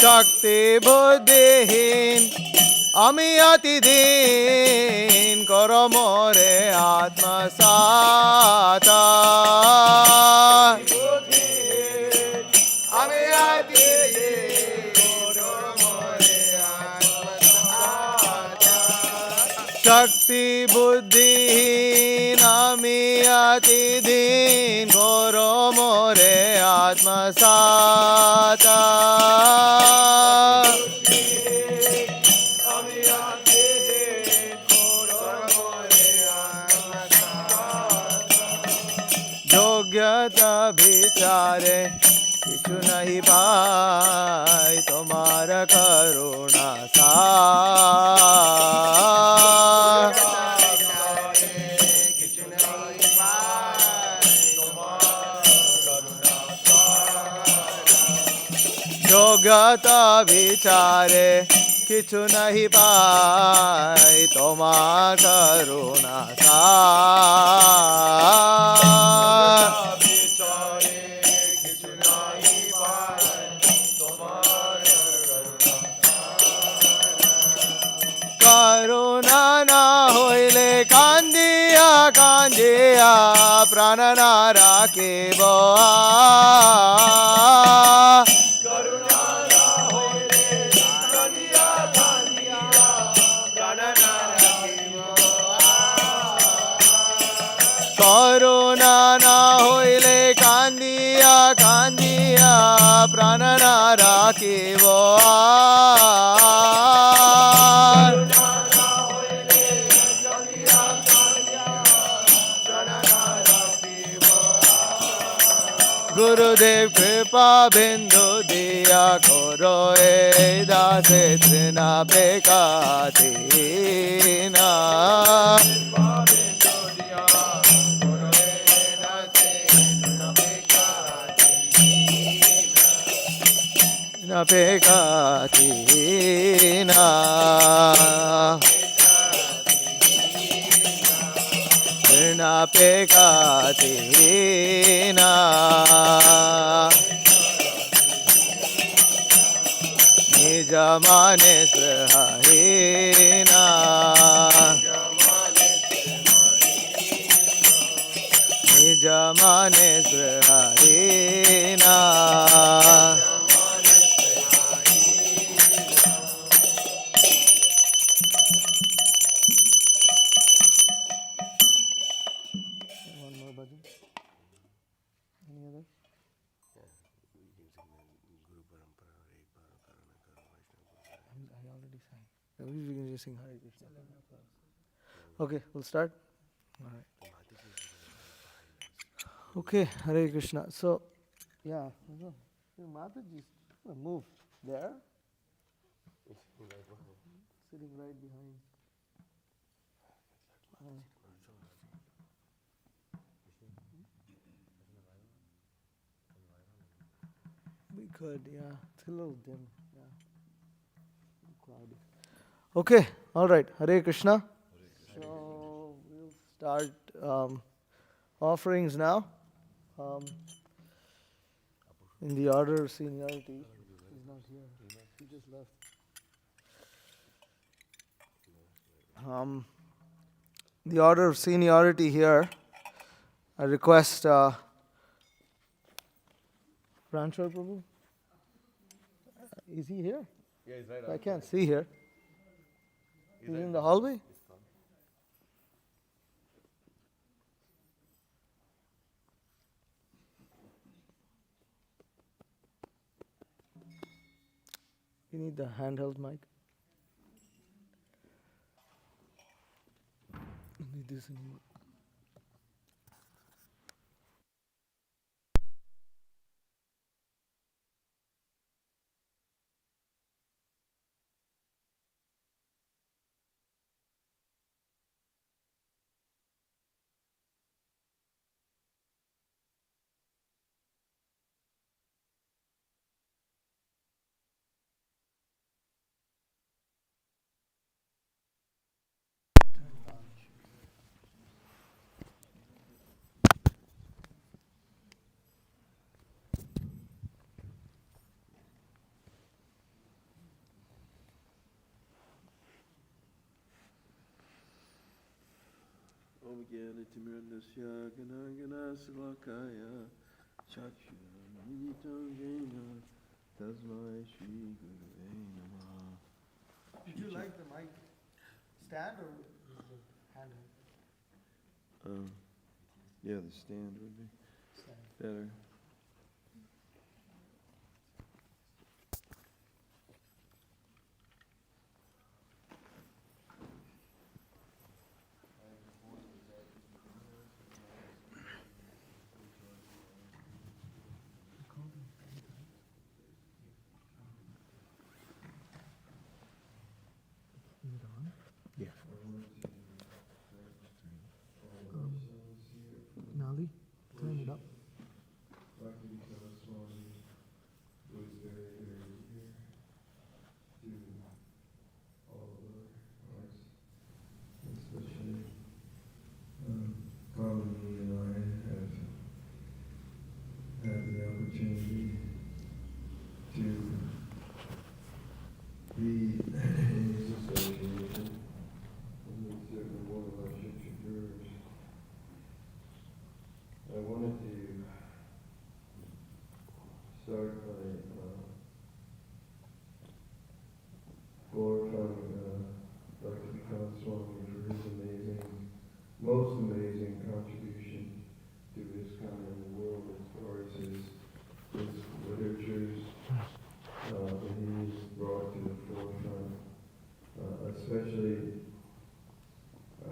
শক্তি বুদ্ধিহীন আমি অতি দিন কর মোরে আত্মসাত আমি অতি শক্তি বুদ্ধিহীন আমি অতি দিন কর মোরে আত্মসাত যোগ্যতা বিচারে কিছু নাহি পাই তোমার করুণা যোগ্যতা বিচারে কিছু নাহি পাই তোমার করুণা করুণা না হইলে কান্দিয়া কান্দিয়া প্রাণ না রাখিব করুণা না হইলে কান্দিয়া কান্দিয়া প্রাণ না রাখিব গুরুদেব কৃপা বিন্দু দিয়া করো এ দাসে Trina বেকাতিনা Pekatina Nirna pekatina Nijamane srahina Nijamane srahina Sing Hare Krishna. Okay, we'll start. All right. Okay, Hare Krishna. So, yeah, Mataji, move there. Sitting right behind. We could, yeah. It's a little dim. Yeah. Cloudy. Okay, all right. Hare Krishna. So we'll start offerings now. In the order of seniority. He's not here. He just left. The order of seniority here. I request Ranchor Prabhu. Is he here? Yeah, he's right. I can't see here. He's in the hallway? You need the handheld mic. You need this anymore. Gyanatimrandasya Ganagana Silakaya Chakshuramitam Jena Tasmai Shri Gurave Namaha. Would you like the mic stand or is it handheld? Yeah, the stand would be better. Yeah. Nali, turn it up. Bhakti Swami was very, very dear to all of our hearts, especially Kamini and I have had the opportunity to be in his association, and he's certainly one of our Shiksha Gurus. I wanted to start by glorifying Dr. Vikasa Swami for his most amazing contribution to his kind in the world as far as his literatures that he's brought to the forefront. Especially, I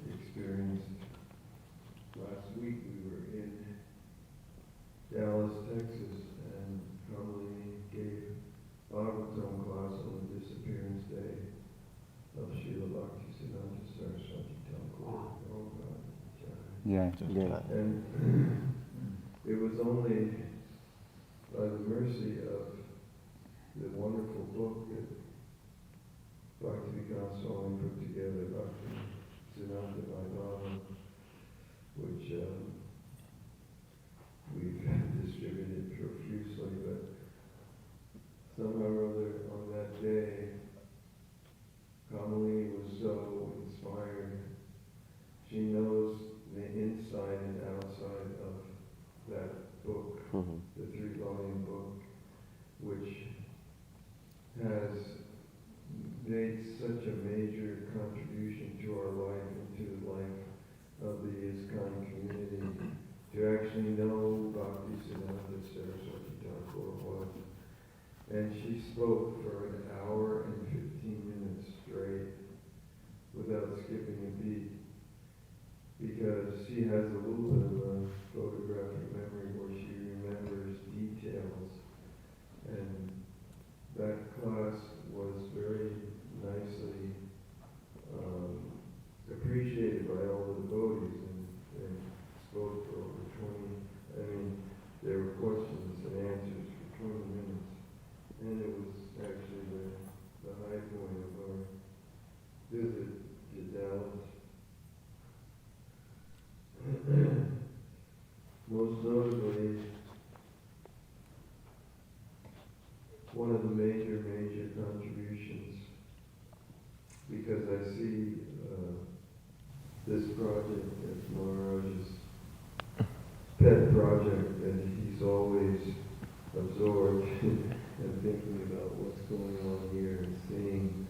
experienced last week we were in Dallas, Texas, and Kamali gave Bhagavatam class on the disappearance day of Srila Bhakti Siddhanta Saraswati Thakur. Oh God. Yeah. And it was only by the mercy of the wonderful book that Bhakti Vikasa Swami put together, Bhakti Siddhanta Vaibhava, which we've distributed profusely, but somehow or other on that day, Kamali was so inspired. She knows the inside and outside of that book, the 3-volume book, which has made such a major contribution to our life and to the life of the ISKCON community. To actually know Bhakti Siddhanta Saraswati Thakur was. And she spoke for an hour and 15 minutes straight without skipping a beat, because she has a little bit of a photographic memory where she remembers details. And that class was very nicely appreciated by all the devotees, and spoke for over 20, there were questions and answers for 20 minutes. And it was actually the high point of our visit to Dallas. Most notably, one of the major contributions, because I see this project as Maharaj's pet project, and he's always absorbed and thinking about what's going on here and seeing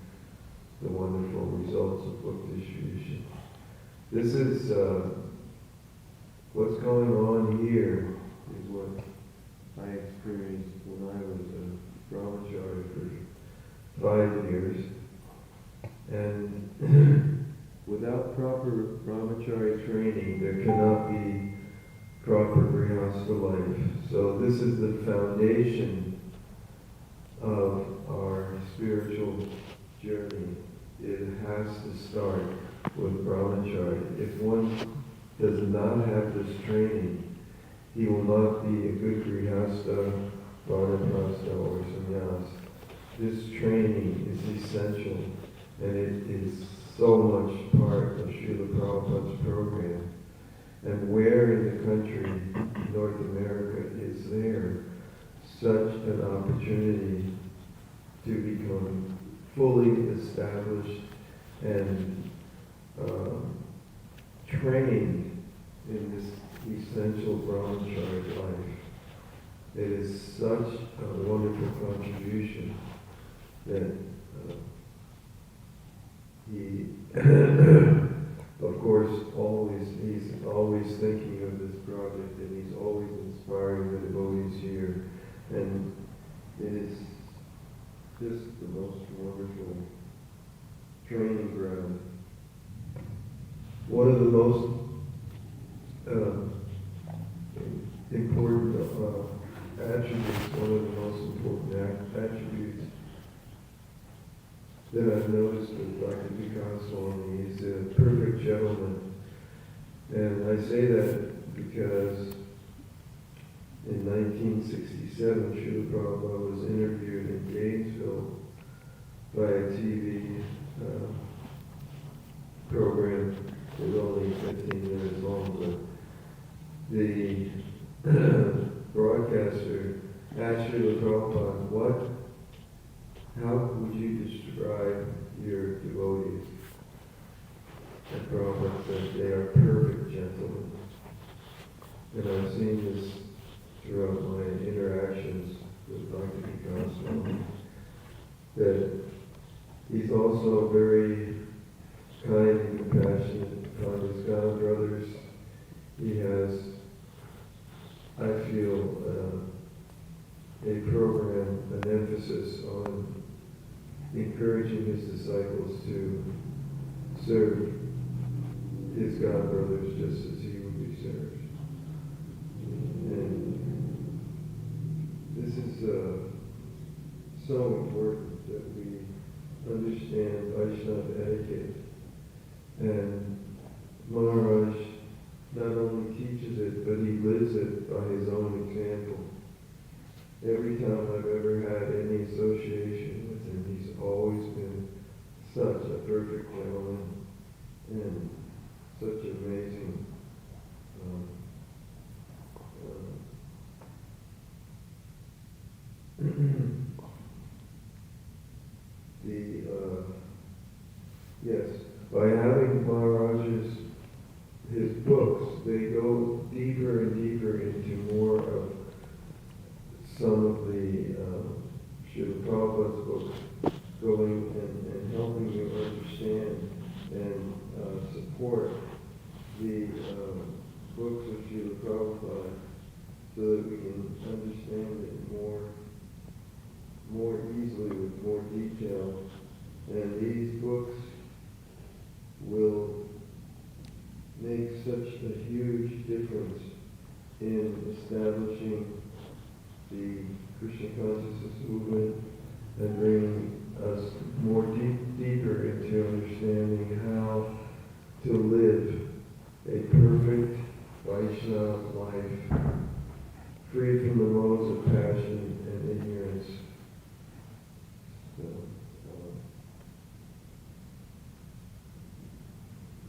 the wonderful results of book distribution. This is what's going on here is what I experienced when I was a brahmachari for 5 years. And without proper brahmachari training, there cannot be proper grihastha life. So this is the foundation of our spiritual journey. It has to start with brahmachari. If one does not have this training, he will not be a good grihastha, vanaprastha, or sannyas. This training is essential, and it is so much part of Srila Prabhupada's program. And where in the country, North America, is there such an opportunity to become fully established and trained in this essential brahmacharya life. It is such a wonderful contribution that he, of course, he's always thinking of this project, and he's always inspiring the devotees here. And it is just the most wonderful training ground. One of the most important attributes, one of the most important attributes that I've noticed with Dr. Vikasa, he's a perfect gentleman. And I say that because in 1967, Srila Prabhupada was interviewed in Gainesville by a TV program. It was only 15 minutes long, but the broadcaster asked Srila Prabhupada, how would you describe your devotees? And Prabhupada said, they are perfect gentlemen. And I've seen this throughout my interactions with Dr. Vikasa, that he's also very kind and compassionate upon his God brothers. He has, I feel, a program, an emphasis on encouraging his disciples to serve his God brothers just as he would be served. And this is so important that we understand Vaishnava etiquette. And Maharaj not only teaches it, but he lives it by his own example. Every time I've ever had any association with him, he's always been such a perfect gentleman and such amazing yes, by having Maharaj's his books, they go deeper and deeper into more of some of the Srila Prabhupada's books, going and helping you understand and support the books of Srila Prabhupada, so that we can understand it more easily with more detail. And these books will make such a huge difference in establishing the Krishna consciousness movement and bringing us more deeper into understanding how to live a perfect Vaishnava life, free from the modes of passion and ignorance. So,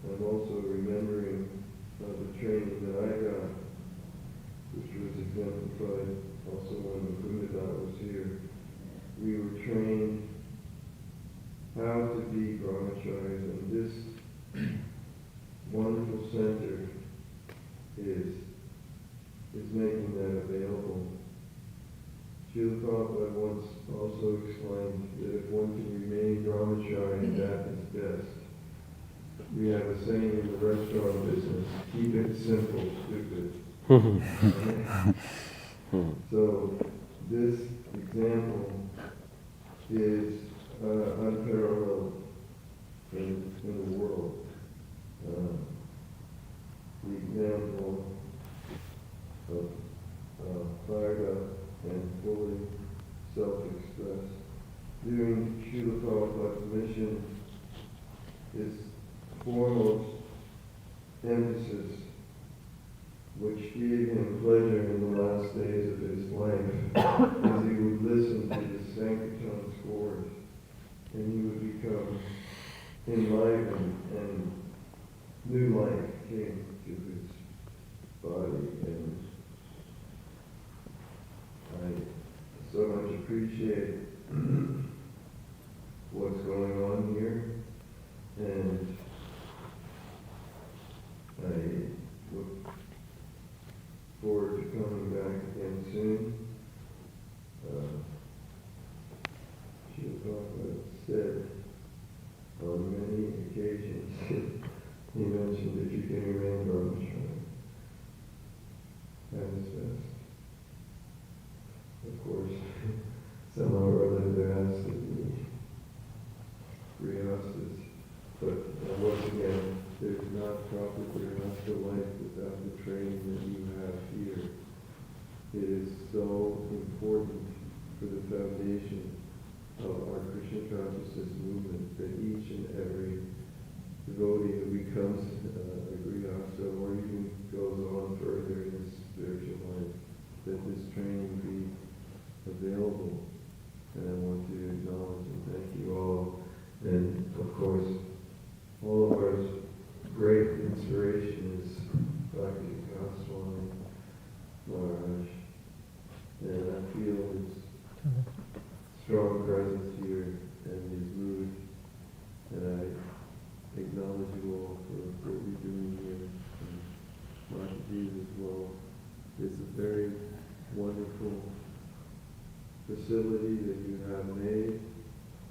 I'm also remembering the training that I got, which was exemplified also when the Buddha was here. We were trained how to be brahmacharis, and this wonderful center is making that available. Srila Prabhupada once also explained that if one can remain brahmachari, that is best. We have a saying in the restaurant business, keep it simple, stupid. So this example is unparalleled in the world. The example of fired up and fully self-expressed. During Srila Prabhupada's mission, his foremost emphasis, which gave him pleasure in the last days of his life, as he would listen to the Sankirtan scores, and he would become enlivened, and new life came to his body. And I so much appreciate what's going on here, and mentioned if you can remain brahmachari. That is best. Of course, somehow or other there has to be Vyasas. But once again, there's not probably enough to life without the training that you have here. It is so important for the foundation of our Krishna consciousness movement that each and every devotee who becomes a Vyasa or even goes on further in his spiritual life, that this training be available. And I want to acknowledge and thank you all. And of course, all of our great inspiration is Bhakti Swami Maharaj. And I feel his strong presence here and his mood. And I acknowledge you all for what you're doing here. And Mataji as well. It's a very wonderful facility that you have made.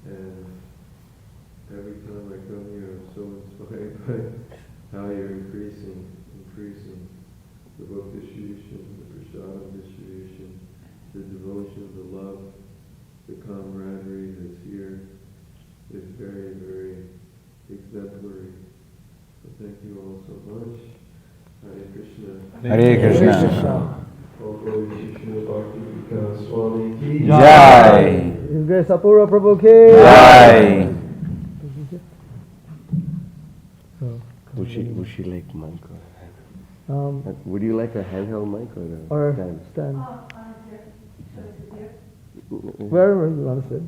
And every time I come here, I'm so inspired by how you're increasing the book distribution, the prasadam distribution, the devotion, the love, the camaraderie that's here is very, very exemplary. So thank you all so much. Hare Krishna. Hare Krishna. All glory to Srila Bhakti Vikasa Swami ki Jai. His Grace Apura Prabhu ki Jai. Would she like mic or would you like a handheld mic or a stand? Wherever you want to sit.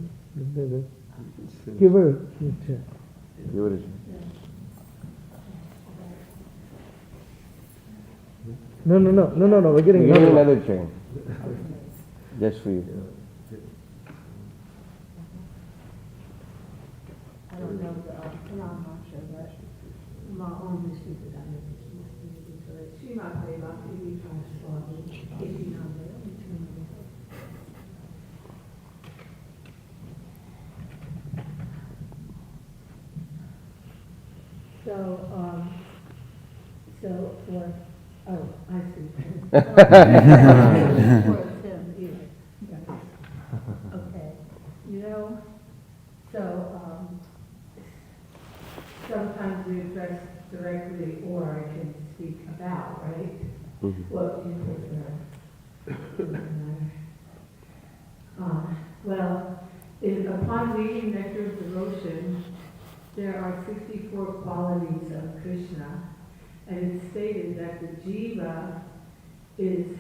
Give her a chair. Give it a No, we're getting another chair. Just for you. I don't know the Pranam Mantra, but my own district that I have to so it's Srimad Bhakti Vikasa Swami, So for, I see. For him, okay. Sometimes we address directly, or I can speak about, right? Mm-hmm. What you prefer. Upon reading Nectar of Devotion, there are 64 qualities of Krishna, and it's stated that the jiva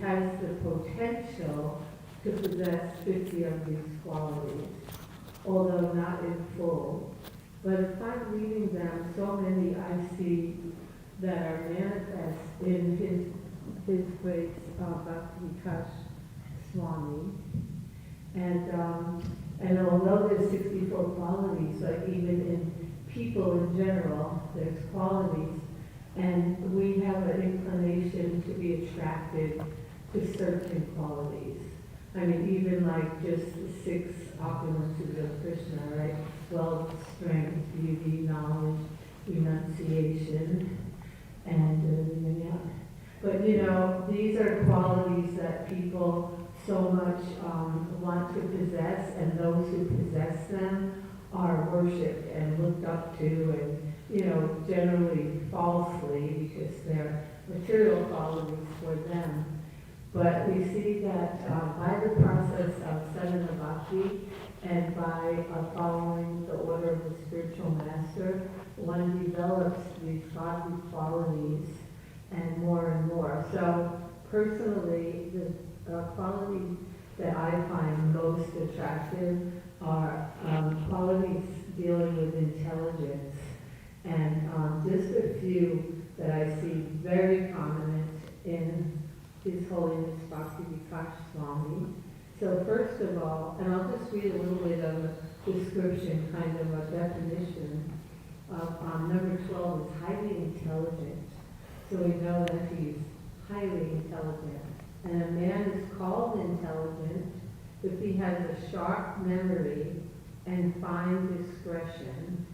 has the potential to possess 50 of these qualities, although not in full. But upon reading them, so many I see that are manifest in His Grace Bhakti Vikasa Swami. And although there's 64 qualities, like even in people in general, there's qualities, and we have an inclination to be attracted to certain qualities. I mean, even like just the 6 opulences of Krishna, right? Wealth, strength, beauty, knowledge, renunciation, and but these are qualities that people so much want to possess, and those who possess them are worshipped and looked up to, and generally falsely, because they're material qualities for them. But we see that by the process of sadhana bhakti and by following the order of the spiritual master, one develops these bhakti qualities and more. So personally, the qualities that I find most attractive are qualities dealing with intelligence, and just a few that I see very prominent in His Holiness Bhakti Vikasa Swami. So first of all, and I'll just read a little bit of a description, kind of a definition of number 12 is highly intelligent. So we know that he's highly intelligent. And a man is called intelligent if he has a sharp memory and fine discretion.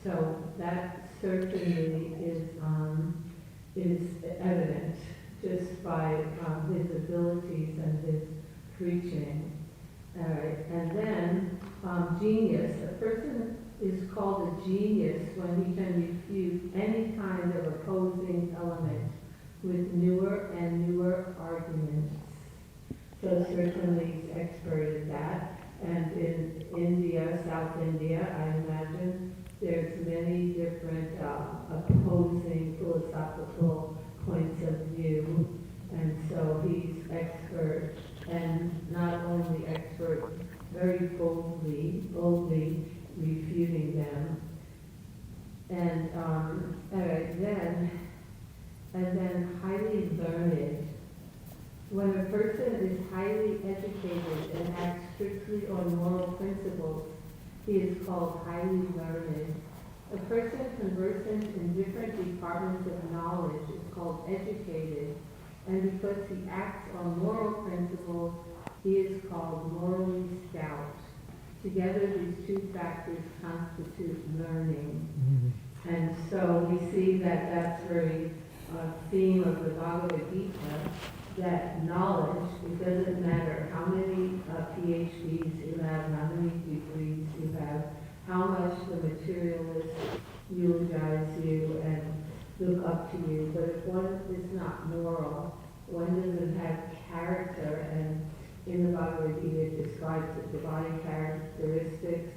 So So that certainly is evident just by his abilities and his preaching. All right, and then genius. A person is called a genius when he can refute any kind of opposing element with newer and newer arguments. So certainly he's expert at that. And in India, South India, I imagine there's many different opposing philosophical points of view. And so he's expert, and not only expert, very boldly refuting them. And then highly learned. When a person is highly educated and acts strictly on moral principles, he is called highly learned. A person conversant in different departments of knowledge is called educated, and because he acts on moral principles, he is called morally stout. Together, these two factors constitute learning. Mm-hmm. And so we see that that's very theme of the Bhagavad Gita, that knowledge, it doesn't matter how many PhDs you have, how many degrees you have, how much the materialists eulogize you and look up to you, but if one is not moral, one doesn't have character, and in the Bhagavad Gita it describes the divine characteristics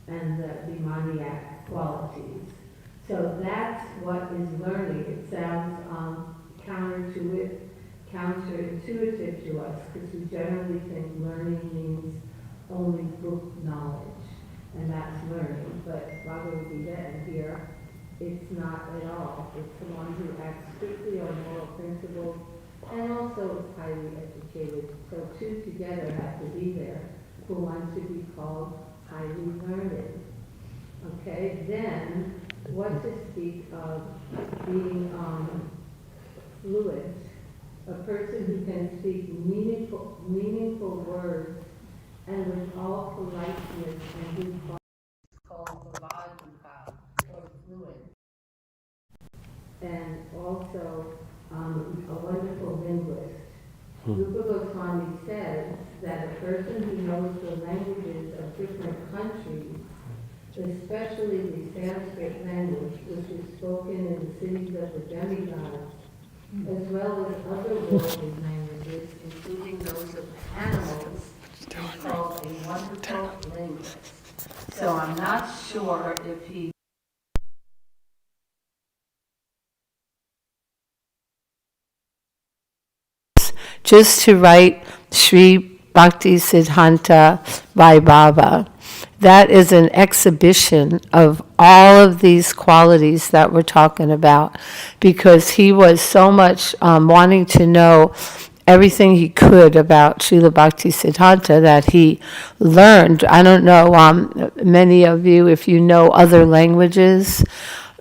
and the demoniac qualities. So that's what is learning. It sounds counterintuitive to us, because we generally think learning means only book knowledge, and that's learning. But Bhagavad Gita, and here, it's not at all. It's someone who acts strictly on moral principles and also is highly educated. So two together have to be there for one to be called highly learned. Okay, then what to speak of being fluent? A person who can speak meaningful words and with all politeness, and who is called Prabhadika, or fluent. And also a wonderful linguist. Rupa Goswami says that a person who knows the languages of different countries, especially the Sanskrit language, which is spoken in the cities of the demigods, as well as other worldly languages, including those of animals, is called a wonderful linguist. So I'm not sure if he just to write Sri Bhakti Siddhanta Vaibhava. That is an exhibition of all of these qualities that we're talking about, because he was so much wanting to know everything he could about Srila Bhakti Siddhanta that he learned. I don't know, many of you, if you know other languages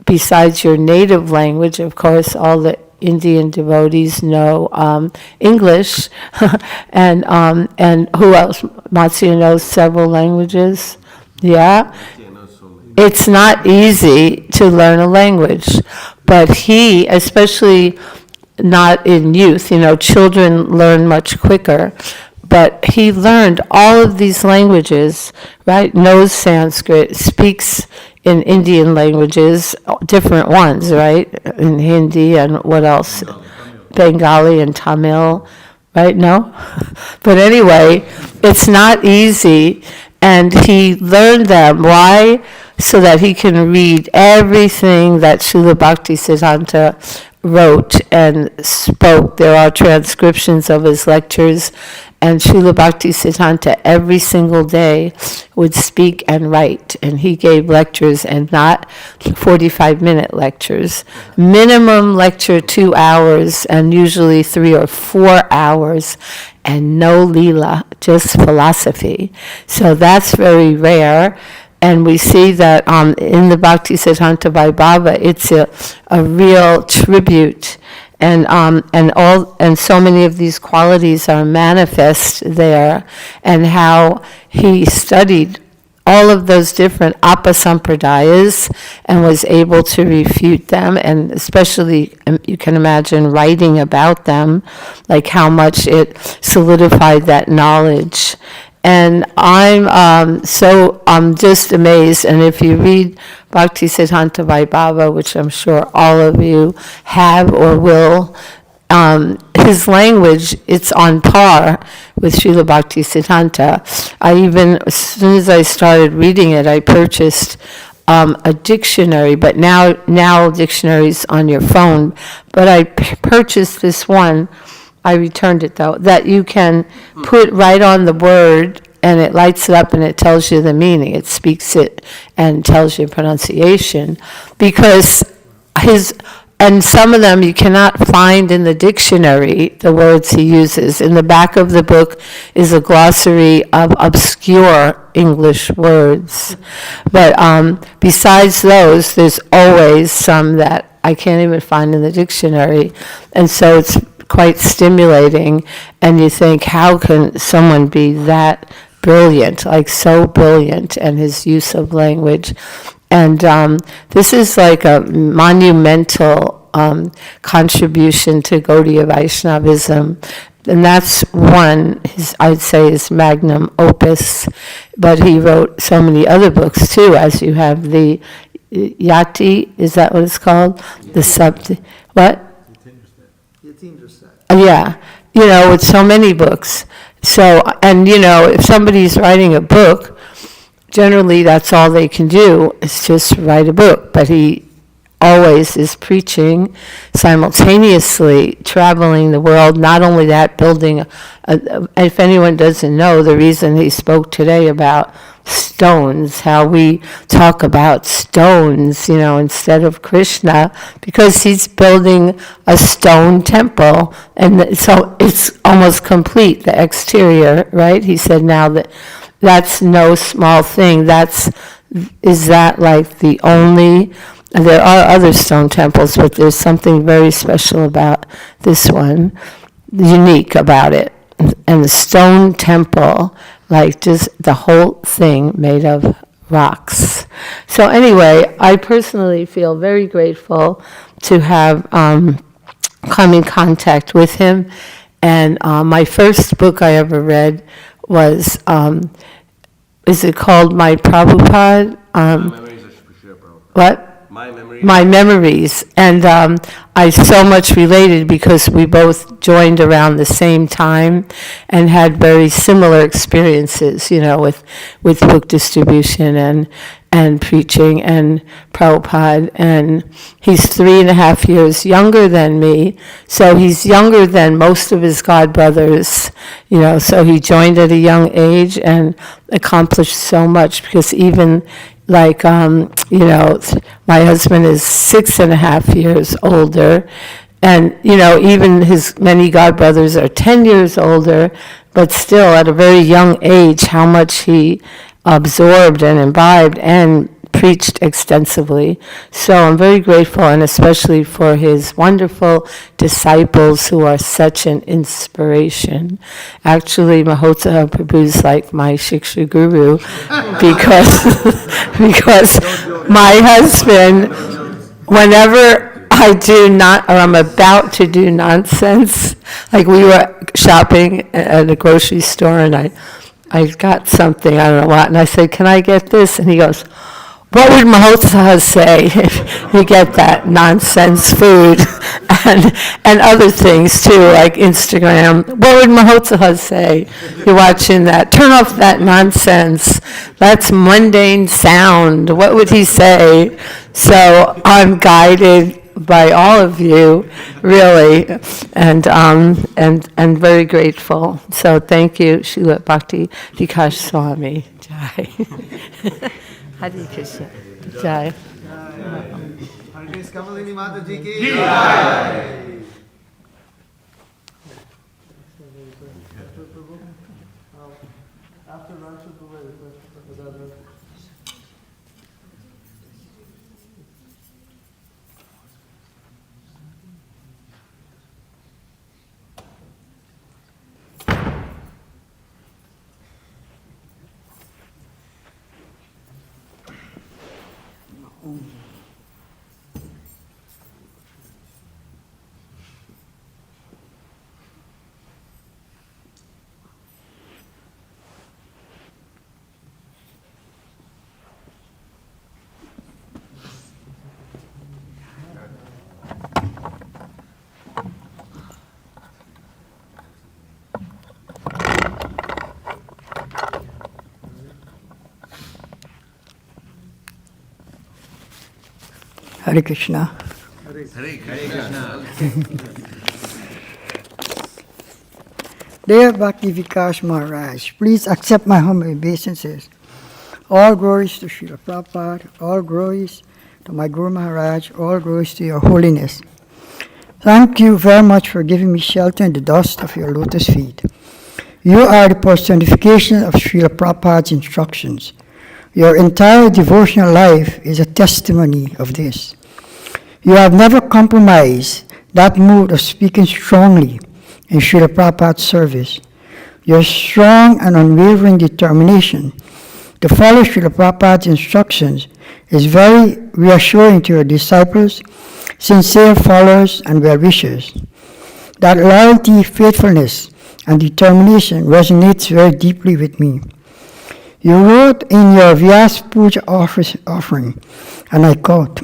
besides your native language. Of course, all the Indian devotees know English, and who else? Matsuya knows several languages. Yeah? It's not easy to learn a language, but he, especially not in youth, children learn much quicker, but he learned all of these languages, right? Knows Sanskrit, speaks in Indian languages, different ones, right? In Hindi and what else? Bengali and Tamil, right? No? But anyway, it's not easy, and he learned them. Why? So that he can read everything that Srila Bhakti Siddhanta wrote and spoke. There are transcriptions of his lectures, and Srila Bhakti Siddhanta every single day would speak and write, and he gave lectures, and not 45-minute lectures. Minimum lecture 2 hours, and usually 3 or 4 hours, and no leela, just philosophy. So that's very rare. And we see that in the Bhakti Siddhanta Vaibhava, it's a real tribute, and so many of these qualities are manifest there, and how he studied all of those different apasampradayas and was able to refute them, and especially you can imagine writing about them, like how much it solidified that knowledge. And I'm just amazed. And if you read Bhakti Siddhanta Vaibhava, which I'm sure all of you have or will, his language, it's on par with Srila Bhakti Siddhanta. As soon as I started reading it, I purchased a dictionary, but now dictionaries on your phone. But I purchased this one. I returned it though, that you can put right on the word and it lights it up and it tells you the meaning. It speaks it and tells you pronunciation. Because and some of them you cannot find in the dictionary, the words he uses. In the back of the book is a glossary of obscure English words. But besides those, there's always some that I can't even find in the dictionary. And so it's quite stimulating, and you think, how can someone be that brilliant, like so brilliant, and his use of language. And this is like a monumental contribution to Gaudiya Vaishnavism. And that's one, I'd say, his magnum opus. But he wrote so many other books too, as you have the Yati, is that what it's called? The what? Yeah, with so many books. So, and if somebody's writing a book, generally that's all they can do is just write a book. But he always is preaching, simultaneously traveling the world. Not only that, building, if anyone doesn't know, the reason he spoke today about stones, how we talk about stones, instead of Krishna, because he's building a stone temple, and so it's almost complete, the exterior, right? He said now that's no small thing. Is that like the only, there are other stone temples, but there's something very special about this one, unique about it. And the stone temple, like just the whole thing made of rocks. So anyway, I personally feel very grateful to have come in contact with him. And my first book I ever read was, is it called My Prabhupada? What? My Memories. And I so much related because we both joined around the same time and had very similar experiences, with book distribution and preaching and Prabhupada. And he's 3.5 years younger than me, so he's younger than most of his godbrothers, so he joined at a young age and accomplished so much, because even like, my husband is 6.5 years older, and, even his many godbrothers are 10 years older, but still at a very young age, how much he absorbed and imbibed and preached extensively. So I'm very grateful, and especially for his wonderful disciples who are such an inspiration. Actually, Mahotsaha Prabhu is like my Shiksha Guru because my husband, whenever I do not, or I'm about to do nonsense, like we were shopping at a grocery store and I got something, I don't know what, and I said, can I get this? And he goes, what would Mahotsaha say if you get that nonsense food? And other things too, like Instagram. What would Mahotsaha say? You're watching that. Turn off that nonsense. That's mundane sound. What would he say? So I'm guided by all of you, really, and very grateful. So thank you, Srila Bhakti Vikasa Swami. Jai. Hare Krishna. Jai. Kamalini Mata Ji ki Jai. After lunch, we'll do it. Hare Krishna. Dear Bhakti Vikasa Maharaj, please accept my humble obeisances. All glories to Srila Prabhupada, all glories to my Guru Maharaj, all glories to your Holiness. Thank you very much for giving me shelter in the dust of your lotus feet. You are the personification of Srila Prabhupada's instructions. Your entire devotional life is a testimony of this. You have never compromised that mood of speaking strongly in Srila Prabhupada's service. Your strong and unwavering determination to follow Srila Prabhupada's instructions is very reassuring to your disciples, sincere followers, and well-wishers. That loyalty, faithfulness, and determination resonates very deeply with me. You wrote in your Vyasa puja offering, and I quote,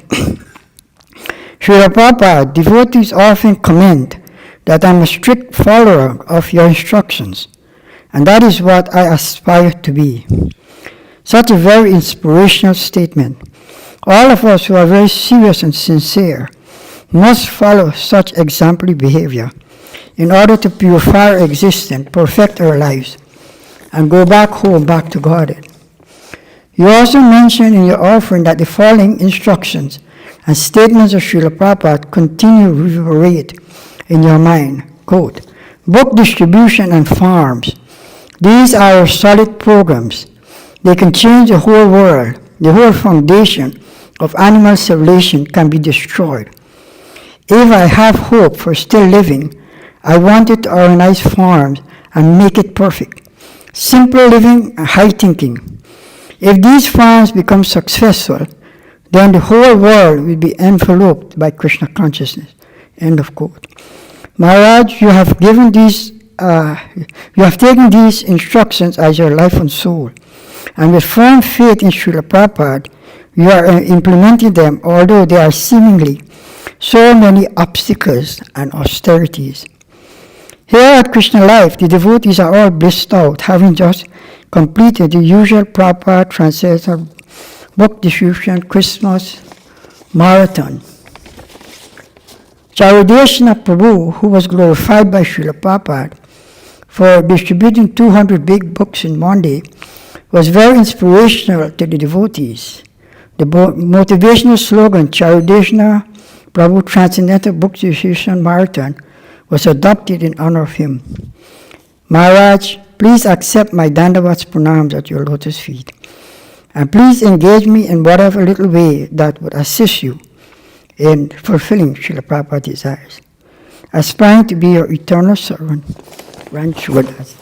Srila Prabhupada, devotees often comment that I'm a strict follower of your instructions, and that is what I aspire to be. Such a very inspirational statement. All of us who are very serious and sincere must follow such exemplary behavior in order to purify our existence, perfect our lives, and go back home, back to Godhead. You also mentioned in your offering that the following instructions and statements of Srila Prabhupada continue to reverberate in your mind. Quote, book distribution and farms. These are our solid programs. They can change the whole world. The whole foundation of animal civilization can be destroyed. If I have hope for still living, I wanted to organize farms and make it perfect. Simple living and high thinking. If these farms become successful, then the whole world will be enveloped by Krishna consciousness. End of quote. Maharaj, you have taken these instructions as your life and soul, and with firm faith in Srila Prabhupada, you are implementing them, although there are seemingly so many obstacles and austerities. Here at Krishna Life, the devotees are all blissed out, having just completed the usual Prabhupada Transcendental Book Distribution Christmas Marathon. Chaudeshna Prabhu, who was glorified by Srila Prabhupada for distributing 200 big books in one day, was very inspirational to the devotees. The motivational slogan, Chaudeshna Prabhu Transcendental Book Distribution Marathon, was adopted in honor of him. Maharaj, please accept my dandavats pranams at your lotus feet, and please engage me in whatever little way that would assist you in fulfilling Srila Prabhupada's desires. Aspiring to be your eternal servant, Ran Shugadas.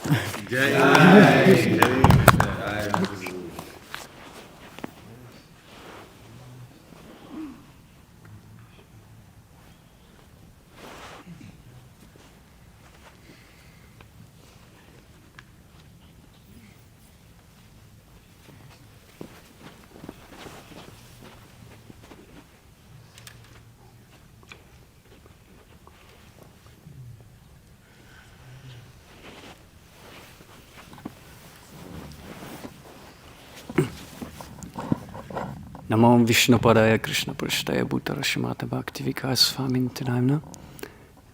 Namo Vishnu Padaya Krishna Prashtaya Bhutarashimata Bhakti Vikasa Swami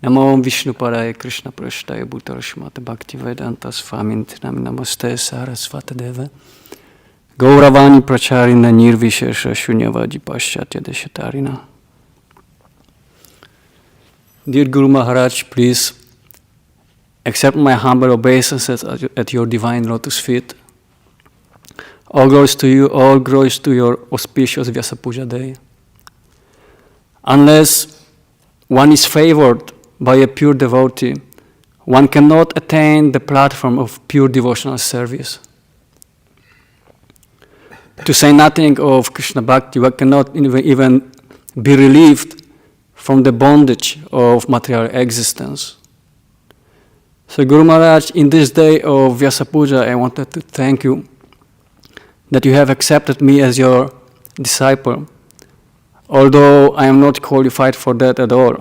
Namo Vishnu Padaya Krishna Prashtaya Bhutarashimata Bhakti Vedanta Swami Namaste Sarasvata Deva Gauravani Pracharina Nirvishesha Shunyavadi Paschatya Deshatarina. Dear Guru Maharaj, please accept my humble obeisances at your divine lotus feet. All glories to you, all glories to your auspicious Vyasa Puja day. Unless one is favored by a pure devotee, one cannot attain the platform of pure devotional service. to say nothing of Krishna Bhakti, we cannot even be relieved from the bondage of material existence. So Guru Maharaj, in this day of Vyasa Puja, I wanted to thank you that you have accepted me as your disciple, although I am not qualified for that at all.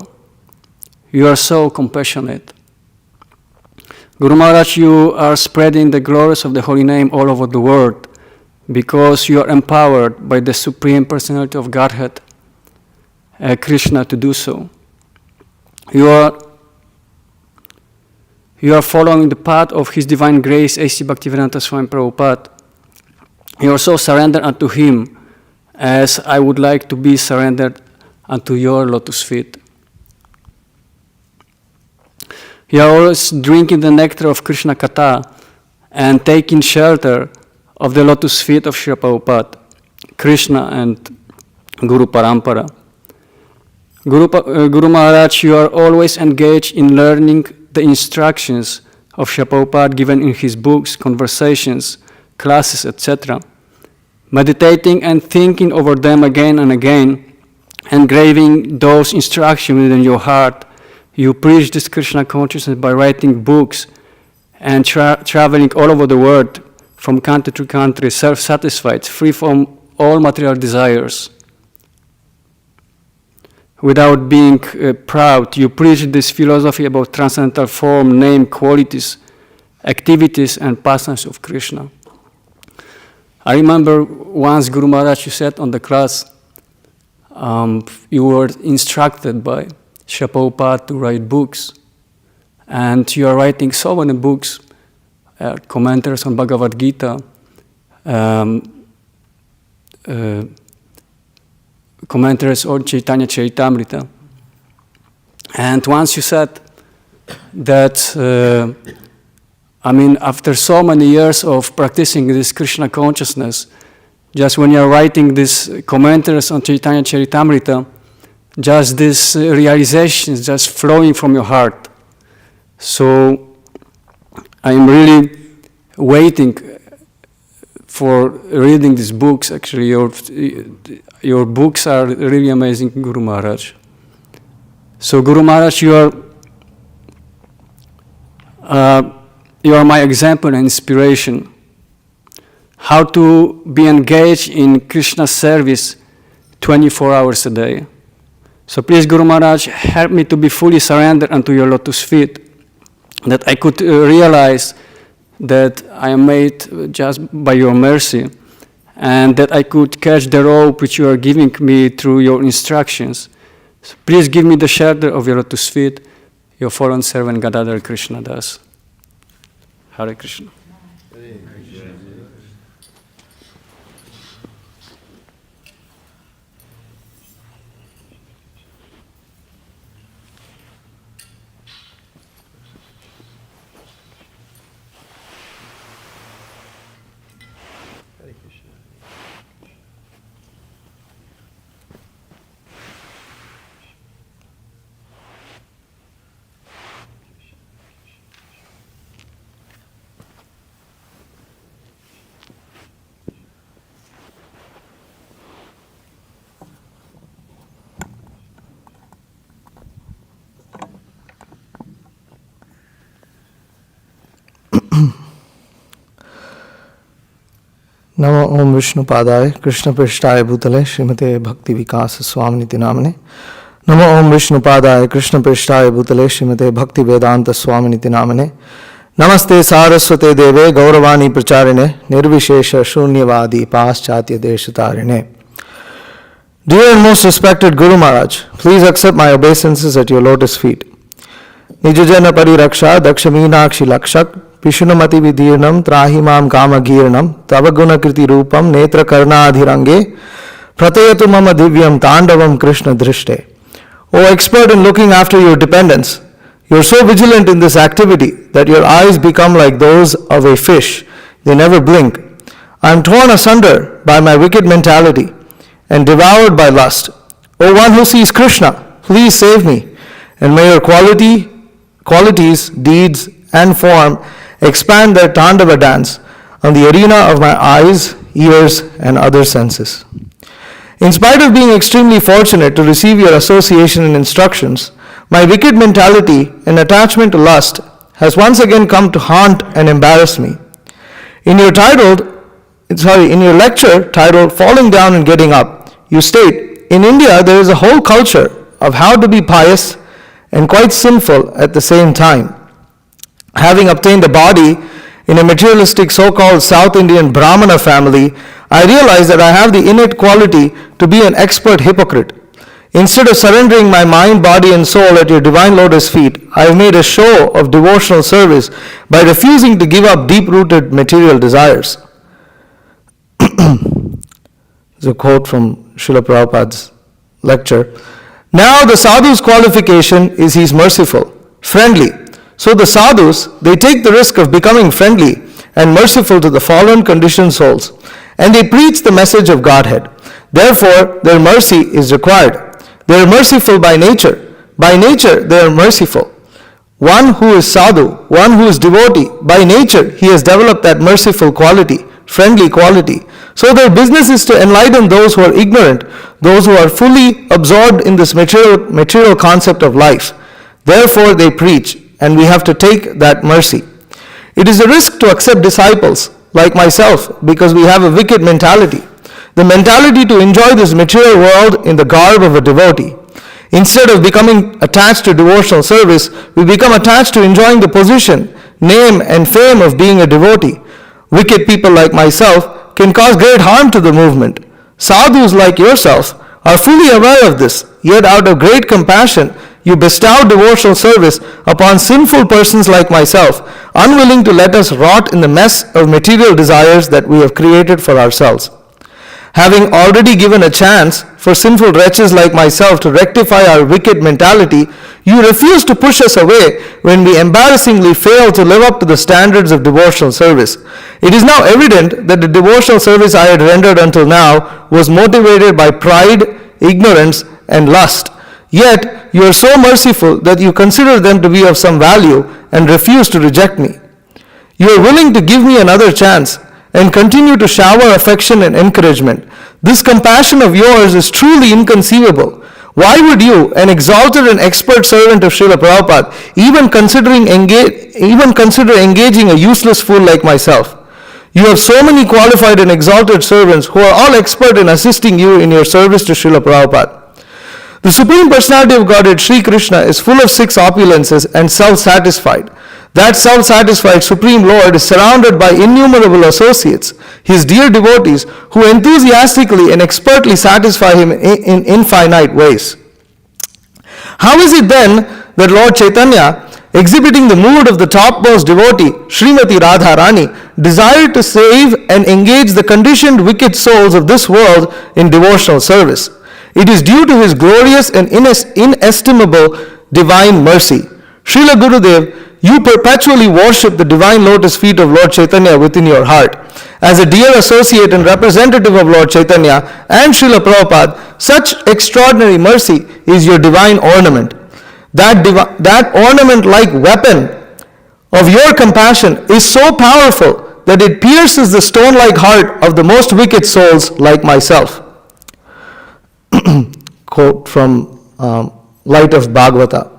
You are so compassionate. Guru Maharaj, you are spreading the glories of the Holy Name all over the world because you are empowered by the Supreme Personality of Godhead, Krishna, to do so. You are following the path of His Divine Grace, A.C. Bhaktivedanta Swami Prabhupada. You are so surrendered unto Him as I would like to be surrendered unto your lotus feet. You are always drinking the nectar of Krishna Katha and taking shelter of the lotus feet of Srila Prabhupada, Krishna and Guru Parampara. Guru Maharaj, you are always engaged in learning the instructions of Srila Prabhupada given in his books, conversations, classes, etc. Meditating and thinking over them again and again, engraving those instructions within your heart, you preach this Krishna consciousness by writing books and traveling all over the world from country to country, self-satisfied, free from all material desires. Without being proud, you preach this philosophy about transcendental form, name, qualities, activities, and pastimes of Krishna. I remember once Guru Maharaj, you said on the class, you were instructed by Srila Prabhupada to write books. And you are writing so many books, commentaries on Bhagavad Gita, commentaries on Chaitanya Charitamrita. And once you said that, after so many years of practicing this Krishna consciousness, just when you're writing these commentaries on Chaitanya Charitamrita, just this realization is just flowing from your heart. So I'm really waiting for reading these books. Actually, your books are really amazing, Guru Maharaj. So Guru Maharaj, you are my example and inspiration. How to be engaged in Krishna's service 24 hours a day. So please, Guru Maharaj, help me to be fully surrendered unto your lotus feet, that I could realize that I am made just by your mercy, and that I could catch the rope which you are giving me through your instructions. So please give me the shelter of your lotus feet, your fallen servant Gadadhar Krishna Das. Hare Krishna. Namo Om Vishnu Padaya Krishna Prishtaya Bhutale Srimate Bhakti Vikasa Swami Namane. Namo Om Vishnu Padaya Krishna Prishtaya Bhutale Srimate Bhakti Vedanta Swami Namane. Namaste Saraswate Deve Gauravani Pracharine Nirvishesha Shunyavadi Paschatya Deshatarine. Dear and most respected Guru Maharaj, please accept my obeisances at your lotus feet. Nijajana Pariraksha Dakshaminakshi Lakshak Pishunamati Vidhirnam Trahimam Kamagirnam Tavagunakriti Rupam Netra Karnadhirange Pratayatu Mama Divyam Tandavam Krishna Drishte. O expert in looking after your dependents, you are so vigilant in this activity that your eyes become like those of a fish. They never blink. I am torn asunder by my wicked mentality and devoured by lust. O one who sees Krishna, please save me, and may your qualities, deeds, and form expand their Tandava dance on the arena of my eyes, ears, and other senses. In spite of being extremely fortunate to receive your association and instructions, my wicked mentality and attachment to lust has once again come to haunt and embarrass me. In your lecture titled Falling Down and Getting Up, you state, in India there is a whole culture of how to be pious and quite sinful at the same time. Having obtained a body in a materialistic so-called South Indian Brahmana family, I realize that I have the innate quality to be an expert hypocrite. Instead of surrendering my mind, body, and soul at your divine lotus feet, I have made a show of devotional service by refusing to give up deep-rooted material desires. It's a quote from Srila Prabhupada's lecture. Now the sadhu's qualification is he is merciful, friendly. So the sadhus, they take the risk of becoming friendly and merciful to the fallen conditioned souls, and they preach the message of Godhead. Therefore, their mercy is required. They are merciful by nature. By nature, they are merciful. One who is sadhu, one who is devotee, by nature, he has developed that merciful quality, friendly quality. So their business is to enlighten those who are ignorant, those who are fully absorbed in this material concept of life. Therefore, they preach, and we have to take that mercy. It is a risk to accept disciples like myself because we have a wicked mentality. The mentality to enjoy this material world in the garb of a devotee. Instead of becoming attached to devotional service, we become attached to enjoying the position, name, and fame of being a devotee. Wicked people like myself can cause great harm to the movement. Sadhus like yourself are fully aware of this, yet out of great compassion, you bestow devotional service upon sinful persons like myself, unwilling to let us rot in the mess of material desires that we have created for ourselves. Having already given a chance for sinful wretches like myself to rectify our wicked mentality, you refuse to push us away when we embarrassingly fail to live up to the standards of devotional service. It is now evident that the devotional service I had rendered until now was motivated by pride, ignorance, and lust. Yet, you are so merciful that you consider them to be of some value and refuse to reject me. You are willing to give me another chance and continue to shower affection and encouragement. This compassion of yours is truly inconceivable. Why would you, an exalted and expert servant of Srila Prabhupada, even consider engaging a useless fool like myself? You have so many qualified and exalted servants who are all expert in assisting you in your service to Srila Prabhupada. The Supreme Personality of Godhead, Sri Krishna, is full of six opulences and self-satisfied. That self-satisfied Supreme Lord is surrounded by innumerable associates, his dear devotees, who enthusiastically and expertly satisfy him in infinite ways. How is it then that Lord Chaitanya, exhibiting the mood of the topmost devotee, Srimati Radharani, desired to save and engage the conditioned wicked souls of this world in devotional service? It is due to his glorious and inestimable divine mercy. Srila Gurudev, you perpetually worship the divine lotus feet of Lord Chaitanya within your heart. As a dear associate and representative of Lord Chaitanya and Srila Prabhupada, such extraordinary mercy is your divine ornament. That ornament-like weapon of your compassion is so powerful that it pierces the stone-like heart of the most wicked souls like myself. Quote from Light of Bhagavata.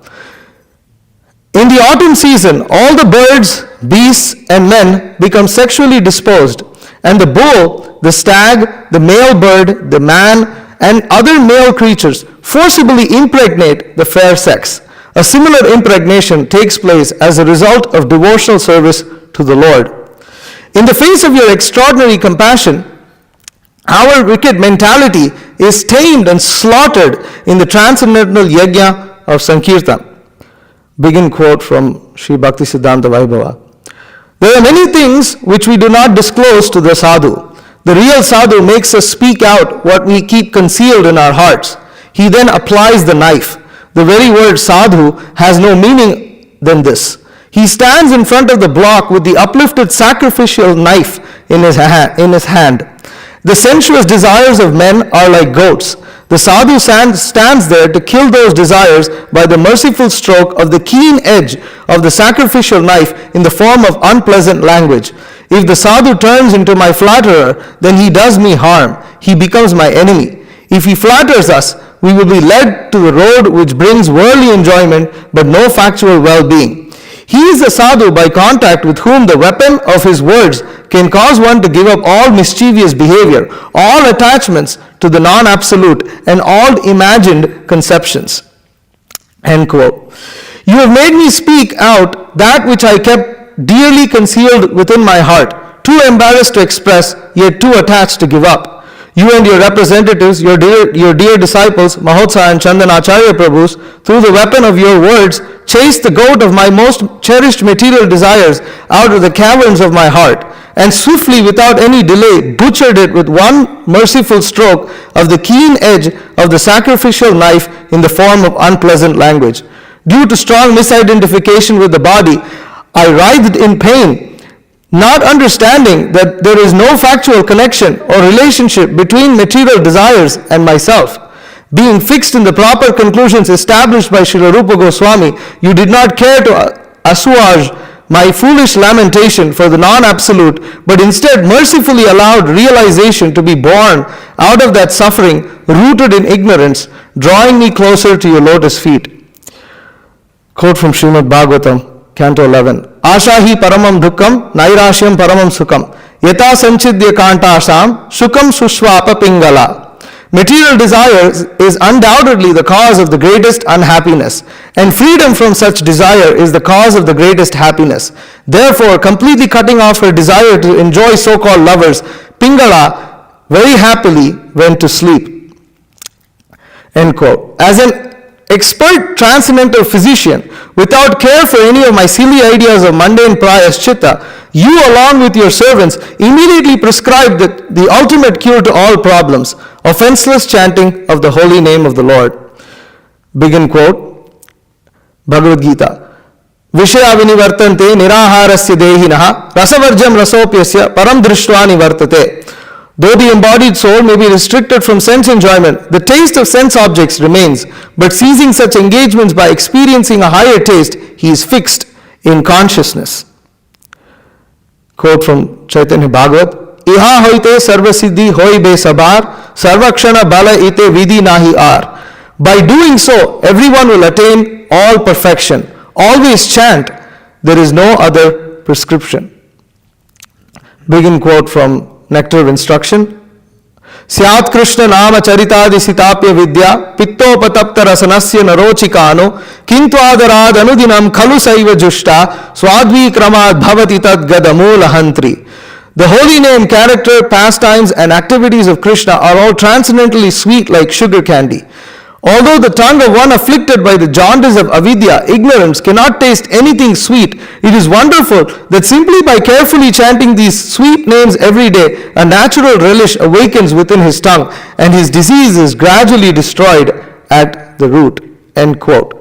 In the autumn season, all the birds, beasts, and men become sexually disposed, and the bull, the stag, the male bird, the man, and other male creatures forcibly impregnate the fair sex. A similar impregnation takes place as a result of devotional service to the Lord. In the face of your extraordinary compassion, our wicked mentality is tamed and slaughtered in the transcendental yajna of Sankirtan. Begin quote from Sri Bhakti Siddhanta Vaibhava. There are many things which we do not disclose to the sadhu. The real sadhu makes us speak out what we keep concealed in our hearts. He then applies the knife. The very word sadhu has no meaning than this. He stands in front of the block with the uplifted sacrificial knife in his hand. The sensuous desires of men are like goats. The sadhu stands there to kill those desires by the merciful stroke of the keen edge of the sacrificial knife in the form of unpleasant language. If the sadhu turns into my flatterer, then he does me harm. He becomes my enemy. If he flatters us, we will be led to the road which brings worldly enjoyment but no factual well-being. He is the sadhu by contact with whom the weapon of his words can cause one to give up all mischievous behavior, all attachments to the non-absolute, and all imagined conceptions. End quote. You have made me speak out that which I kept dearly concealed within my heart, too embarrassed to express, yet too attached to give up. You and your representatives, your dear disciples, Mahotsa and Chandanacharya Prabhus, through the weapon of your words, chased the goat of my most cherished material desires out of the caverns of my heart, and swiftly, without any delay, butchered it with one merciful stroke of the keen edge of the sacrificial knife in the form of unpleasant language. Due to strong misidentification with the body, I writhed in pain, not understanding that there is no factual connection or relationship between material desires and myself. Being fixed in the proper conclusions established by Srila Rupa Goswami, you did not care to assuage my foolish lamentation for the non-absolute, but instead mercifully allowed realization to be born out of that suffering rooted in ignorance, drawing me closer to your lotus feet. Quote from Srimad Bhagavatam, Canto 11. Asha hi paramam dukkam, nairashyam paramam sukham, yata sanchidya kantasam, sukham sushvapa pingala. Material desires is undoubtedly the cause of the greatest unhappiness, and freedom from such desire is the cause of the greatest happiness. Therefore, completely cutting off her desire to enjoy so-called lovers, Pingala very happily went to sleep. End quote. As an expert transcendental physician, without care for any of my silly ideas of mundane prayaschita, you along with your servants immediately prescribed the ultimate cure to all problems, offenseless chanting of the holy name of the Lord. Begin quote, Bhagavad Gita. Vishaya vinivartante niraharasya dehinaha rasavarjam rasopyasya param drishtva nivartate. Though the embodied soul may be restricted from sense enjoyment, the taste of sense objects remains, but ceasing such engagements by experiencing a higher taste, he is fixed in consciousness. Quote from Chaitanya Bhagavat, Iha hoite sarva siddhi hoi be sabar, sarvakshana bala ite vidhi nahi ar. By doing so, everyone will attain all perfection. Always chant, there is no other prescription. Begin quote from Nectar of Instruction. Syat Krishna Nama Charitadi Sitapya Vidya Pittopatapta Rasanasya Narochikano Kintvadarad Anudinam Khalu Saiva Jushta Swadvi Kramad Bhavati Tad Gadamula Hantri. The holy name, character, pastimes, and activities of Krishna are all transcendently sweet like sugar candy. Although the tongue of one afflicted by the jaundice of avidya, ignorance, cannot taste anything sweet, it is wonderful that simply by carefully chanting these sweet names every day, a natural relish awakens within his tongue, and his disease is gradually destroyed at the root. End quote.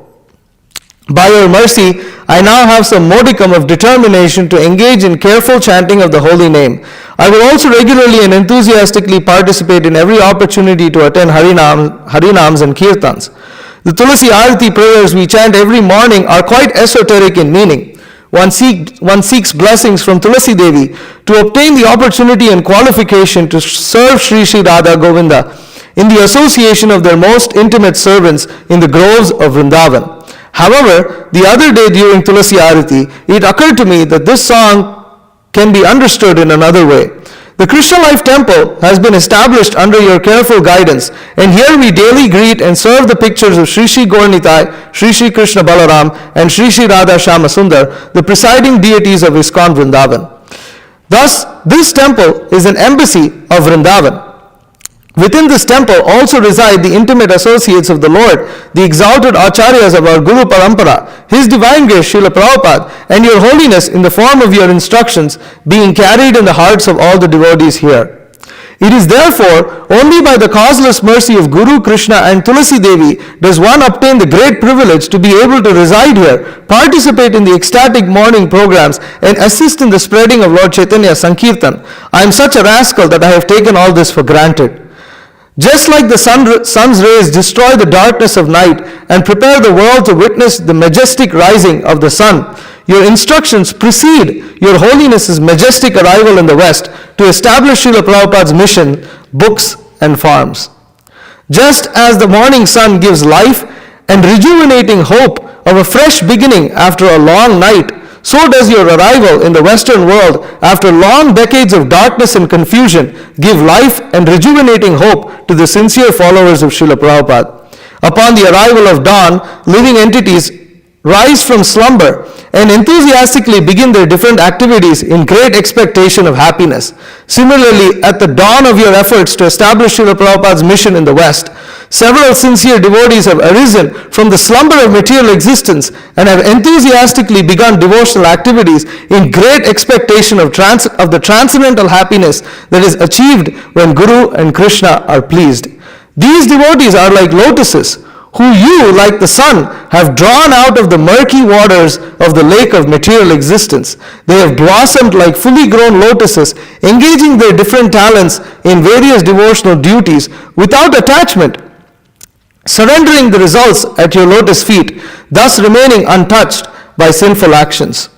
By your mercy, I now have some modicum of determination to engage in careful chanting of the holy name. I will also regularly and enthusiastically participate in every opportunity to attend Harinams and Kirtans. The Tulasi Arati prayers we chant every morning are quite esoteric in meaning. One seeks blessings from Tulasi Devi to obtain the opportunity and qualification to serve Sri Sri Radha Govinda in the association of their most intimate servants in the groves of Vrindavan. However, the other day during Tulasi Arati, it occurred to me that this song can be understood in another way. The Krishna Life Temple has been established under your careful guidance, and here we daily greet and serve the pictures of Sri Sri Gaurnitai, Sri Sri Krishna Balaram, and Sri Sri Radha Shyamasundar, the presiding deities of ISKCON Vrindavan. Thus, this temple is an embassy of Vrindavan. Within this temple also reside the intimate associates of the Lord, the exalted acharyas of our Guru Parampara, His Divine Grace Srila Prabhupada, and your Holiness in the form of your instructions being carried in the hearts of all the devotees here. It is therefore only by the causeless mercy of Guru, Krishna and Tulasi Devi does one obtain the great privilege to be able to reside here, participate in the ecstatic morning programs and assist in the spreading of Lord Chaitanya's Sankirtan. I am such a rascal that I have taken all this for granted. Just like the sun's rays destroy the darkness of night and prepare the world to witness the majestic rising of the sun, your instructions precede your Holiness's majestic arrival in the West to establish Srila Prabhupada's mission, books and farms. Just as the morning sun gives life and rejuvenating hope of a fresh beginning after a long night, so does your arrival in the Western world after long decades of darkness and confusion give life and rejuvenating hope to the sincere followers of Srila Prabhupada. Upon the arrival of dawn, living entities rise from slumber and enthusiastically begin their different activities in great expectation of happiness. Similarly, at the dawn of your efforts to establish Srila Prabhupada's mission in the West, several sincere devotees have arisen from the slumber of material existence and have enthusiastically begun devotional activities in great expectation of the transcendental happiness that is achieved when Guru and Krishna are pleased. These devotees are like lotuses, who you, like the sun, have drawn out of the murky waters of the lake of material existence. They have blossomed like fully grown lotuses, engaging their different talents in various devotional duties without attachment, surrendering the results at your lotus feet, thus remaining untouched by sinful actions.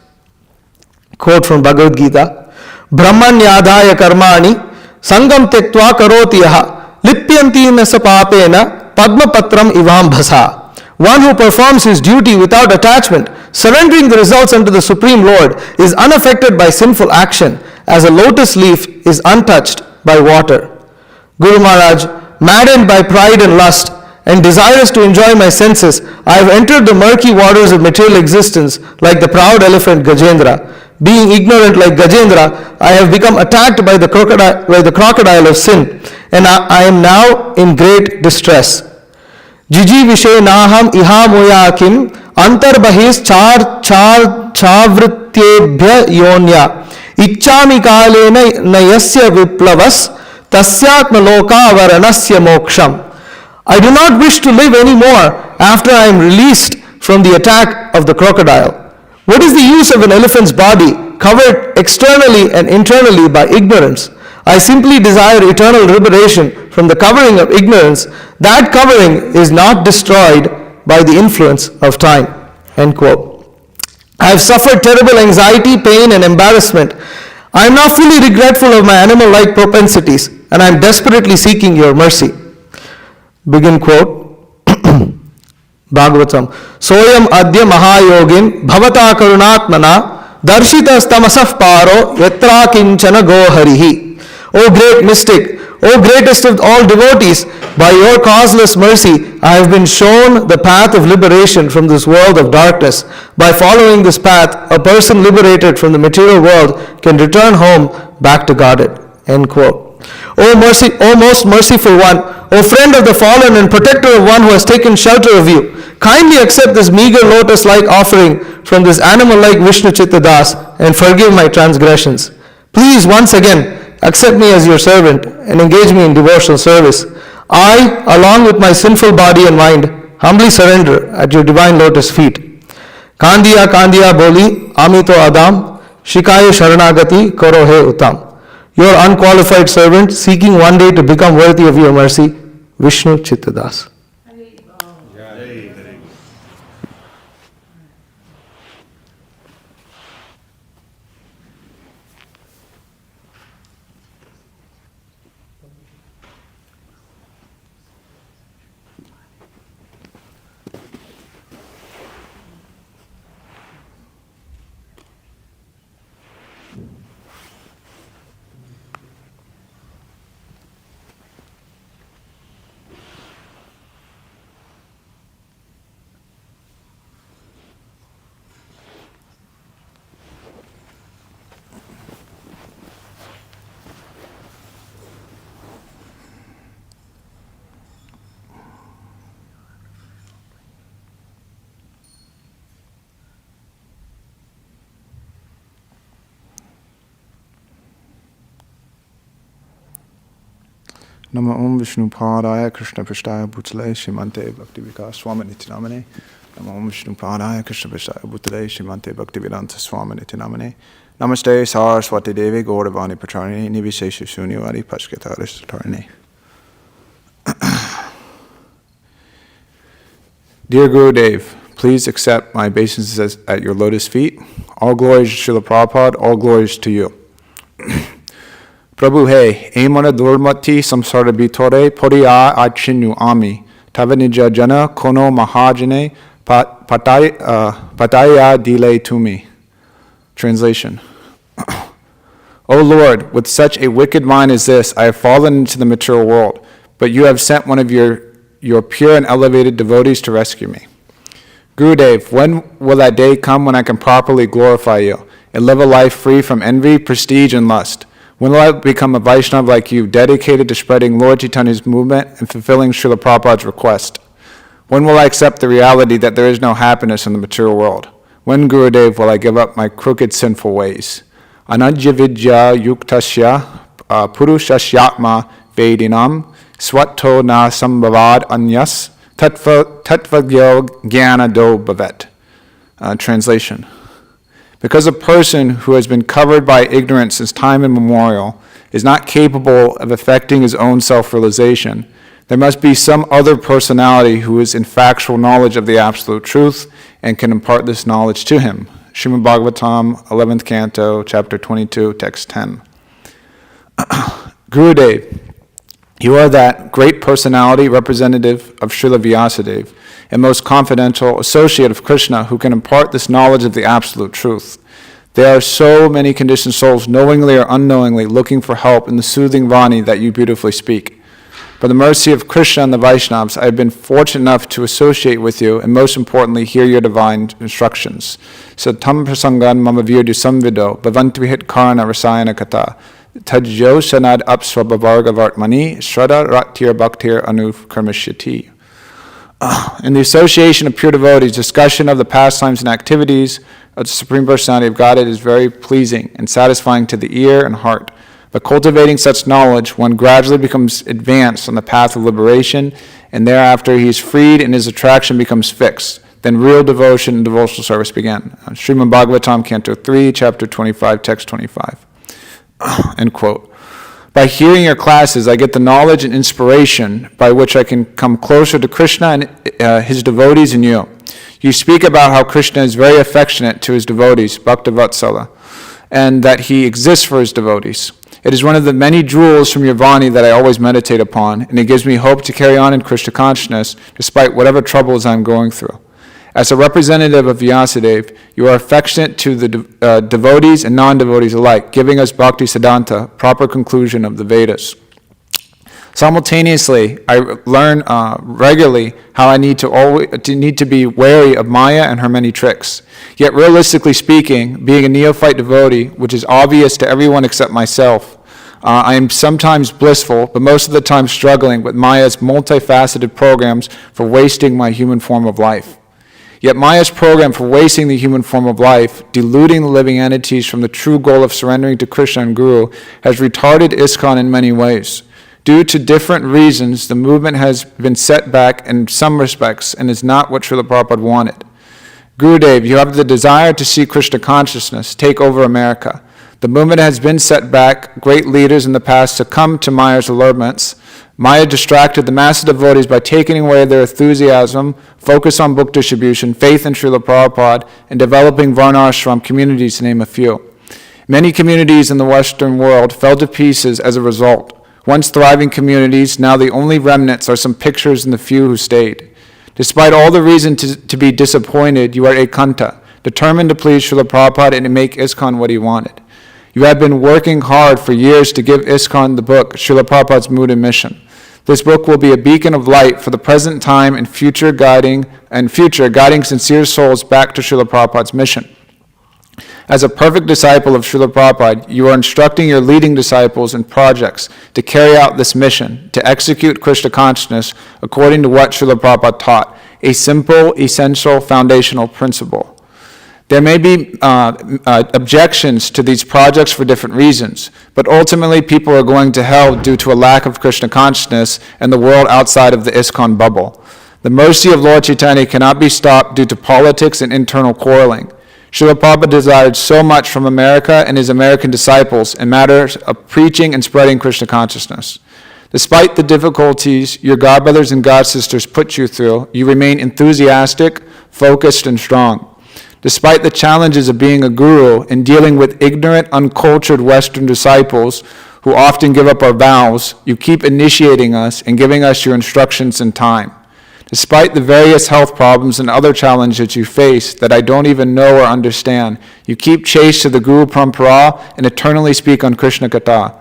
Quote from Bhagavad Gita, Brahmanyadhaya karmani sangam tektva karoti yaha lipyanti nasa papena Padmapatram Ivambhasa. One who performs his duty without attachment, surrendering the results unto the Supreme Lord, is unaffected by sinful action, as a lotus leaf is untouched by water. Guru Maharaj, maddened by pride and lust, and desirous to enjoy my senses, I have entered the murky waters of material existence like the proud elephant Gajendra. Being ignorant like Gajendra, I have become attacked by the crocodile of sin, and I am now in great distress. Jiji vishe naham iha moya kim antarbahis chavrityebhya yonya ichchami kalena nayasya viplavas tasyatma loka varanasya moksham. I do not wish to live any more after I am released from the attack of the crocodile. What is the use of an elephant's body covered externally and internally by ignorance? I simply desire eternal liberation from the covering of ignorance. That covering is not destroyed by the influence of time. End quote. I have suffered terrible anxiety, pain, and embarrassment. I am now fully regretful of my animal-like propensities, and I am desperately seeking your mercy. Begin quote. Bhagavatam. Soyam adya mahayogin bhavata karunatmana darshitas tamasah paro yatra kinchana goharihi. O great mystic, O greatest of all devotees, by your causeless mercy, I have been shown the path of liberation from this world of darkness. By following this path, a person liberated from the material world can return home back to Godhead. End quote. O mercy, O most merciful one, O friend of the fallen and protector of one who has taken shelter of you, kindly accept this meager lotus-like offering from this animal-like Vishnu Chitta Das and forgive my transgressions. Please, once again, accept me as your servant and engage me in devotional service. I, along with my sinful body and mind, humbly surrender at your divine lotus feet. Kandiya Kandiya Boli, Amito Adam, Shikaya Sharanagati, Karo He Uttam. Your unqualified servant, seeking one day to become worthy of your mercy, Vishnu Chittadas. Nama Om Vishnu Padaya Krishna Prasthaya Bhutale Shrimante Bhakti Vikasa Swami Namane. Nama Om Vishnu Padaya Krishna Prasthaya Bhutale Shrimante Bhaktivedanta Swami Namane. Namaste Saraswati Devi Gauravani Pratharini Nivishesha Shunyavadi Pashkataris Tarini. Dear Gurudev, please accept my obeisances at your lotus feet. All glories to Srila Prabhupada, all glories to you. Prabhu he, emana durmati samsara bitore poriya achinu ami, tavanija jana kono mahajane pataya dile tumi. Translation. O Lord, with such a wicked mind as this, I have fallen into the material world, but you have sent one of your pure and elevated devotees to rescue me. Gurudev, when will that day come when I can properly glorify you and live a life free from envy, prestige, and lust? When will I become a Vaishnava like you, dedicated to spreading Lord Chaitanya's movement and fulfilling Srila Prabhupada's request? When will I accept the reality that there is no happiness in the material world? When, Gurudev, will I give up my crooked, sinful ways? Anajya vidya yuktasya purushashyatma vedinam swato na sambhavad anyas tatvagyo jnana do bhavet. Translation. Because a person who has been covered by ignorance since time immemorial is not capable of effecting his own self-realization, there must be some other personality who is in factual knowledge of the absolute truth and can impart this knowledge to him. Srimad Bhagavatam, 11th Canto, Chapter 22, Text 10. Gurudev, you are that great personality representative of Srila Vyasadeva, and most confidential associate of Krishna who can impart this knowledge of the absolute truth. There are so many conditioned souls, knowingly or unknowingly, looking for help in the soothing Vani that you beautifully speak. By the mercy of Krishna and the Vaishnavas, I have been fortunate enough to associate with you and most importantly, hear your divine instructions. Satam prasangan mama virdu samvido, bhavantvihit karana rasayana kata, tajyo sanad apsvabhavarga vartmani, shraddha ratir bhaktir anukarmishyati. In the association of pure devotees, discussion of the pastimes and activities of the Supreme Personality of Godhead is very pleasing and satisfying to the ear and heart. By cultivating such knowledge, one gradually becomes advanced on the path of liberation, and thereafter he is freed and his attraction becomes fixed. Then real devotion and devotional service begin. Srimad Bhagavatam, Canto 3, Chapter 25, Text 25. End quote. By hearing your classes, I get the knowledge and inspiration by which I can come closer to Krishna and his devotees and you. You speak about how Krishna is very affectionate to his devotees, Bhaktavatsala, and that he exists for his devotees. It is one of the many jewels from your Vani that I always meditate upon, and it gives me hope to carry on in Krishna consciousness despite whatever troubles I'm going through. As a representative of Vyasadeva, you are affectionate to the devotees and non-devotees alike, giving us Bhakti Siddhanta, proper conclusion of the Vedas. Simultaneously, I learn regularly how I need to be wary of Maya and her many tricks. Yet realistically speaking, being a neophyte devotee, which is obvious to everyone except myself, I am sometimes blissful, but most of the time struggling with Maya's multifaceted programs for wasting my human form of life. Yet Maya's program for wasting the human form of life, deluding the living entities from the true goal of surrendering to Krishna and Guru, has retarded ISKCON in many ways. Due to different reasons, the movement has been set back in some respects and is not what Srila Prabhupada wanted. Gurudev, you have the desire to see Krishna consciousness take over America. The movement has been set back. Great leaders in the past succumbed to Maya's allurements. Maya distracted the mass of devotees by taking away their enthusiasm, focus on book distribution, faith in Srila Prabhupada, and developing Varnashram communities, to name a few. Many communities in the Western world fell to pieces as a result. Once thriving communities, now the only remnants are some pictures and the few who stayed. Despite all the reason to be disappointed, you are ekanta, determined to please Srila Prabhupada and to make ISKCON what he wanted. You have been working hard for years to give ISKCON the book, Srila Prabhupada's Mood and Mission. This book will be a beacon of light for the present time and future guiding sincere souls back to Srila Prabhupada's mission. As a perfect disciple of Srila Prabhupada, you are instructing your leading disciples in projects to carry out this mission, to execute Krishna consciousness according to what Srila Prabhupada taught, a simple, essential, foundational principle. There may be objections to these projects for different reasons, but ultimately people are going to hell due to a lack of Krishna consciousness and the world outside of the ISKCON bubble. The mercy of Lord Chaitanya cannot be stopped due to politics and internal quarreling. Srila Prabhupada desired so much from America and his American disciples in matters of preaching and spreading Krishna consciousness. Despite the difficulties your godbrothers and godsisters put you through, you remain enthusiastic, focused, and strong. Despite the challenges of being a guru and dealing with ignorant, uncultured Western disciples who often give up our vows, you keep initiating us and giving us your instructions in time. Despite the various health problems and other challenges you face that I don't even know or understand, you keep chase to the Guru Parampara and eternally speak on Krishna Katha.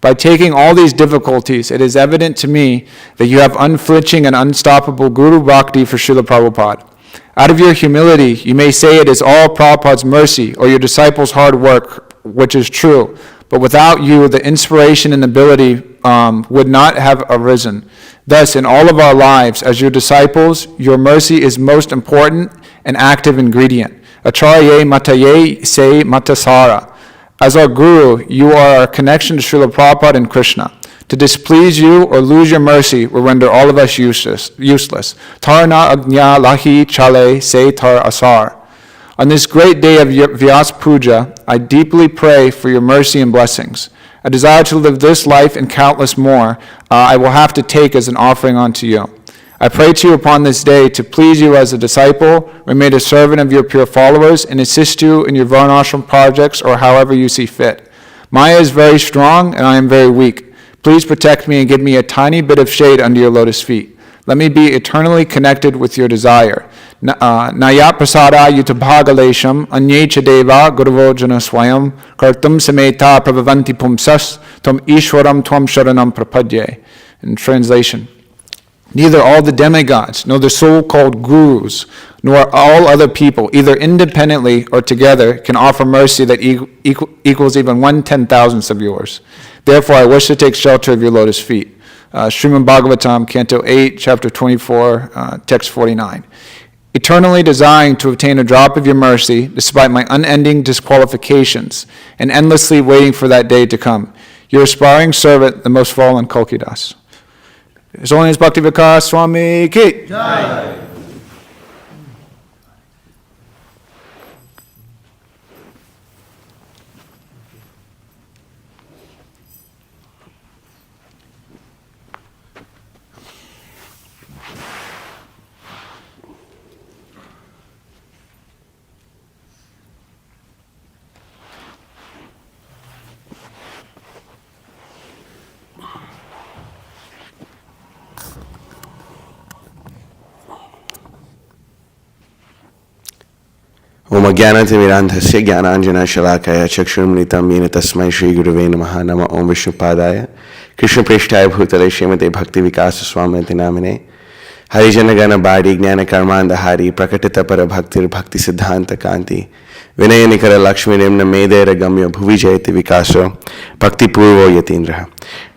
By taking all these difficulties, it is evident to me that you have unflinching and unstoppable Guru Bhakti for Srila Prabhupada. Out of your humility, you may say it is all Prabhupada's mercy or your disciples' hard work, which is true. But without you, the inspiration and ability would not have arisen. Thus, in all of our lives, as your disciples, your mercy is most important and active ingredient. Acharye mataye se matasara. As our guru, you are our connection to Srila Prabhupada and Krishna. To displease you or lose your mercy will render all of us useless. Tarna agnya lahi chale se tar asar. On this great day of Vyasa puja, I deeply pray for your mercy and blessings. I desire to live this life and countless more I will have to take as an offering unto you. I pray to you upon this day to please you as a disciple, remain a servant of your pure followers, and assist you in your Varnashram projects or however you see fit. Maya is very strong and I am very weak. Please protect me and give me a tiny bit of shade under your lotus feet. Let me be eternally connected with your desire. Naya prasada yutabhagalesham anyecha deva guruvojana swayam kartum sameta prabhavanti pumsas tom ishwaram tvam sharanam prapadye. In translation, neither all the demigods, nor the so-called gurus, nor all other people, either independently or together, can offer mercy that equals even 1/10,000th of yours. Therefore, I wish to take shelter of your lotus feet. Srimad Bhagavatam, Canto 8, Chapter 24, Text 49. Eternally desiring to obtain a drop of your mercy, despite my unending disqualifications, and endlessly waiting for that day to come. Your aspiring servant, the most fallen Kalkidas. His Holiness Bhakti Vikasa Swami Ki. Jai. Om Ajnanatimirandhasya Jnananjana Shalakaya Chakshurmritam Yena Tasmai Shri Gurave Namaha Nama Om Vishnupadaya Krishna Preshtaya Bhutale Srimate Bhakti Vikasa Swami Namine Harijana Gana Badi Jnana Karmanda Hari Prakatita Para Bhaktir Bhakti Siddhanta Kanti Vinaya Nikara Lakshmi Nimna Medera Gamya Bhuvi Jayati Vikaso Bhakti Purvo Yatindraha.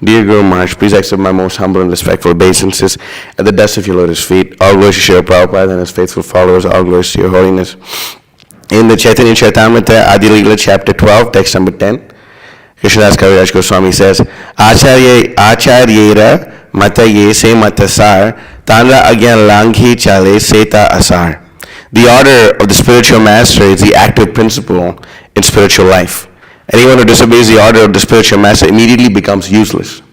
Dear Guru Maharaj, please accept my most humble and respectful obeisances at the dust of your lotus feet. All glories to Srila Prabhupada and his faithful followers. All glories to your holiness. In the Chaitanya Charitamrita, Adi Leela, chapter 12, text number 10, Krishnadas Kaviraj Goswami says, Acharyera mataye se matasar, tanra agyan langhi chale seta asar. The order of the spiritual master is the active principle in spiritual life. Anyone who disobeys the order of the spiritual master immediately becomes useless.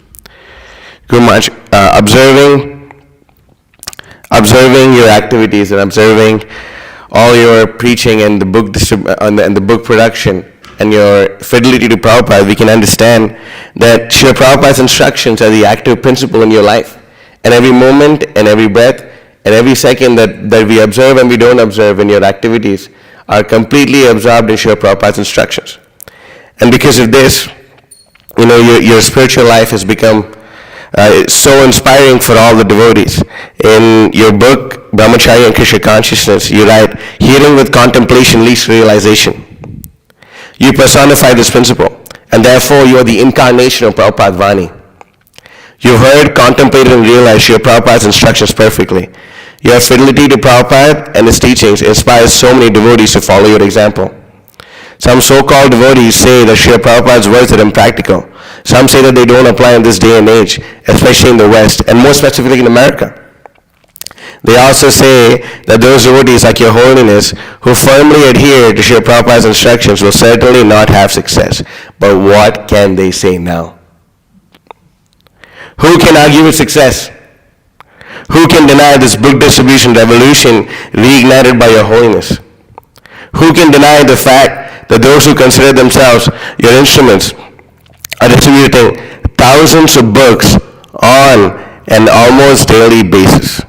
Guru Maharaj, observing your activities and observing all your preaching and the book and the book production and your fidelity to Prabhupada, we can understand that Srila Prabhupada's instructions are the active principle in your life. And every moment and every breath and every second that we observe and we don't observe in your activities are completely absorbed in Srila Prabhupada's instructions. And because of this, your spiritual life has become so inspiring for all the devotees. In your book, Brahmacharya and Krishna Consciousness, you write, hearing with contemplation leads to realization. You personify this principle, and therefore you are the incarnation of Prabhupada Vani. You've heard, contemplated, and realized Srila Prabhupada's instructions perfectly. Your fidelity to Prabhupada and his teachings inspires so many devotees to follow your example. Some so-called devotees say that Srila Prabhupada's words are impractical. Some say that they don't apply in this day and age, especially in the West, and more specifically in America. They also say that those devotees like Your Holiness who firmly adhere to Srila Prabhupada's instructions will certainly not have success. But what can they say now? Who can argue with success? Who can deny this book distribution revolution reignited by Your Holiness? Who can deny the fact that those who consider themselves your instruments are distributing thousands of books on an almost daily basis?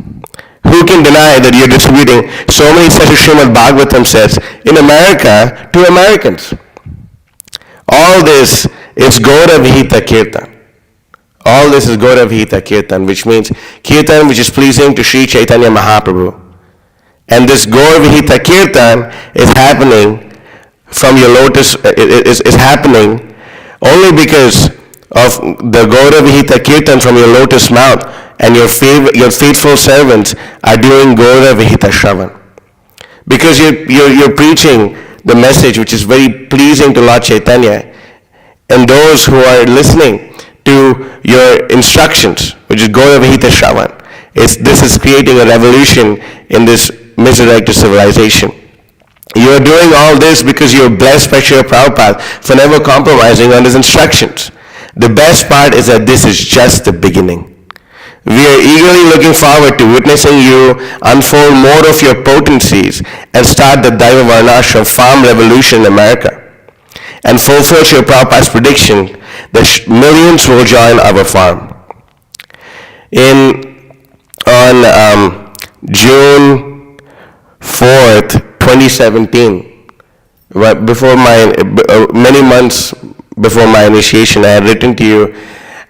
Who can deny that you're distributing so many such as Srimad Bhagavatam says in America to Americans? All this is Gaura Vihita Kirtan. All this is Gaura Vihita Kirtan, which means Kirtan which is pleasing to Sri Chaitanya Mahaprabhu. And this Gaura Vihita Kirtan is happening from your lotus, is happening only because of the Gaura Vihita Kirtan from your lotus mouth, and your faithful servants are doing Gaura Vihita Shravan. Because you're preaching the message which is very pleasing to Lord Chaitanya, and those who are listening to your instructions, which is Gaura Vihita Shravan, this is creating a revolution in this misdirected civilization. You are doing all this because you are blessed by Srila Prabhupada for never compromising on his instructions. The best part is that this is just the beginning. We are eagerly looking forward to witnessing you unfold more of your potencies and start the Daiva Varnashram farm revolution in America, and fulfill Srila Prabhupada's prediction that millions will join our farm. On June 4th, 2017, many months before my initiation, I had written to you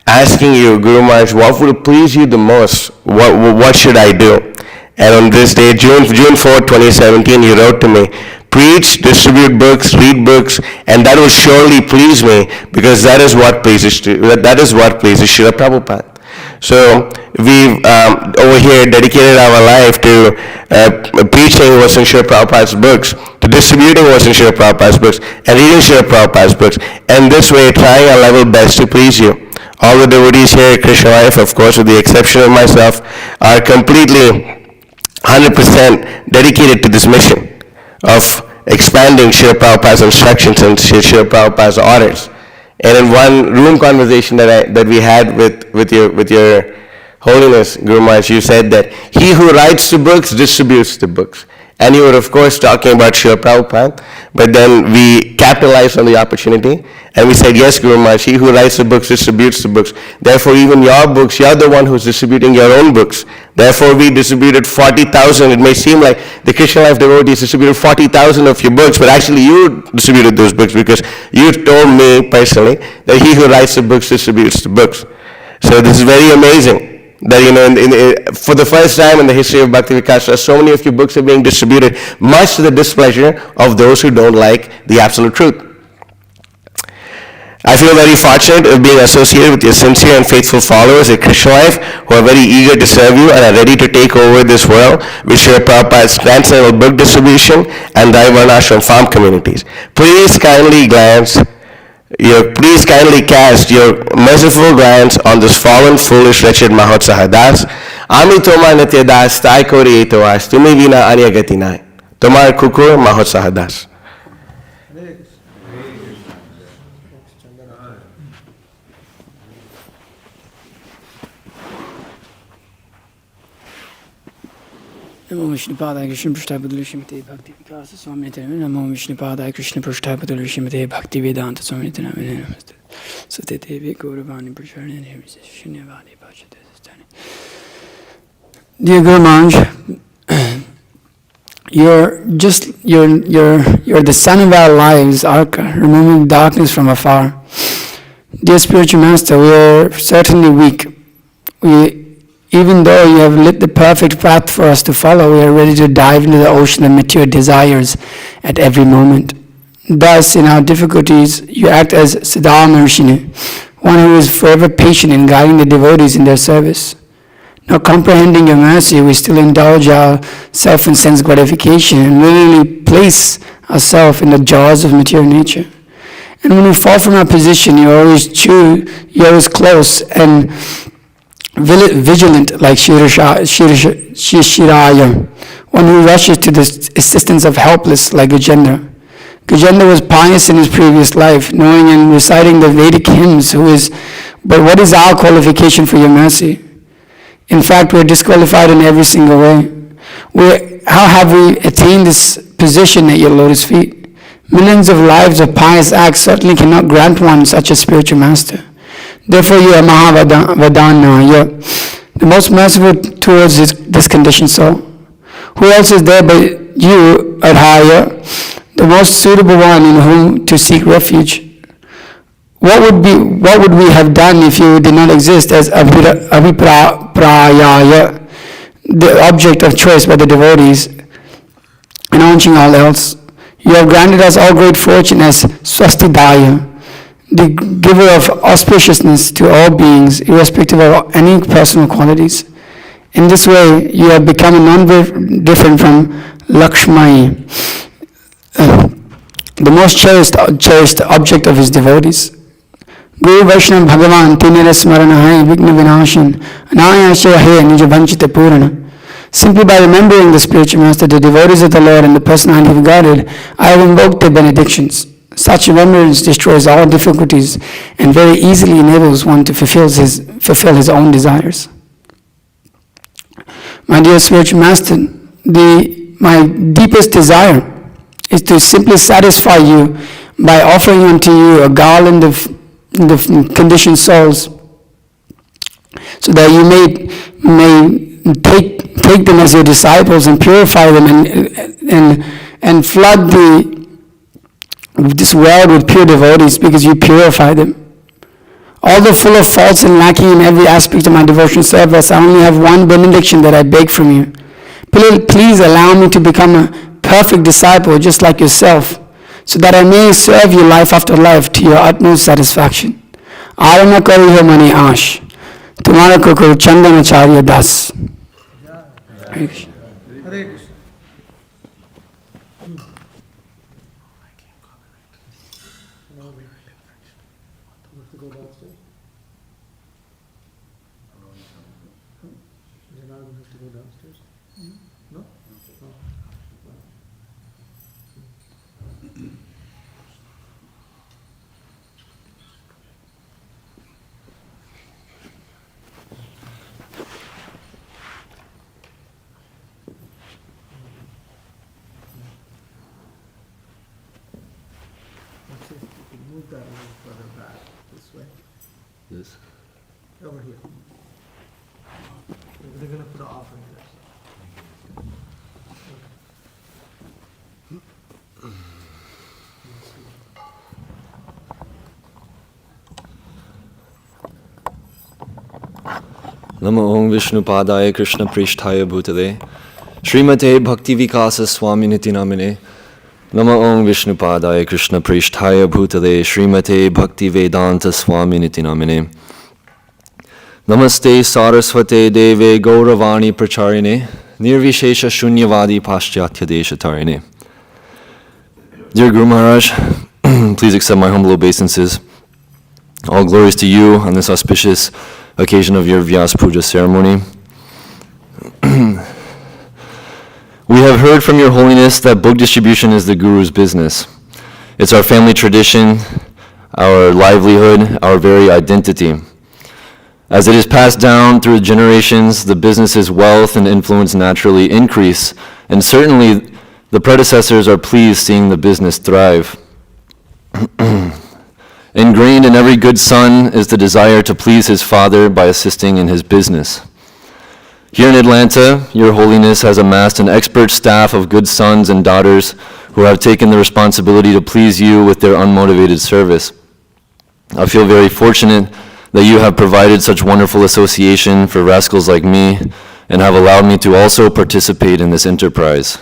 asking you, Guru Maharaj, what would please you the most? What should I do? And on this day, June 4, 2017, you wrote to me, preach, distribute books, read books, and that will surely please me, because that is what pleases Srila Prabhupada. So we've over here dedicated our life to preaching what's in Srila Prabhupada's books, to distributing what's in Srila Prabhupada's books, and reading Srila Prabhupada's books, and this way trying our level best to please you. All the devotees here at Krishna Life, of course with the exception of myself, are completely 100% dedicated to this mission of expanding Srila Prabhupada's instructions and Srila Prabhupada's orders. And in one room conversation that we had with your Holiness, Guru Maharaj, you said that he who writes the books distributes the books. And you were of course talking about Srila Prabhupada, but then we capitalized on the opportunity and we said, yes, Guru Maharaj, he who writes the books distributes the books. Therefore even your books, you're the one who's distributing your own books. Therefore we distributed 40,000. It may seem like the Krishna Life devotees distributed 40,000 of your books, but actually you distributed those books because you told me personally that he who writes the books distributes the books. So this is very amazing. That for the first time in the history of Bhakti Vikasa, so many of your books are being distributed, much to the displeasure of those who don't like the absolute truth. I feel very fortunate of being associated with your sincere and faithful followers at Krishna Life, who are very eager to serve you and are ready to take over this world with Srila Prabhupada's transcendental book distribution and Daiva Varnashram farm communities. Please kindly cast your merciful glance on this fallen, foolish, wretched Mahotsaha Das. Ami Toma Nitya Das, Tai Kori Eto As, Tumi Vina Anya Gati Nai. Tomar Kukur Mahotsaha Das. Namo Vishnupadaya Krishna Pushpanjali Shrimate Bhakti Vikasa Swami Namo Vishnupadaya Krishna Pushpanjali Shrimate Bhakti Vedanta Swami Namaste Sate Devi Gauravani Pracharya Shunyavadi Bhajate. Dear Guru Maharaj, you're the sun of our lives, Arka, removing darkness from afar. Dear spiritual master, we are certainly weak. Even though you have lit the perfect path for us to follow, we are ready to dive into the ocean of material desires at every moment. Thus, in our difficulties, you act as Siddharma Rishini, one who is forever patient in guiding the devotees in their service. Not comprehending your mercy, we still indulge our self and sense gratification and literally place ourselves in the jaws of material nature. And when we fall from our position, you're always close and vigilant like Shiraya, one who rushes to the assistance of helpless like Gajendra. Gajendra was pious in his previous life, knowing and reciting the Vedic hymns, but what is our qualification for your mercy? In fact, we're disqualified in every single way. How have we attained this position at your lotus feet? Millions of lives of pious acts certainly cannot grant one such a spiritual master. Therefore, you are Mahavadana, you're the most merciful towards this conditioned soul. Who else is there but you, Adhaya, the most suitable one in whom to seek refuge? What would we have done if you did not exist as Abhiprayaya, the object of choice by the devotees, announcing all else? You have granted us all great fortune as Swastidaya, the giver of auspiciousness to all beings, irrespective of any personal qualities. In this way, you have become non-different from Lakshmi, the most cherished object of his devotees. Guru Vaishnava Bhagavan Tinera Smarana Hai Vigna Vinashan Anayasya Hai Nija Vanchita Purana. Simply by remembering the spiritual master, the devotees of the Lord, and the personality of Godhead, I have invoked their benedictions. Such remembrance destroys all difficulties and very easily enables one to fulfill his own desires. My dear spiritual master, my deepest desire is to simply satisfy you by offering unto you a garland of conditioned souls, so that you may take them as your disciples and purify them and flood this world with pure devotees, because you purify them. Although full of faults and lacking in every aspect of my devotional service, I only have one benediction that I beg from you. Please allow me to become a perfect disciple just like yourself, so that I may serve you life after life to your utmost satisfaction. Arana kari ho mani ash, tumhara koko Chandanacharya das. Hare Krishna. Hare Krishna. Move that a little further back, this way. This. Over here. They're going to put an offering there. Namo Om Vishnu Padaya Krishna Prishtaya Bhutale Srimate Bhakti Vikasa Swami Niti Namine Namo Om Vishnu Padaya Krishna Prishtaya Bhutale Srimate Bhakti Vedanta Swami Niti Namine Namaste Saraswate Deve Gauravani Pracharine Nirvishesha Shunyavadi Paschatya Deshatarine. Dear Guru Maharaj, please accept my humble obeisances. All glories to you on this auspicious occasion of your Vyasa puja ceremony. We have heard from your Holiness that book distribution is the Guru's business. It's our family tradition, our livelihood, our very identity. As it is passed down through generations, the business's wealth and influence naturally increase, and certainly the predecessors are pleased seeing the business thrive. Ingrained in every good son is the desire to please his father by assisting in his business. Here in Atlanta, your Holiness has amassed an expert staff of good sons and daughters who have taken the responsibility to please you with their unmotivated service. I feel very fortunate that you have provided such wonderful association for rascals like me and have allowed me to also participate in this enterprise.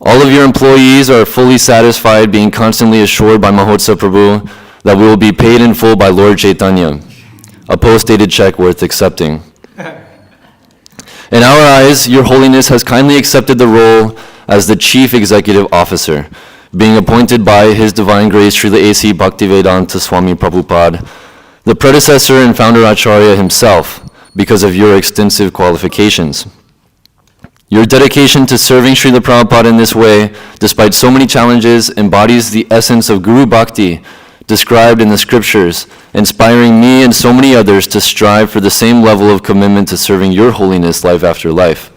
All of your employees are fully satisfied, being constantly assured by Mahotsav Prabhu that we will be paid in full by Lord Chaitanya, a post-dated check worth accepting. In our eyes, Your Holiness has kindly accepted the role as the Chief Executive Officer, being appointed by His Divine Grace Srila A.C. Bhaktivedanta Swami Prabhupada, the predecessor and founder Acharya himself, because of your extensive qualifications. Your dedication to serving Srila Prabhupada in this way, despite so many challenges, embodies the essence of Guru Bhakti described in the scriptures, inspiring me and so many others to strive for the same level of commitment to serving Your Holiness life after life.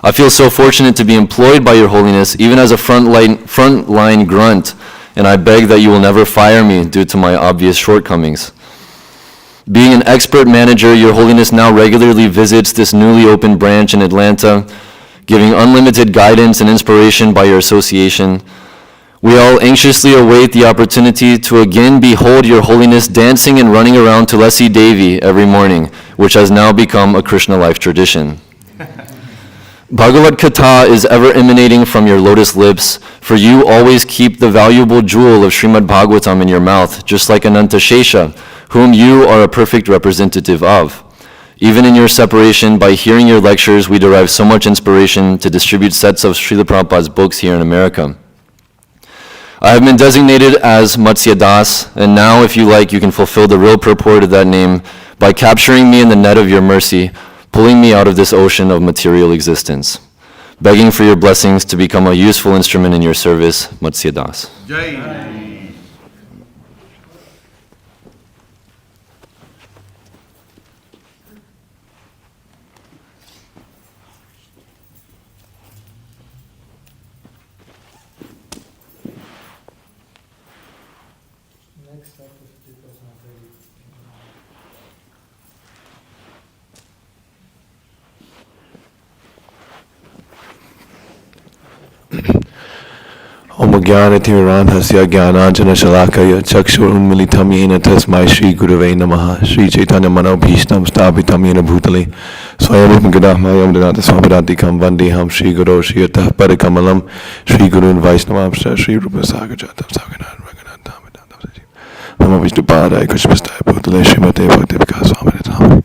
I feel so fortunate to be employed by Your Holiness, even as a frontline grunt, and I beg that you will never fire me due to my obvious shortcomings. Being an expert manager, Your Holiness now regularly visits this newly opened branch in Atlanta, giving unlimited guidance and inspiration by your association. We all anxiously await the opportunity to again behold Your Holiness dancing and running around Tulasi Devi every morning, which has now become a Krishna life tradition. Bhagavad Katha is ever emanating from your lotus lips, for you always keep the valuable jewel of Srimad Bhagavatam in your mouth, just like Ananta Shesha, whom you are a perfect representative of. Even in your separation, by hearing your lectures, we derive so much inspiration to distribute sets of Srila Prabhupada's books here in America. I have been designated as Matsya Das, and now, if you like, you can fulfill the real purport of that name by capturing me in the net of your mercy, pulling me out of this ocean of material existence. Begging for your blessings to become a useful instrument in your service, Matsya Das. Jai. Om Jnanatimirandhasya Jnananjana Shalakaya Chakshurunmilitam Yena Tasmai Shri Gurave Namaha Shri Chaitanya Manobhishtam Sthapitam Yena Bhutale Swayam Gadahmayam Danata Swapadantikam Vandeham Shri Guru Shri Atah Parikamalam Shri Gurun Vaishnavamsha Shri Rupa Sagajatam Saganan Raghunatha Namo Vishnupadaya Krishnaprasthaya Bhutale Srimate Bhakti Vikasa Swami Nitinamane.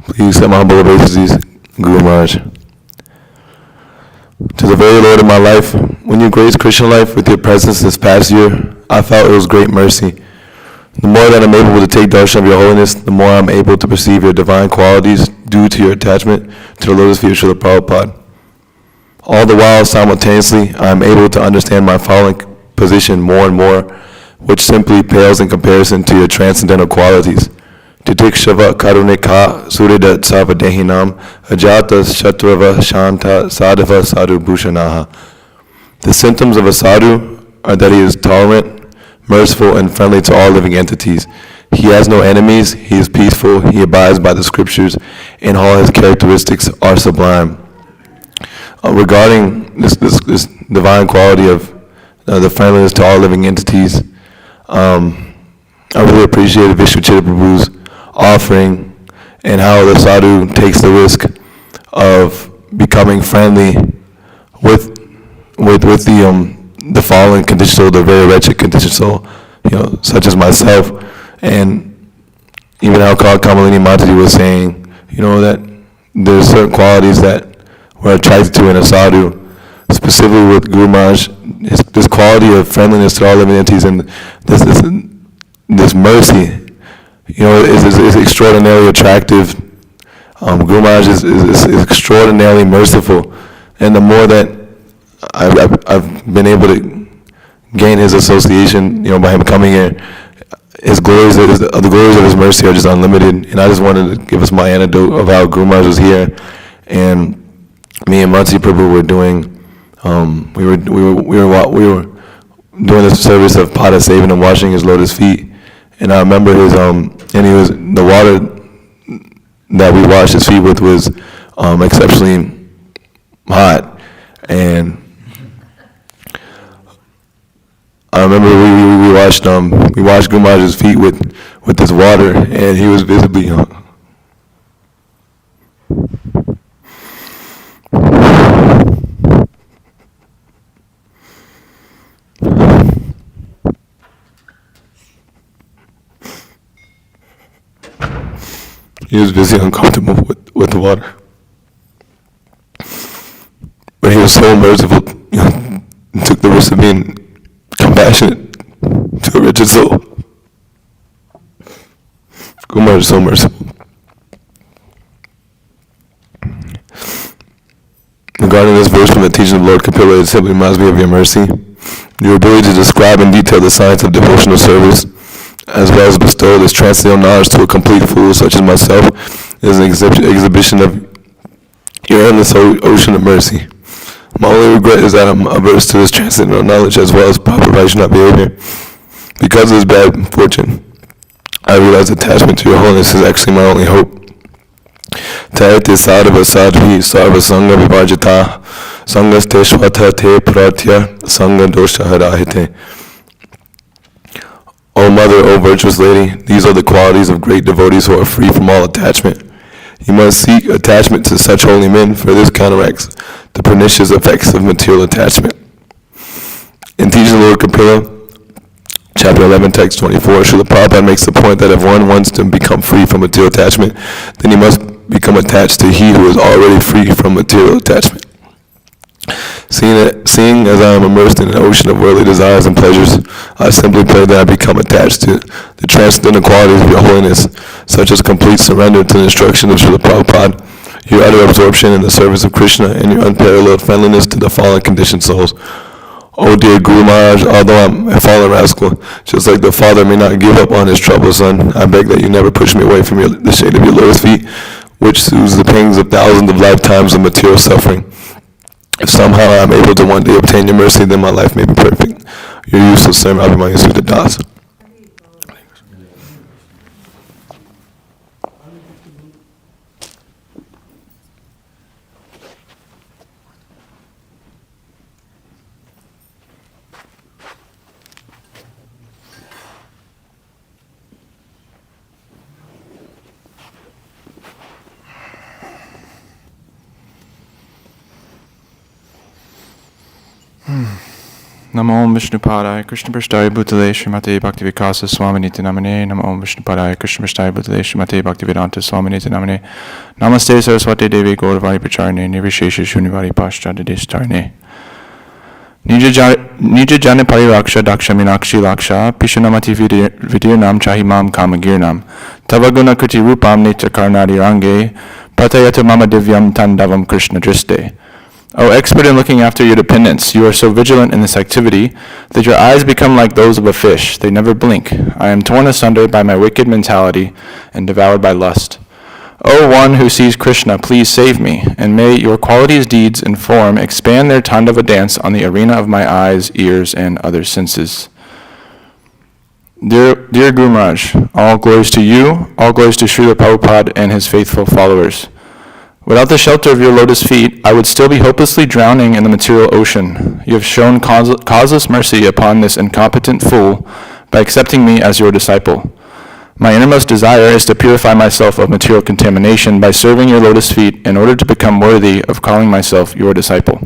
Please accept my humble obeisances, Guru Maharaj. To the very Lord of my life, when you graced Krishna life with your presence this past year, I felt it was great mercy. The more that I'm able to take darshan of your holiness, the more I'm able to perceive your divine qualities due to your attachment to the lotus feet of Srila Prabhupada. All the while, simultaneously, I am able to understand my fallen position more and more, which simply pales in comparison to your transcendental qualities. Titikshava karunika suridat savadehinam ajata shatrava shanta sadhava sadhu bhushanaha. The symptoms of a sadhu are that he is tolerant, merciful, and friendly to all living entities. He has no enemies, he is peaceful, he abides by the scriptures, and all his characteristics are sublime. Regarding this divine quality of the friendliness to all living entities, I really appreciated Vishwachita Prabhu's offering and how the sadhu takes the risk of becoming friendly with the fallen conditioned soul, the very wretched conditioned soul, such as myself, and even how Kamalini Mataji was saying, that there's certain qualities that we're attracted to in a sadhu, specifically with Guru Maharaj, this quality of friendliness to all living entities and this mercy. Is extraordinarily attractive. Guru Maharaj is extraordinarily merciful, and the more that I've been able to gain his association, by him coming here, the glories of his mercy are just unlimited. And I just wanted to give us my anecdote of how Guru Maharaj was here, and me and Matsi Prabhu were doing, we were doing the service of Pada Sevan and washing his lotus feet. And I remember the water that we washed his feet with was exceptionally hot. And I remember we washed Guru Maharaj's feet with this water, and he was visibly He was busy uncomfortable with the water. But he was so merciful, took the risk of being compassionate to a wretched soul. Kumar is so merciful. Regarding this verse from the teaching of Lord Kapila, it simply reminds me of your mercy. Your ability to describe in detail the science of devotional service, as well as bestow this transcendental knowledge to a complete fool such as myself, is an exhibition of your endless ocean of mercy. My only regret is that I'm averse to this transcendental knowledge as well as proper Vaishnava behavior. Because of this bad fortune, I realize attachment to your holiness is actually my only hope. Taite sarva sadhi sarva sangha vivajita sangaste shvata te pratya sangha dosha harahite. O Mother, O virtuous Lady, these are the qualities of great devotees who are free from all attachment. You must seek attachment to such holy men, for this counteracts the pernicious effects of material attachment. In teaching Lord Kapila, Chapter 11, text 24, Srila Prabhupada makes the point that if one wants to become free from material attachment, then he must become attached to he who is already free from material attachment. Seeing as I am immersed in an ocean of worldly desires and pleasures, I simply pray that I become attached to the transcendental qualities of your holiness, such as complete surrender to the instruction of Srila Prabhupada, your utter absorption in the service of Krishna, and your unparalleled friendliness to the fallen conditioned souls. Oh dear Guru Maharaj, although I'm a fallen rascal, just like the father may not give up on his troubled son, I beg that you never push me away from the shade of your lotus feet, which soothes the pangs of thousands of lifetimes of material suffering. If somehow I am able to one day obtain your mercy, then my life may be perfect. Your useless servant, Abhimanyu Sutta Das. Namo Om Vishnupadaya Krishna Prasthaya Bhutale Srimate Bhakti Vikasa Swami Niti Namane. Namo Om Vishnupadaya Krishna Prasthaya Bhutale Srimate Bhakti Vedanta Swami Niti Namane. Namaste Saraswati Devi Gauravari Pacharne Nirvishesha Shunyavari Paschata Deshtarne. Nija Jana Pariraksha Daksha Minakshi Laksha Pishanamati Vidirnam Chahimam Kamagirnam Tavaguna Kriti Rupam Nitya Karnadi Range Patayata Mama Divyam Tandavam Krishna Driste. O expert in looking after your dependents, you are so vigilant in this activity that your eyes become like those of a fish. They never blink. I am torn asunder by my wicked mentality and devoured by lust. O one who sees Krishna, please save me, and may your qualities, deeds, and form expand their Tandava dance on the arena of my eyes, ears, and other senses. Dear Guru Maharaj, all glories to you, all glories to Srila Prabhupada and his faithful followers. Without the shelter of your lotus feet, I would still be hopelessly drowning in the material ocean. You have shown causeless mercy upon this incompetent fool by accepting me as your disciple. My innermost desire is to purify myself of material contamination by serving your lotus feet in order to become worthy of calling myself your disciple.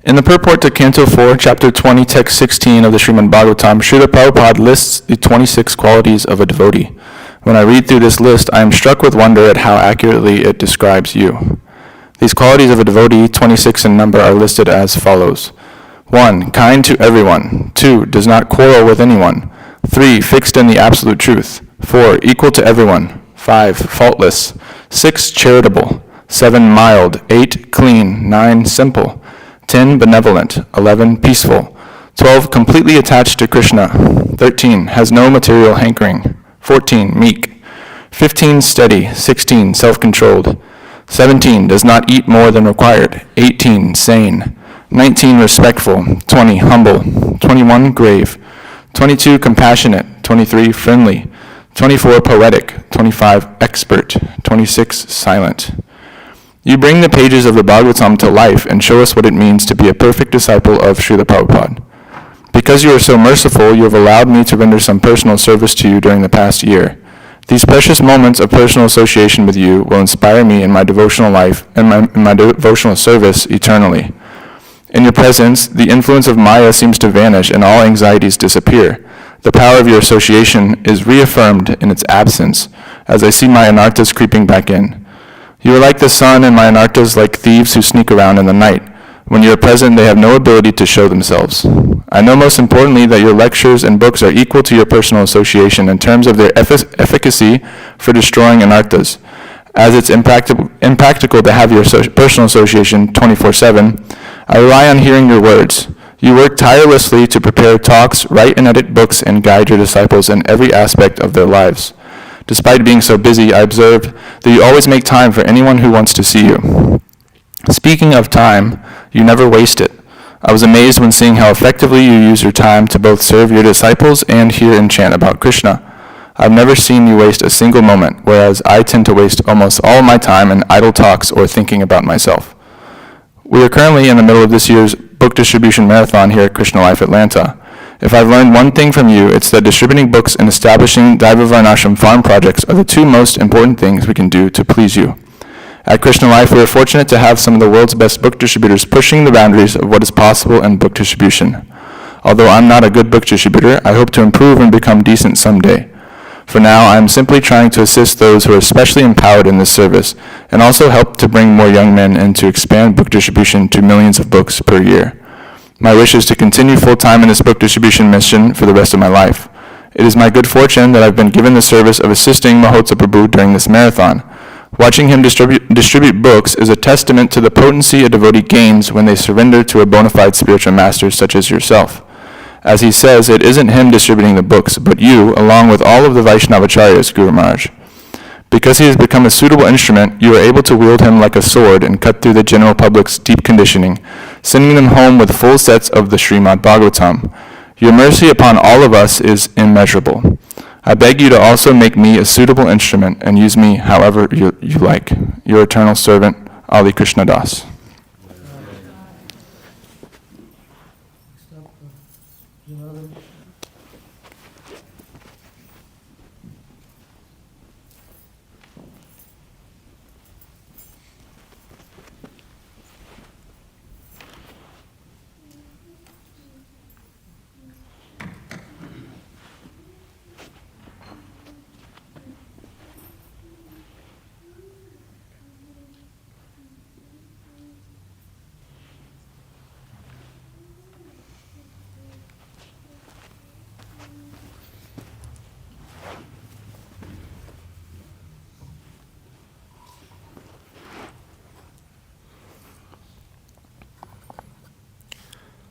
In the purport to Canto 4, Chapter 20, Text 16 of the Srimad Bhagavatam, Srila Prabhupada lists the 26 qualities of a devotee. When I read through this list, I am struck with wonder at how accurately it describes you. These qualities of a devotee, 26 in number, are listed as follows. 1. Kind to everyone. 2. Does not quarrel with anyone. 3. Fixed in the absolute truth. 4. Equal to everyone. 5. Faultless. 6. Charitable. 7. Mild. 8. Clean. 9. Simple. 10. Benevolent. 11. Peaceful. 12. Completely attached to Krishna. 13. Has no material hankering. 14. Meek. 15. Steady. 16. Self-controlled. 17. Does not eat more than required. 18. Sane. 19. Respectful. 20. Humble. 21. Grave. 22. Compassionate. 23. Friendly. 24. Poetic. 25. Expert. 26. Silent. You bring the pages of the Bhagavatam to life and show us what it means to be a perfect disciple of Srila Prabhupada. Because you are so merciful, you have allowed me to render some personal service to you during the past year. These precious moments of personal association with you will inspire me in my devotional life and in my devotional service eternally. In your presence, the influence of Maya seems to vanish and all anxieties disappear. The power of your association is reaffirmed in its absence, as I see my anarthas creeping back in. You are like the sun, and my anarthas like thieves who sneak around in the night. When you are present, they have no ability to show themselves. I know most importantly that your lectures and books are equal to your personal association in terms of their efficacy for destroying anarthas. As it's impractical to have your personal association 24/7, I rely on hearing your words. You work tirelessly to prepare talks, write and edit books, and guide your disciples in every aspect of their lives. Despite being so busy, I observe that you always make time for anyone who wants to see you. Speaking of time, you never waste it. I was amazed when seeing how effectively you use your time to both serve your disciples and hear and chant about Krishna. I've never seen you waste a single moment, whereas I tend to waste almost all of my time in idle talks or thinking about myself. We are currently in the middle of this year's book distribution marathon here at Krishna Life Atlanta. If I've learned one thing from you, it's that distributing books and establishing Daiva Varnashram farm projects are the two most important things we can do to please you. At Krishna Life, we are fortunate to have some of the world's best book distributors pushing the boundaries of what is possible in book distribution. Although I'm not a good book distributor, I hope to improve and become decent someday. For now, I am simply trying to assist those who are especially empowered in this service, and also help to bring more young men and to expand book distribution to millions of books per year. My wish is to continue full-time in this book distribution mission for the rest of my life. It is my good fortune that I've been given the service of assisting Mahotsa Prabhu during this marathon. Watching him distribute books is a testament to the potency a devotee gains when they surrender to a bona fide spiritual master such as yourself. As he says, it isn't him distributing the books, but you, along with all of the Vaishnavacharyas, Guru Maharaj. Because he has become a suitable instrument, you are able to wield him like a sword and cut through the general public's deep conditioning, sending them home with full sets of the Srimad Bhagavatam. Your mercy upon all of us is immeasurable. I beg you to also make me a suitable instrument and use me however you like. Your eternal servant, Ali Krishna Das.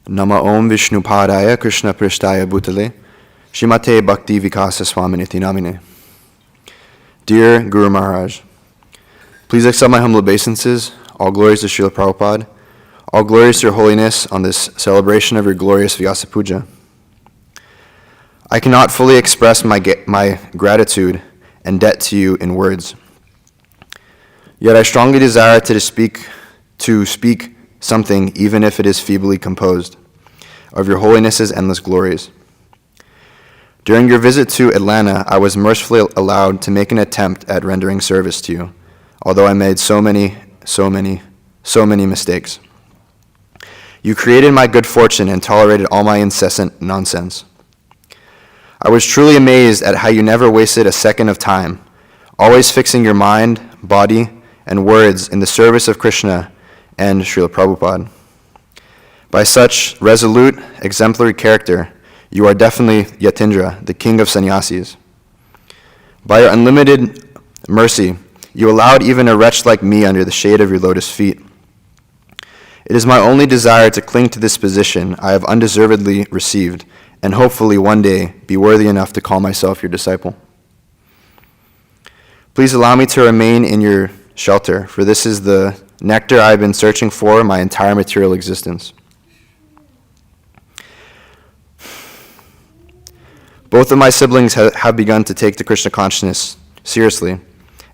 Nama Om Vishnu Padaya Krishna Prishtaya Bhutale Shrimate Bhakti Vikasa Swami Namine. Dear Guru Maharaj, please accept my humble obeisances. All glories to Srila Prabhupada. All glories to your holiness on this celebration of your glorious Vyasa puja. I cannot fully express my gratitude and debt to you in words. Yet I strongly desire to speak something, even if it is feebly composed, of your holiness's endless glories. During your visit to Atlanta, I was mercifully allowed to make an attempt at rendering service to you, although I made so many mistakes. You created my good fortune and tolerated all my incessant nonsense. I was truly amazed at how you never wasted a second of time, always fixing your mind, body, and words in the service of Krishna and Srila Prabhupada. By such resolute, exemplary character, you are definitely Yatindra, the king of sannyasis. By your unlimited mercy, you allowed even a wretch like me under the shade of your lotus feet. It is my only desire to cling to this position I have undeservedly received, and hopefully one day be worthy enough to call myself your disciple. Please allow me to remain in your shelter, for this is the nectar I have been searching for my entire material existence. Both of my siblings have begun to take the Krishna consciousness seriously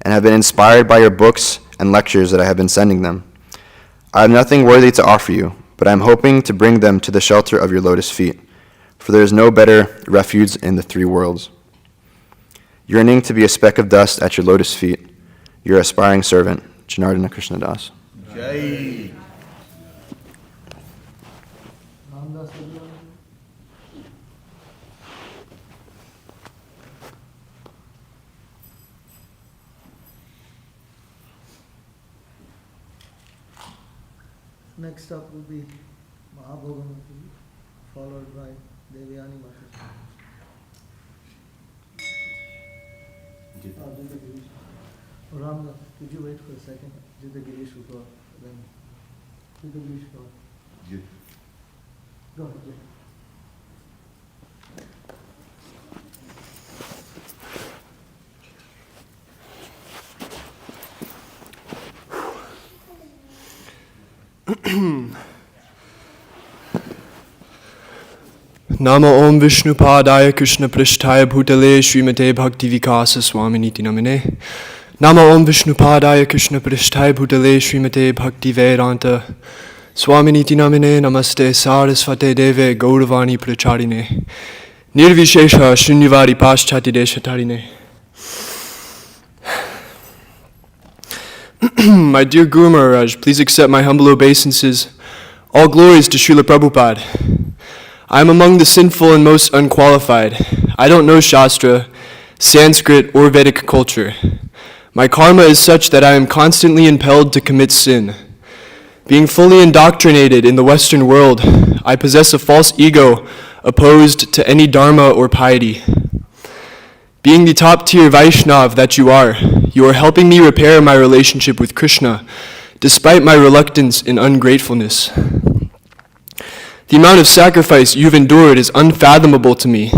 and have been inspired by your books and lectures that I have been sending them. I have nothing worthy to offer you, but I am hoping to bring them to the shelter of your lotus feet, for there is no better refuge in the three worlds. Yearning to be a speck of dust at your lotus feet, your aspiring servant, Janardana Krishna Das. Jai. Next up will be Mahabhogamati, followed by Devyani Mata. Ramna, could you wait for a second? Jita Girish will go, then Jita Girish go. Go ahead, Jita. Nama Om Vishnu Padaya Krishna Prishtaya Bhutale Srimate Bhakti Vikasa Swami Niti Namine. Nama Om Vishnu Padaya Krishna Prishtaya Bhutale Srimate Bhakti Vedanta Swami Niti Namine. Namaste Sarasvate Deve Gauravani Pracharine Nirvishesha Shunyvari Paschati Deshatarine. My dear Guru Maharaj, please accept my humble obeisances. All glories to Srila Prabhupada. I am among the sinful and most unqualified. I don't know Shastra, Sanskrit, or Vedic culture. My karma is such that I am constantly impelled to commit sin. Being fully indoctrinated in the Western world, I possess a false ego opposed to any dharma or piety. Being the top-tier Vaishnav that you are helping me repair my relationship with Krishna, despite my reluctance and ungratefulness. The amount of sacrifice you've endured is unfathomable to me.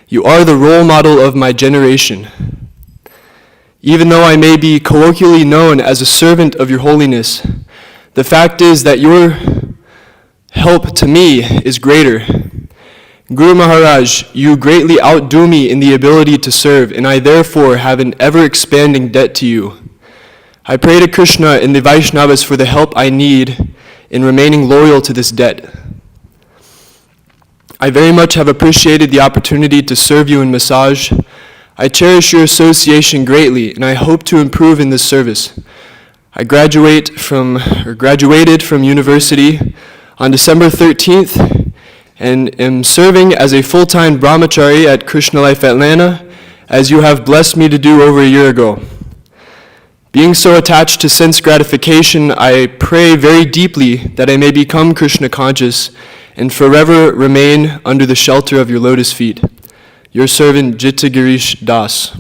You are the role model of my generation. Even though I may be colloquially known as a servant of your holiness, the fact is that your help to me is greater. Guru Maharaj, you greatly outdo me in the ability to serve, and I therefore have an ever-expanding debt to you. I pray to Krishna and the Vaishnavas for the help I need in remaining loyal to this debt. I very much have appreciated the opportunity to serve you in massage. I cherish your association greatly, and I hope to improve in this service. I graduated from university on December 13th, and am serving as a full-time brahmachari at Krishna Life Atlanta, as you have blessed me to do over a year ago. Being so attached to sense gratification, I pray very deeply that I may become Krishna conscious and forever remain under the shelter of your lotus feet. Your servant, Jitta Girish Das.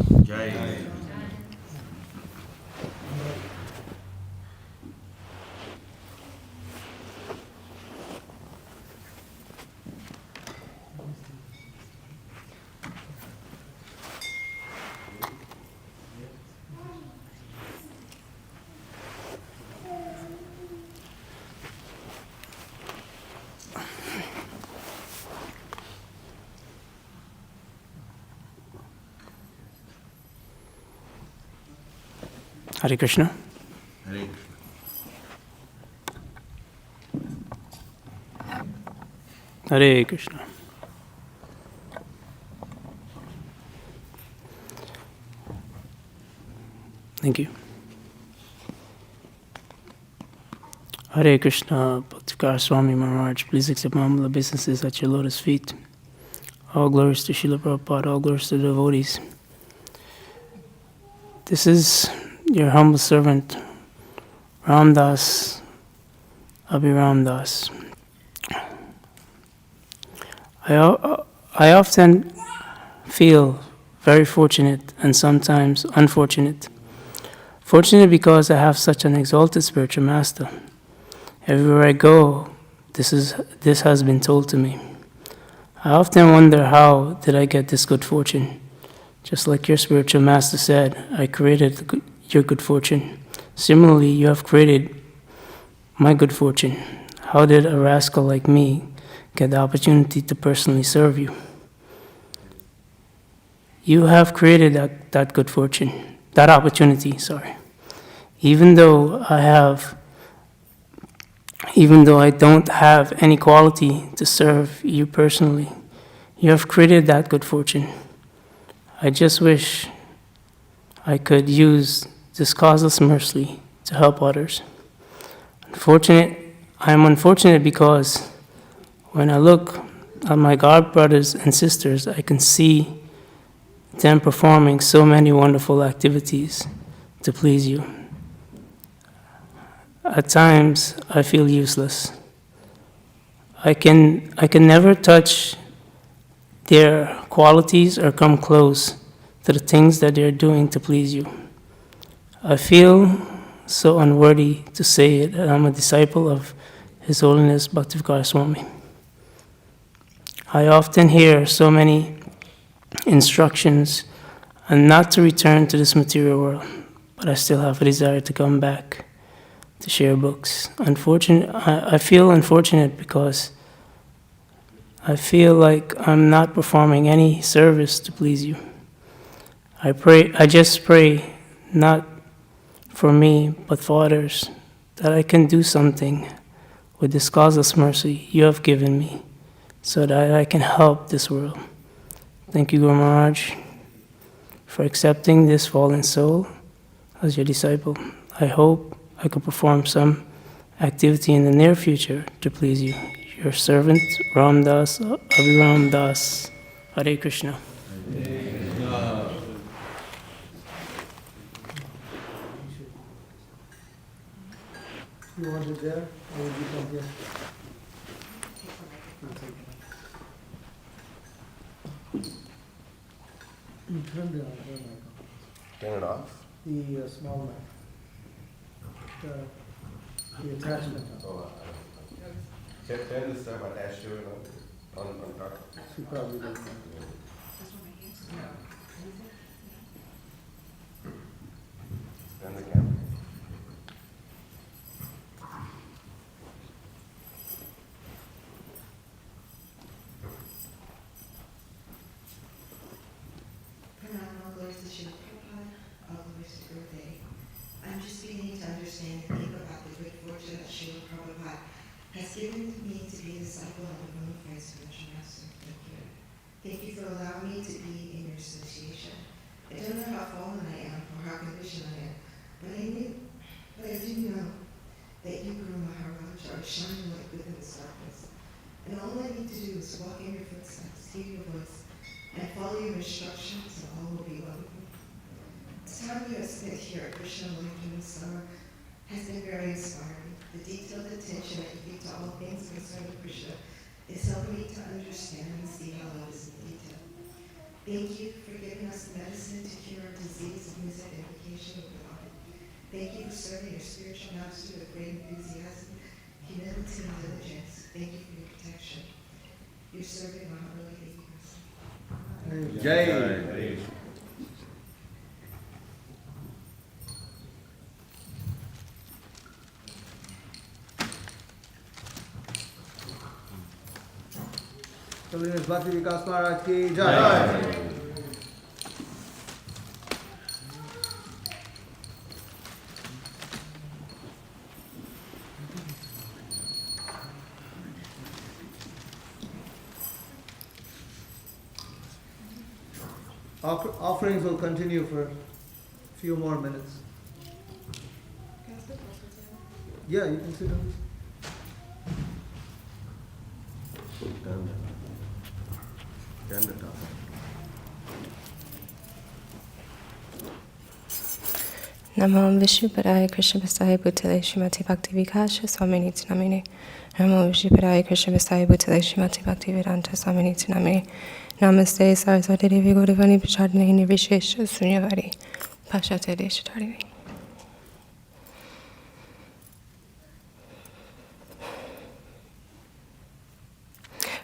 Hare Krishna. Hare Krishna. Thank you. Hare Krishna, Bhakti Swami Maharaj, please accept my humble obeisances at your lotus feet. All glories to Srila Prabhupada, all glories to the devotees. This is your humble servant, Ramdas, Abhiram Das. I often feel very fortunate and sometimes unfortunate. Fortunate because I have such an exalted spiritual master. Everywhere I go, this has been told to me. I often wonder, how did I get this good fortune? Just like your spiritual master said, I created your good fortune. Similarly, you have created my good fortune. How did a rascal like me get the opportunity to personally serve you? You have created that good fortune, that opportunity, sorry. Even though I don't have any quality to serve you personally, you have created that good fortune. I just wish I could use this causeless mercy to help others. I am unfortunate because when I look at my god brothers and sisters, I can see them performing so many wonderful activities to please you. At times, I feel useless. I can never touch their qualities or come close to the things that they're doing to please you. I feel so unworthy to say it that I'm a disciple of His Holiness Bhakti Vikasa Swami. I often hear so many instructions and not to return to this material world, but I still have a desire to come back to share books. I feel unfortunate because I feel like I'm not performing any service to please you. I just pray, not for me, but for others, that I can do something with this causeless mercy you have given me, so that I can help this world. Thank you, Guru Maharaj, for accepting this fallen soul as your disciple. I hope I could perform some activity in the near future to please you. Your servant, Ram Das, Abhiram Das. Hare Krishna. You want it there, or would you come here? Turn the mic on. Turn it off? The small mic. The attachment. Turn the stuff attached to it on top. She probably does that. Turn the camera. I'm just beginning to understand and think about the good fortune that Srila Prabhupada has given me to be a disciple of the bona fide spiritual master. Thank you. Thank you for allowing me to be in your association. I don't know how fallen I am or how conditioned I am, but I do know that you, Guru Maharaj, are a shining light within this darkness. And all I need to do is walk in your footsteps, hear your voice, and follow your instructions, and all will be well with me. The time you have spent here at Krishna Lake during the summer has been very inspiring. The detailed attention that you give to all things concerning Krishna is helping me to understand and see how love is in detail. Thank you for giving us the medicine to cure our disease of misidentification with God. Thank you for serving your spiritual master with great enthusiasm, humility, and diligence. Thank you for your protection. Your servant, Maharaj Vikasa. Jai. Holiness Bhakti Vikasa Maharaj ki Jai. Offerings will continue for a few more minutes. Yeah, you can sit down. Namo Vishnupadaya Krishna Vastaya Bhutale Srimati Bhakti Vikasa Swami Namine. Namo Vishnupadaya Krishna Vastaya Bhutale Srimati Bhakti Vedanta Swami Namine. Namaste Saraswati Devi Gaudavani Prachadini Nirvishesha Sunyavari Pashate Deshatarini.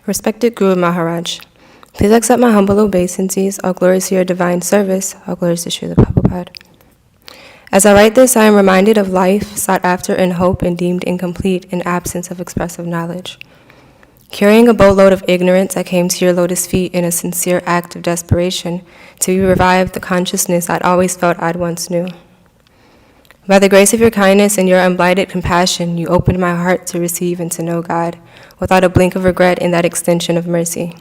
Respected Guru Maharaj, please accept my humble obeisances. All glories to your divine service. All glories to Srila Prabhupada. As I write this, I am reminded of life sought after in hope and deemed incomplete in absence of expressive knowledge. Carrying a boatload of ignorance, I came to your lotus feet in a sincere act of desperation to revive the consciousness I'd always felt I'd once knew. By the grace of your kindness and your unblighted compassion, you opened my heart to receive and to know God, without a blink of regret in that extension of mercy.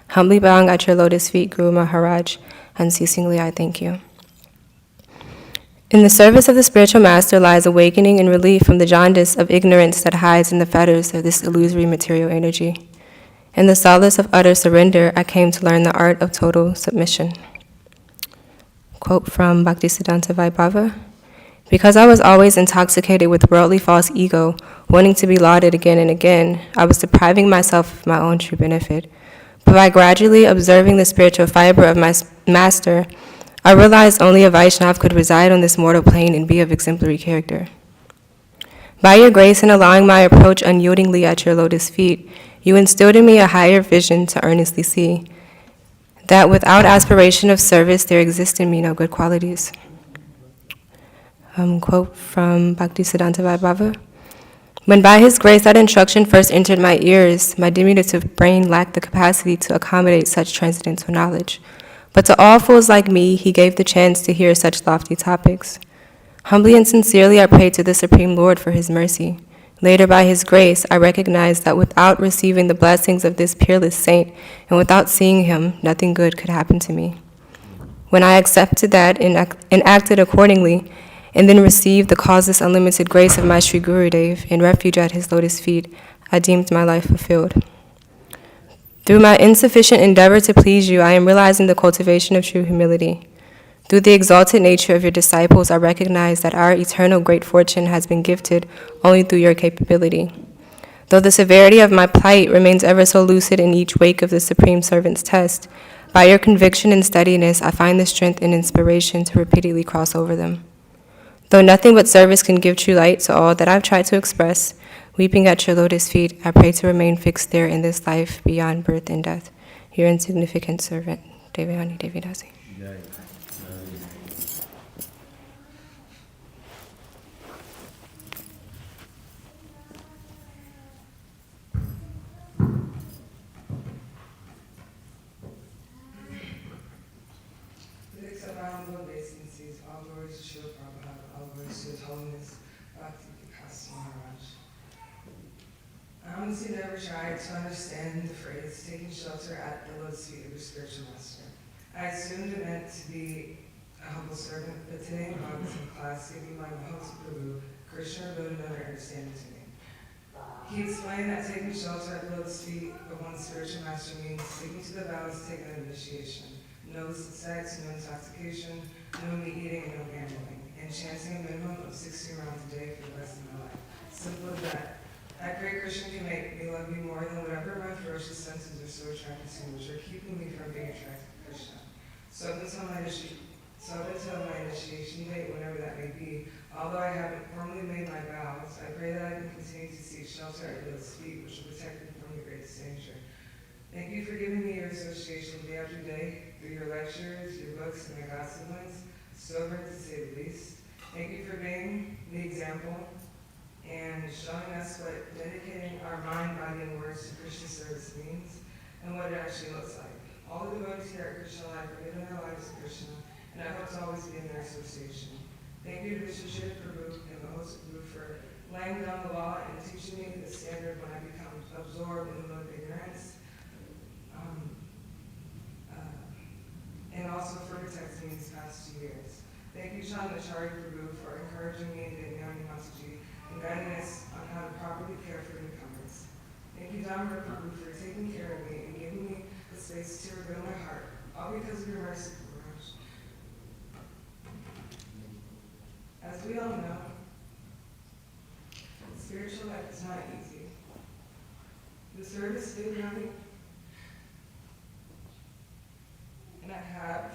Humbly bowing at your lotus feet, Guru Maharaj, unceasingly I thank you. In the service of the spiritual master lies awakening and relief from the jaundice of ignorance that hides in the fetters of this illusory material energy. In the solace of utter surrender, I came to learn the art of total submission. Quote from Bhaktisiddhanta Vaibhava. Because I was always intoxicated with worldly false ego, wanting to be lauded again and again, I was depriving myself of my own true benefit. But by gradually observing the spiritual fiber of my master, I realized only a Vaishnav could reside on this mortal plane and be of exemplary character. By your grace in allowing my approach unyieldingly at your lotus feet, you instilled in me a higher vision to earnestly see that without aspiration of service, there exist in me no good qualities. Quote from Bhakti Siddhanta Vaibhava. When by his grace that instruction first entered my ears, my diminutive brain lacked the capacity to accommodate such transcendental knowledge. But to all fools like me, he gave the chance to hear such lofty topics. Humbly and sincerely I prayed to the Supreme Lord for his mercy. Later, by his grace, I recognized that without receiving the blessings of this peerless saint, and without seeing him, nothing good could happen to me. When I accepted that and acted accordingly, and then received the causeless unlimited grace of my Sri Gurudev in refuge at his lotus feet, I deemed my life fulfilled. Through my insufficient endeavor to please you, I am realizing the cultivation of true humility. Through the exalted nature of your disciples, I recognize that our eternal great fortune has been gifted only through your capability. Though the severity of my plight remains ever so lucid in each wake of the Supreme Servant's test, by your conviction and steadiness, I find the strength and inspiration to repeatedly cross over them. Though nothing but service can give true light to all that I've tried to express, weeping at your lotus feet, I pray to remain fixed there in this life beyond birth and death. Your insignificant servant, Devayani Devidasi. All glories to Srila Prabhupada, all glories to His Holiness, Bhakti Vikasa Maharaj. I honestly never tried to understand the phrase, taking shelter at the lotus feet of your spiritual master. I assumed it meant to be a humble servant, but today in Bhagavatam class gave me my Mahotsa Prabhu, Krishna revealed another understanding to me. He explained that taking shelter at the lotus feet of one's spiritual master means sticking to the vows taken at initiation. No illicit sex, no intoxication, no meat eating, and no gambling, and chanting a minimum of 60 rounds a day for the rest of my life. Simple as that. I pray Krishna can make me love you more than whatever my ferocious senses are so attracted to, which are keeping me from being attracted to Krishna. So up until my initiation date, whenever that may be, although I haven't formally made my vows, I pray that I can continue to seek shelter at His feet, which will protect me from the greatest danger. Thank you for giving me your association day after day, through your lectures, your books, and your God siblings, sobering to say the least. Thank you for being the example and showing us what dedicating our mind, body, and words to Krishna service means and what it actually looks like. All the devotees here at Krishna Life are giving their lives to Krishna, and I hope to always be in their association. Thank you to Vishwashita Prabhu and the host Prabhu for laying down the law and teaching me the standard when I become absorbed in the mode of ignorance. And also for protecting me these past 2 years. Thank you, Chandrachari Prabhu, for encouraging me and Devyani Mataji and guiding us on how to properly care for newcomers. Thank you, Damara Prabhu, for taking care of me and giving me the space to reveal my heart, all because of your mercy, Maharaj. As we all know, spiritual life is not easy. The service did nothing. And I have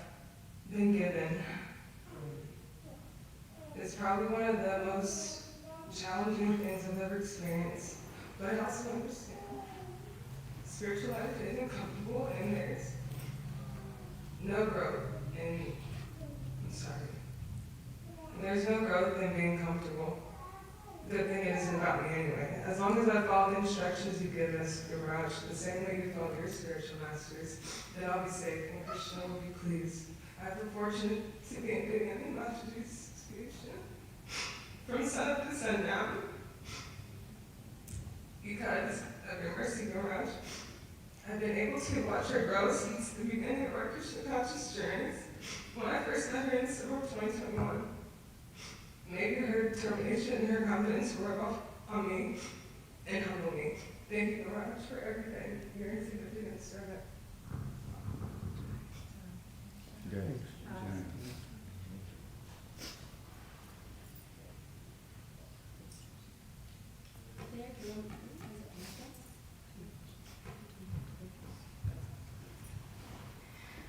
been given is probably one of the most challenging things I've ever experienced, but I also understand spiritual life isn't comfortable and there's no growth in, there's no growth in being comfortable. The good thing isn't about me anyway. As long as I follow the instructions you've given us, Maharaj, the same way you follow your spiritual masters, then I'll be safe and Krishna will be pleased. I have the fortune to be in Devyani Mataji's association from sun up to sundown. Because of your mercy, Maharaj, I've been able to watch her grow since the beginning of our Krishna conscious journeys. When I first met her in December of 2021, maybe her determination and her confidence were off on me and humble me. Thank you, Maharaj, for everything. Your insignificant servant.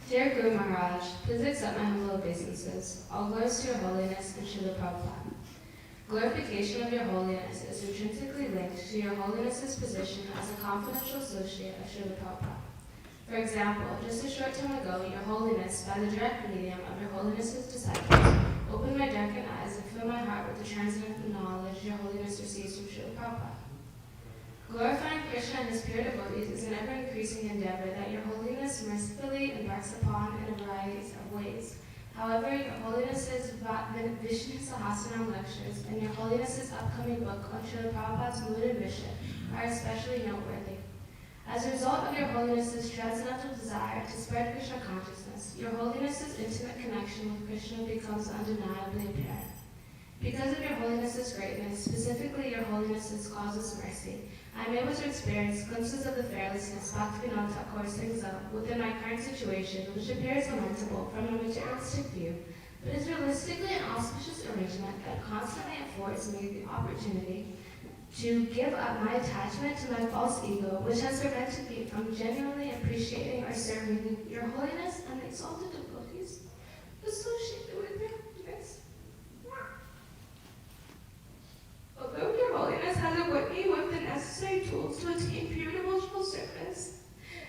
Dear Guru Maharaj, please accept my humble obeisances. All glories to your holiness and Srila Prabhupada. Glorification of your holiness is intrinsically linked to your holiness's position as a confidential associate of Srila Prabhupada. For example, just a short time ago, your holiness, by the direct medium of your holiness's disciples, opened my darkened eyes and filled my heart with the transcendental knowledge your holiness receives from Srila Prabhupada. Glorifying Krishna and his pure devotees is an ever-increasing endeavor that your holiness mercifully embarks upon in a variety of ways. However, your holiness's Vishnu Sahasranam lectures and your holiness's upcoming book on Srila Prabhupada's mood and mission are especially noteworthy. As a result of your holiness's transcendental desire to spread Krishna consciousness, your holiness's intimate connection with Krishna becomes undeniably apparent. Because of your holiness's greatness, specifically your holiness's causeless mercy, I am able to experience glimpses of the fearlessness Bhaktivinoda Thakur sings of within my current situation, which appears lamentable from a materialistic view, but is realistically an auspicious arrangement that constantly affords me the opportunity to give up my attachment to my false ego, which has prevented me from genuinely appreciating or serving your holiness and the exalted devotees associated with your holiness. Although your holiness has equipped me with the necessary tools to attain pure devotional service,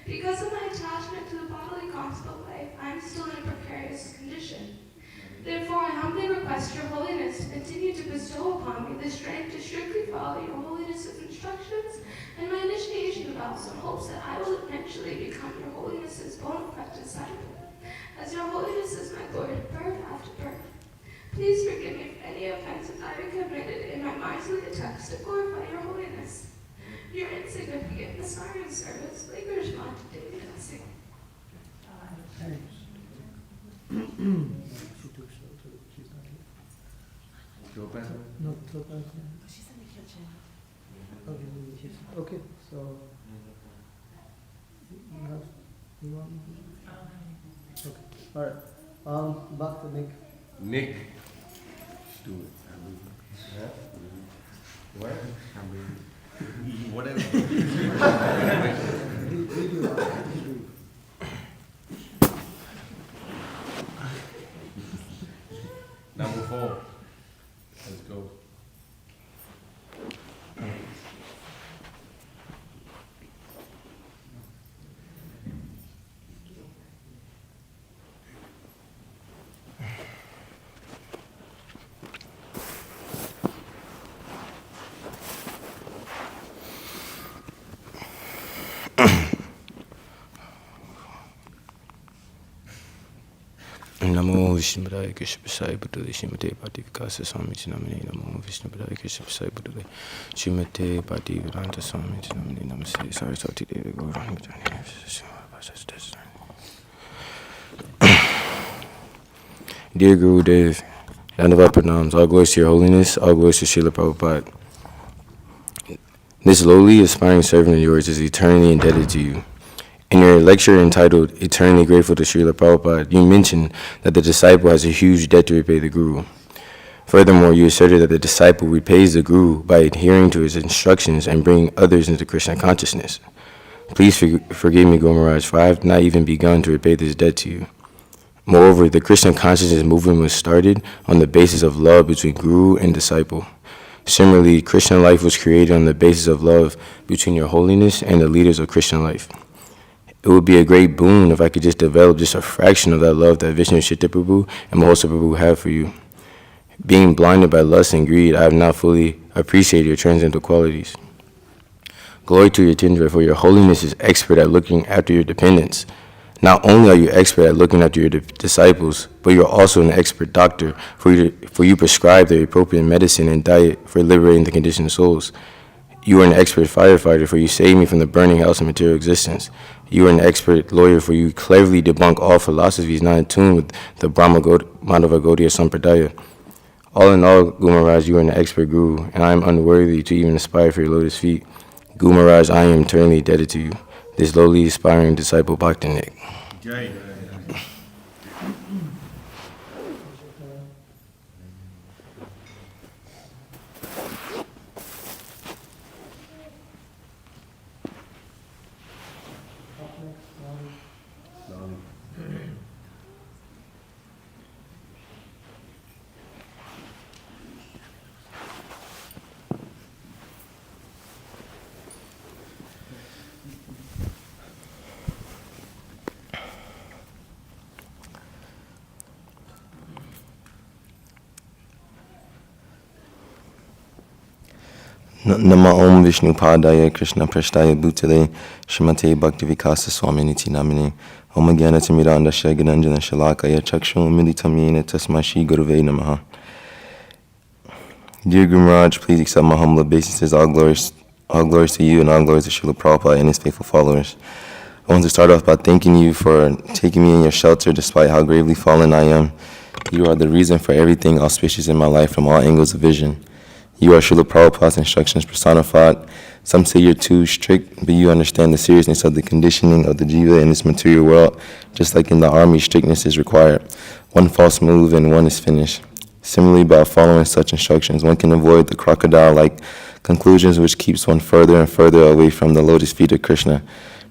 because of my attachment to the bodily gospel life, I am still in a precarious condition. Therefore, I humbly request your holiness to continue to bestow upon me the strength to strictly follow your holiness's instructions and my initiation vows in hopes that I will eventually become your holiness's bona fide disciple, as your holiness is my Lord, birth after birth. Please forgive me for any offenses I have committed in my miserly attempts to glorify your holiness. Your insignificant and aspiring service, lingers on to daily blessing. No, she's in the kitchen. Okay, so you want me? Okay, all right. Back to Nick. Nick, do it. Huh? What? Whatever. Number 4. Let's go. Namo Vishnu Padaya Krishna Prasaya Bhutale Srimate Bhakti Vikasa Swami Namane Namo Vishnu Padaya Krishna Prasaya Bhutale Srimate Bhakti Vedanta Swami Namane Namaste Saraswati Devi Gauranga Dear Guru Dev, Dandavat Pranams, all glories to your holiness, all glories to Srila Prabhupada. This lowly, aspiring servant of yours is eternally indebted to you. In your lecture entitled Eternally Grateful to Srila Prabhupada, you mentioned that the disciple has a huge debt to repay the Guru. Furthermore, you asserted that the disciple repays the Guru by adhering to his instructions and bringing others into Krishna consciousness. Please forgive me, Guru Maharaj, for I have not even begun to repay this debt to you. Moreover, the Krishna consciousness movement was started on the basis of love between Guru and disciple. Similarly, Krishna life was created on the basis of love between your holiness and the leaders of Krishna life. It would be a great boon if I could just develop just a fraction of that love that Vishnu Chitta Prabhu and Mahosa Prabhu have for you. Being blinded by lust and greed, I have not fully appreciated your transcendental qualities. Glory to your Tindra, for your holiness is expert at looking after your dependents. Not only are you expert at looking after your disciples, but you're also an expert doctor, for you prescribe the appropriate medicine and diet for liberating the conditioned souls. You are an expert firefighter, for you save me from the burning house of material existence. You are an expert lawyer, for you cleverly debunk all philosophies not in tune with the Madhava Gaudiya Sampradaya. All in all, Guru Maharaj, you are an expert guru, and I am unworthy to even aspire for your lotus feet. Guru Maharaj, I am eternally indebted to you, this lowly aspiring disciple Bhakti Nick. Jai. Up next, Nama Om Vishnu Padaya Krishna Prashtaya Bhutale Srimate Bhakti Vikasa Swami Niti Namine Om Gyana Timiranda Shagananjana Shalakaya Chakshum Militamina Tasma Shri Guruve Namaha. Dear Guru Maharaj, please accept my humble obeisances. All glories to you and all glories to Srila Prabhupada and his faithful followers. I want to start off by thanking you for taking me in your shelter despite how gravely fallen I am. You are the reason for everything auspicious in my life from all angles of vision. You are Srila Prabhupada's instructions personified. Some say you're too strict, but you understand the seriousness of the conditioning of the jiva in this material world. Just like in the army, strictness is required. One false move and one is finished. Similarly, by following such instructions, one can avoid the crocodile-like conclusions which keeps one further and further away from the lotus feet of Krishna.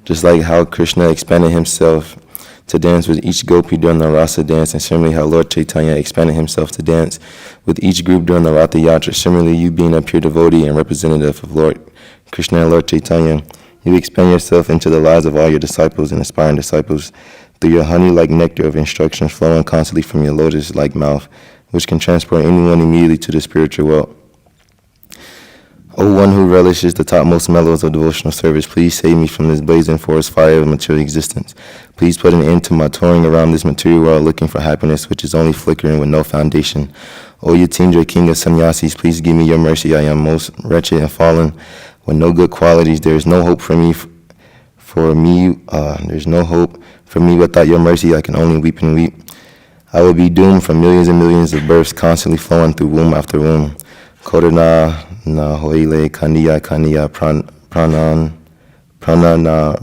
Just like how Krishna expanded himself to dance with each gopi during the rasa dance, and similarly how Lord Chaitanya expanded himself to dance with each group during the Ratha Yatra. Similarly, you being a pure devotee and representative of Lord Krishna and Lord Chaitanya, you expand yourself into the lives of all your disciples and aspiring disciples through your honey-like nectar of instructions flowing constantly from your lotus-like mouth, which can transport anyone immediately to the spiritual world. O one who relishes the topmost mellows of devotional service, please save me from this blazing forest fire of material existence. Please put an end to my touring around this material world looking for happiness, which is only flickering with no foundation. O Yatindra, king of sannyasis, please give me your mercy. I am most wretched and fallen with no good qualities. There is no hope for me. There's no hope for me without your mercy. I can only weep and weep. I will be doomed from millions and millions of births constantly flowing through womb after womb. Kodana na hoile kandiya pranana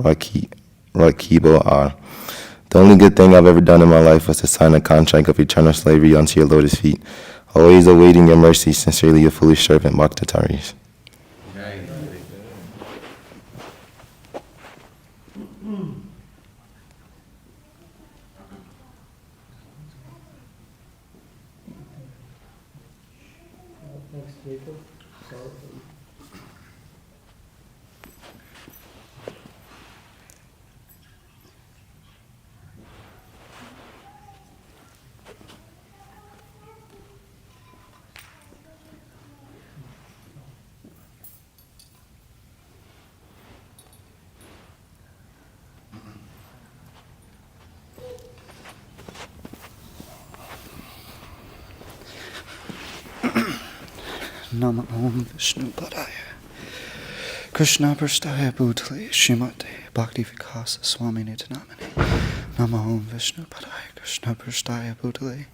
rakibo are. The only good thing I've ever done in my life was to sign a contract of eternal slavery onto your lotus feet, always awaiting your mercy. Sincerely, your foolish servant, Bhaktataris. Nama Om Vishnu Padaya Krishna Prasthaya Bhutale Srimate Bhakti Vikasa Swami Niti Namine Nama Om Vishnu Padaya Krishna Prasthaya Bhutale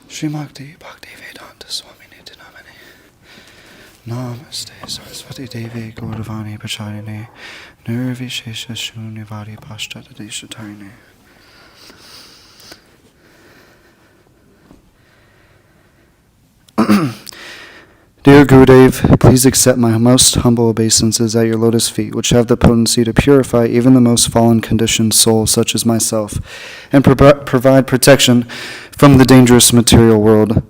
Srimate Bhakti Vedanta Swami Niti Namine Namaste Saraswati Devi Gauravani Pacharine Nirvishesha Shunyavari Pashtadadeshatarine. Dear Gurudev, please accept my most humble obeisances at your lotus feet, which have the potency to purify even the most fallen conditioned soul such as myself, and provide protection from the dangerous material world.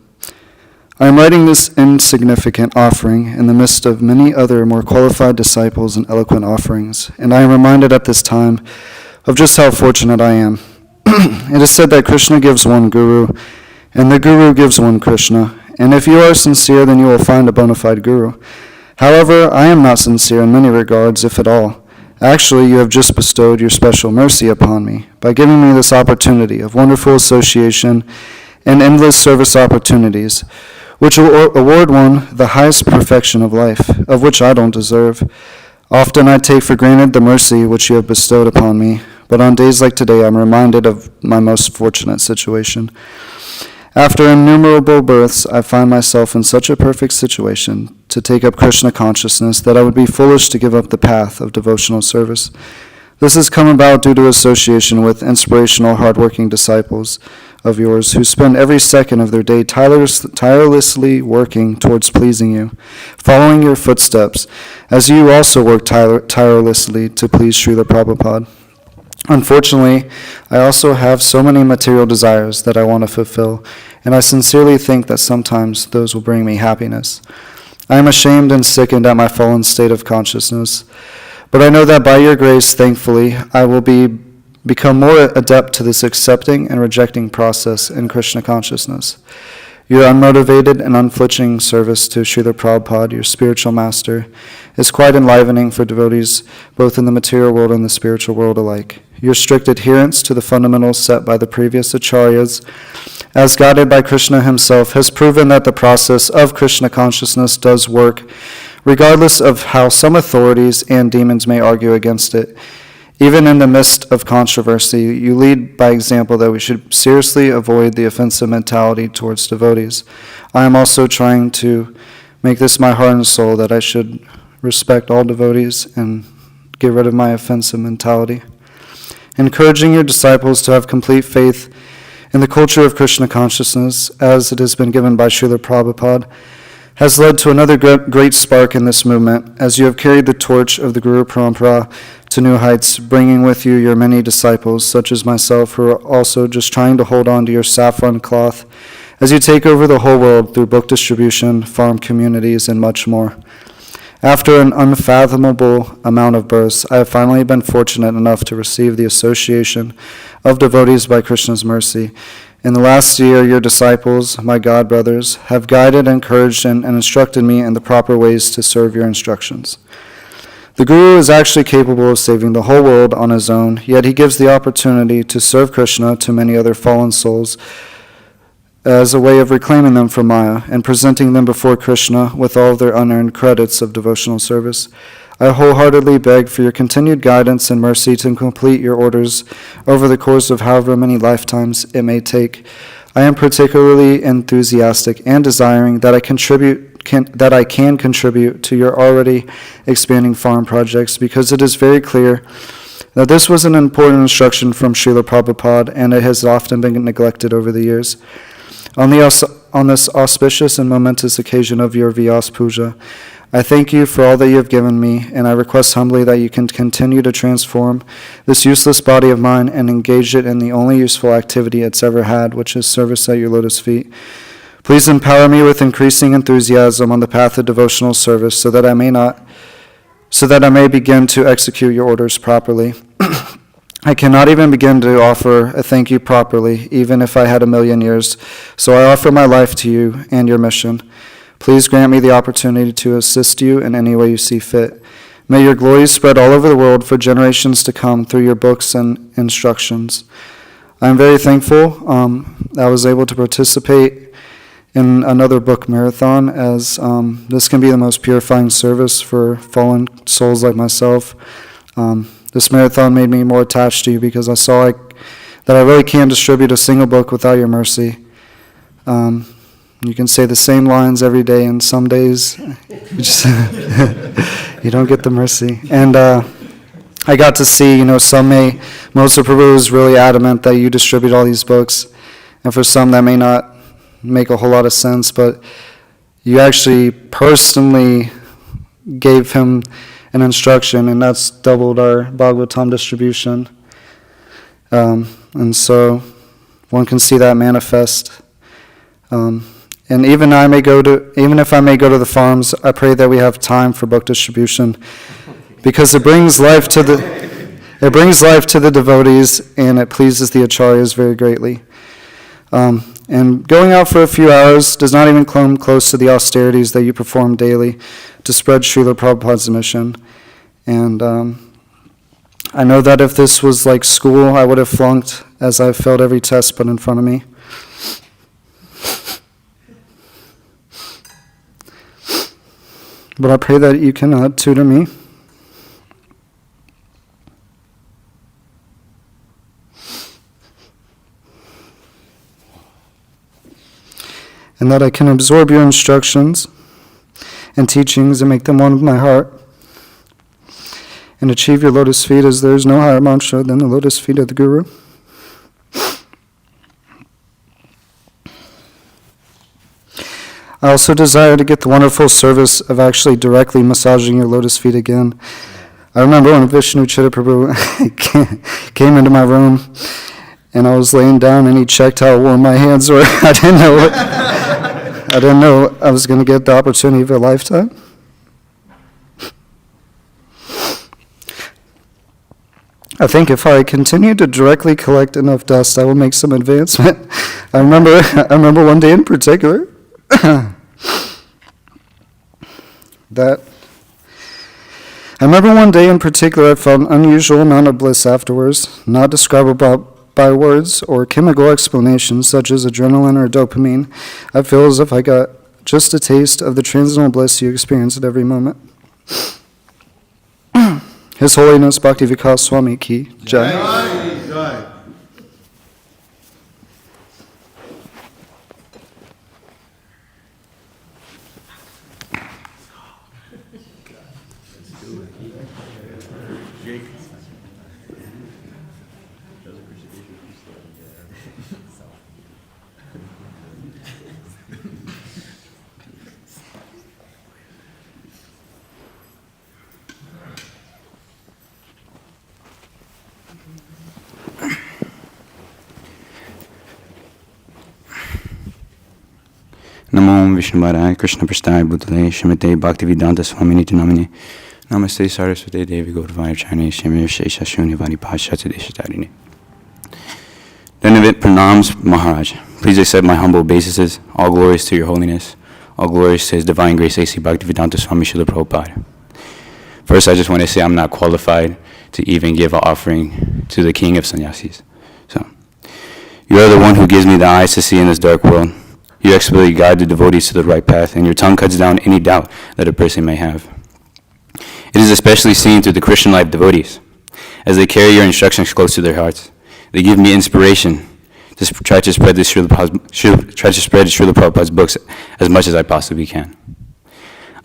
I am writing this insignificant offering in the midst of many other more qualified disciples and eloquent offerings, and I am reminded at this time of just how fortunate I am. It is said that Krishna gives one Guru, and the Guru gives one Krishna, and if you are sincere, then you will find a bona fide Guru. However, I am not sincere in many regards, if at all. Actually, you have just bestowed your special mercy upon me by giving me this opportunity of wonderful association and endless service opportunities, which will award one the highest perfection of life, of which I don't deserve. Often I take for granted the mercy which you have bestowed upon me, but on days like today I'm reminded of my most fortunate situation. After innumerable births, I find myself in such a perfect situation to take up Krishna consciousness that I would be foolish to give up the path of devotional service. This has come about due to association with inspirational, hardworking disciples of yours who spend every second of their day tirelessly working towards pleasing you, following your footsteps, as you also work tirelessly to please Srila Prabhupada. Unfortunately, I also have so many material desires that I want to fulfill, and I sincerely think that sometimes those will bring me happiness. I am ashamed and sickened at my fallen state of consciousness, but I know that by your grace, thankfully, I will become more adept to this accepting and rejecting process in Krishna consciousness. Your unmotivated and unflinching service to Srila Prabhupada, your spiritual master, is quite enlivening for devotees both in the material world and the spiritual world alike. Your strict adherence to the fundamentals set by the previous acharyas, as guided by Krishna himself, has proven that the process of Krishna consciousness does work, regardless of how some authorities and demons may argue against it. Even in the midst of controversy, you lead by example that we should seriously avoid the offensive mentality towards devotees. I am also trying to make this my heart and soul, that I should respect all devotees and get rid of my offensive mentality. Encouraging your disciples to have complete faith in the culture of Krishna consciousness, as it has been given by Srila Prabhupada, has led to another great spark in this movement, as you have carried the torch of the Guru Parampara to new heights, bringing with you your many disciples, such as myself, who are also just trying to hold on to your saffron cloth, as you take over the whole world through book distribution, farm communities, and much more. After an unfathomable amount of births, I have finally been fortunate enough to receive the association of devotees by Krishna's mercy. In the last year, your disciples, my God brothers, have guided, encouraged, and instructed me in the proper ways to serve your instructions. The Guru is actually capable of saving the whole world on his own, yet he gives the opportunity to serve Krishna to many other fallen souls as a way of reclaiming them from Maya and presenting them before Krishna with all of their unearned credits of devotional service. I wholeheartedly beg for your continued guidance and mercy to complete your orders over the course of however many lifetimes it may take. I am particularly enthusiastic and desiring that I can contribute to your already expanding farm projects, because it is very clear that this was an important instruction from Srila Prabhupada, and it has often been neglected over the years. On this auspicious and momentous occasion of your Vyasa puja, I thank you for all that you have given me, and I request humbly that you can continue to transform this useless body of mine and engage it in the only useful activity it's ever had, which is service at your lotus feet. Please empower me with increasing enthusiasm on the path of devotional service, so that I may begin to execute your orders properly. I cannot even begin to offer a thank you properly, even if I had 1,000,000 years, so I offer my life to you and your mission. Please grant me the opportunity to assist you in any way you see fit. May your glories spread all over the world for generations to come through your books and instructions. I am very thankful I was able to participate in another book marathon, as this can be the most purifying service for fallen souls like myself. This marathon made me more attached to you, because I saw that I really can't distribute a single book without your mercy. You can say the same lines every day, and some days you just you don't get the mercy. And I got to see, most of Prabhu is really adamant that you distribute all these books, and for some that may not make a whole lot of sense, but you actually personally gave him an instruction, and that's doubled our Bhagavatam distribution. And so one can see that manifest. And even if I may go to the farms, I pray that we have time for book distribution, because it brings life to the devotees, and it pleases the acharyas very greatly. And going out for a few hours does not even come close to the austerities that you perform daily to spread Srila Prabhupada's mission. And I know that if this was like school, I would have flunked, as I've failed every test put in front of me. But I pray that you can tutor me. And that I can absorb your instructions and teachings and make them one with my heart, and achieve your lotus feet, as there is no higher mantra than the lotus feet of the Guru. I also desire to get the wonderful service of actually directly massaging your lotus feet again. I remember when Vishnu Chitta Prabhu came into my room, and I was laying down, and he checked how warm my hands were. I didn't know I was going to get the opportunity of a lifetime. I think if I continue to directly collect enough dust, I will make some advancement. I remember one day in particular I felt an unusual amount of bliss afterwards, not describable by words or chemical explanations such as adrenaline or dopamine. I feel as if I got just a taste of the transcendental bliss you experience at every moment. His Holiness Bhakti Vikasa Swami Ki Jai. Jai. Namo Vishnu Padaya Krishna Prasthaya Bhutale Shrimate Bhaktivedanta Swami Niti Namane Namaste Saraswati Devi Gaurvayacharne Shemir Shesha Shunyavadi Bhashya Deshatarine. Dandavat Pranams Maharaj. Please accept my humble obeisances. All glories to your holiness. All glories to His Divine Grace A.C. Bhaktivedanta Swami Srila Prabhupada. First, I just want to say I'm not qualified to even give an offering to the King of Sannyasis. So, you are the one who gives me the eyes to see in this dark world. You expertly guide the devotees to the right path, and your tongue cuts down any doubt that a person may have. It is especially seen through the Christian life devotees, as they carry your instructions close to their hearts. They give me inspiration to try to spread Srila Prabhupada's books as much as I possibly can.